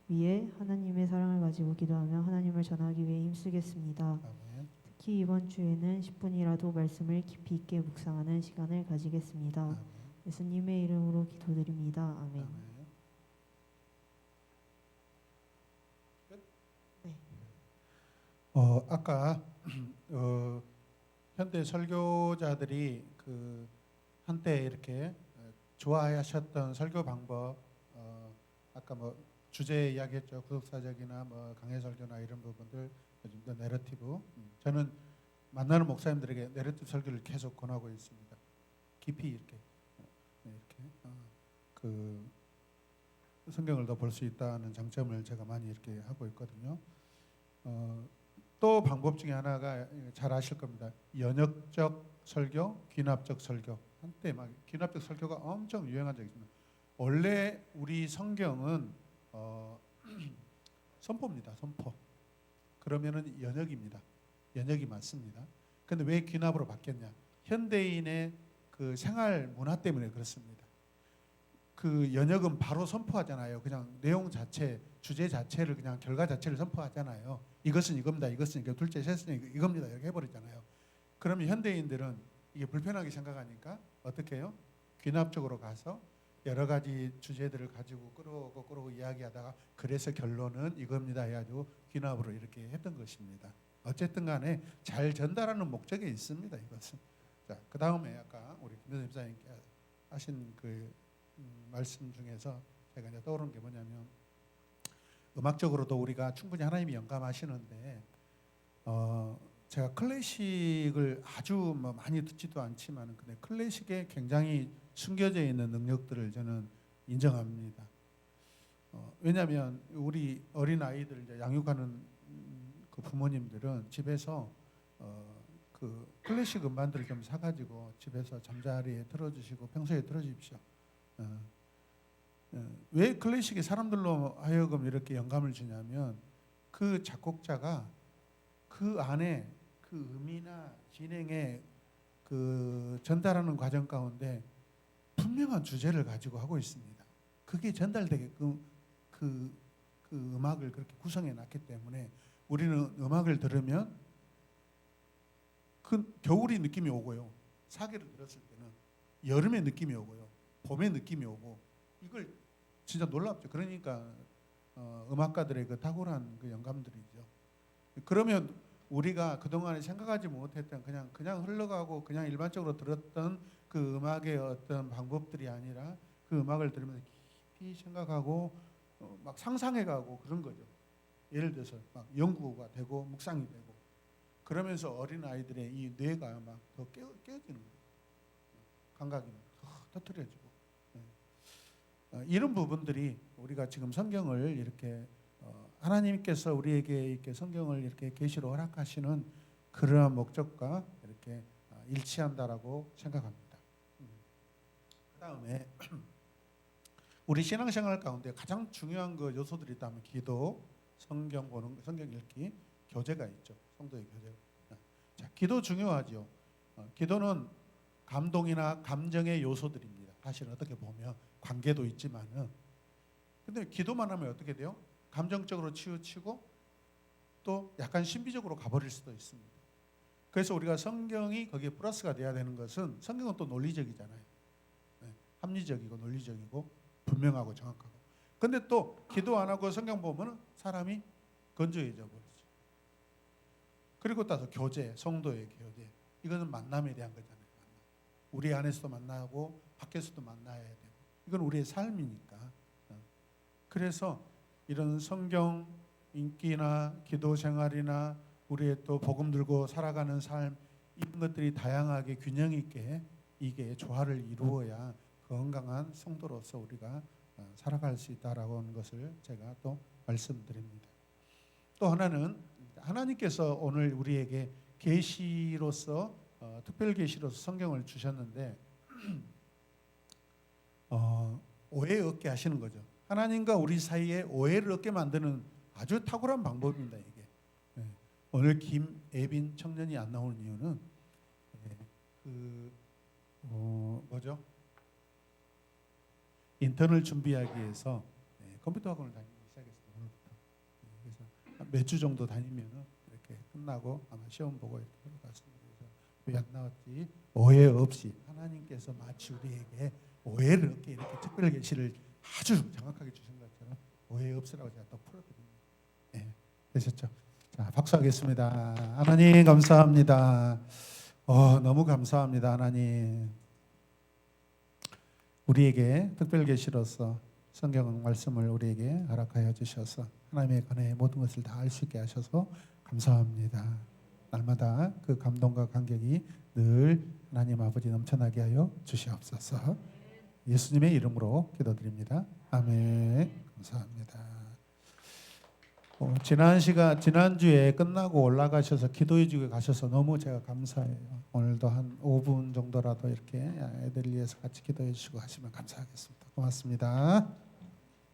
위해 하나님의 사랑을 가지고 기도하며 하나님을 전하기 위해 힘쓰겠습니다. 특히 이번 주에는 10분이라도 말씀을 깊이 있게 묵상하는 시간을 가지겠습니다. 예수님의 이름으로 기도드립니다. 아멘. 네. 아까 현대 설교자들이 그 한때 이렇게 좋아하셨던 설교 방법, 아까 뭐 주제 이야기했죠. 구속사적이나 뭐 강해 설교나 이런 부분들, 요즘 더 내러티브. 저는 만나는 목사님들에게 내러티브 설교를 계속 권하고 있습니다. 깊이 이렇게 그 성경을 더 볼 수 있다는 장점을 제가 많이 이렇게 하고 있거든요. 또 방법 중에 하나가 잘 아실 겁니다. 연역적 설교, 귀납적 설교. 한때 막 귀납적 설교가 엄청 유행한 적이 있습니다. 원래 우리 성경은 선포입니다. 선포. 그러면은 연역입니다. 연역이 맞습니다. 근데 왜 귀납으로 바뀌었냐? 현대인의 그 생활 문화 때문에 그렇습니다. 그 연역은 바로 선포하잖아요. 그냥 내용 자체, 주제 자체를 그냥 결과 자체를 선포하잖아요. 이것은 이겁니다. 이것은 이거 둘째 셋은 이겁니다. 이렇게 해버리잖아요. 그러면 현대인들은 이게 불편하게 생각하니까 어떻게 해요? 귀납적으로 가서 여러 가지 주제들을 가지고 끌어오고 이야기하다가 그래서 결론은 이겁니다 해가지고 귀납으로 이렇게 했던 것입니다. 어쨌든 간에 잘 전달하는 목적이 있습니다. 이것은. 자, 그 다음에 아까 우리 김대선 집사님께 하신 그 말씀 중에서 제가 이제 떠오르는 게 뭐냐면 음악적으로도 우리가 충분히 하나님이 영감하시는데 제가 클래식을 아주 뭐 많이 듣지도 않지만 근데 클래식에 굉장히 숨겨져 있는 능력들을 저는 인정합니다. 왜냐하면 우리 어린 아이들 이제 양육하는 그 부모님들은 집에서 그 클래식 음반들을 좀 사가지고 집에서 잠자리에 틀어주시고 평소에 틀어주십시오. 왜 클래식이 사람들로 하여금 이렇게 영감을 주냐면 그 작곡자가 그 안에 그 음이나 진행의 그 전달하는 과정 가운데 분명한 주제를 가지고 하고 있습니다. 그게 전달되게끔 그 음악을 그렇게 구성해 놨기 때문에 우리는 음악을 들으면 그 겨울이 느낌이 오고요. 사계를 들었을 때는 여름의 느낌이 오고요. 봄의 느낌이 오고 이걸 진짜 놀랍죠. 그러니까 음악가들의 그 탁월한 그 영감들이죠. 그러면 우리가 그동안에 생각하지 못했던 그냥 흘러가고 그냥 일반적으로 들었던 그 음악의 어떤 방법들이 아니라 그 음악을 들으면서 깊이 생각하고 막 상상해가고 그런 거죠. 예를 들어서 막 연구가 되고 묵상이 되고 그러면서 어린 아이들의 이 뇌가 막 더 깨어지는 거예요. 감각이 더 터트려지고 이런 부분들이 우리가 지금 성경을 이렇게 하나님께서 우리에게 이렇게 성경을 이렇게 계시로 허락하시는 그러한 목적과 이렇게 일치한다라고 생각합니다. 그다음에 우리 신앙생활 가운데 가장 중요한 그 요소들이 있다면 기도, 성경 보는, 성경 읽기, 교제가 있죠. 성도의 교제. 자, 기도 중요하죠. 기도는 감동이나 감정의 요소들입니다. 사실 어떻게 보면 관계도 있지만은 근데 기도만 하면 어떻게 돼요? 감정적으로 치우치고 또 약간 신비적으로 가버릴 수도 있습니다. 그래서 우리가 성경이 거기에 플러스가 돼야 되는 것은 성경은 또 논리적이잖아요. 합리적이고 논리적이고 분명하고 정확하고. 근데 또 기도 안 하고 성경 보면 사람이 건조해져 버리죠. 그리고 따서 교제, 성도의 교제. 이거는 만남에 대한 거잖아요. 우리 안에서도 만나고 밖에서도 만나야 되고. 이건 우리의 삶이니까. 그래서 이런 성경 인기나 기도 생활이나 우리의 또 복음 들고 살아가는 삶 이런 것들이 다양하게 균형 있게 이게 조화를 이루어야 건강한 성도로서 우리가 살아갈 수 있다라고 하는 것을 제가 또 말씀드립니다. 또 하나는 하나님께서 오늘 우리에게 계시로서 특별 계시로서 성경을 주셨는데 오해 없게 하시는 거죠. 하나님과 우리 사이에 오해를 없게 만드는 아주 탁월한 방법입니다. 이게 오늘 김애빈 청년이 안 나오는 이유는 뭐죠? 인턴을 준비하기 위해서 컴퓨터 학원을 다니기 시작했어요. 오늘부터. 그래서 몇 주 정도 다니면 이렇게 끝나고 아마 시험 보고 이렇게 갔습니다. 그래서 왜 안 나왔지? 오해 없이 하나님께서 마치 우리에게 오해를 없게 이렇게 특별 계시를 아주 정확하게 주신 것처럼 오해 없으라고 제가 또 풀어드립니다. 네, 되셨죠? 자, 박수하겠습니다. 하나님 감사합니다. 너무 감사합니다. 하나님. 우리에게 특별 계시로서 성경 말씀을 우리에게 허락하여 주셔서 하나님의 관해 모든 것을 다 알 수 있게 하셔서 감사합니다. 날마다 그 감동과 감격이 늘 하나님 아버지 넘쳐나게 하여 주시옵소서. 예수님의 이름으로 기도드립니다. 아멘. 감사합니다. 지난주에 끝나고 올라가셔서 기도해 주고 가셔서 너무 제가 감사해요. 오늘도 한 5분 정도라도 이렇게 애들 위해서 같이 기도해 주시고 하시면 감사하겠습니다. 고맙습니다.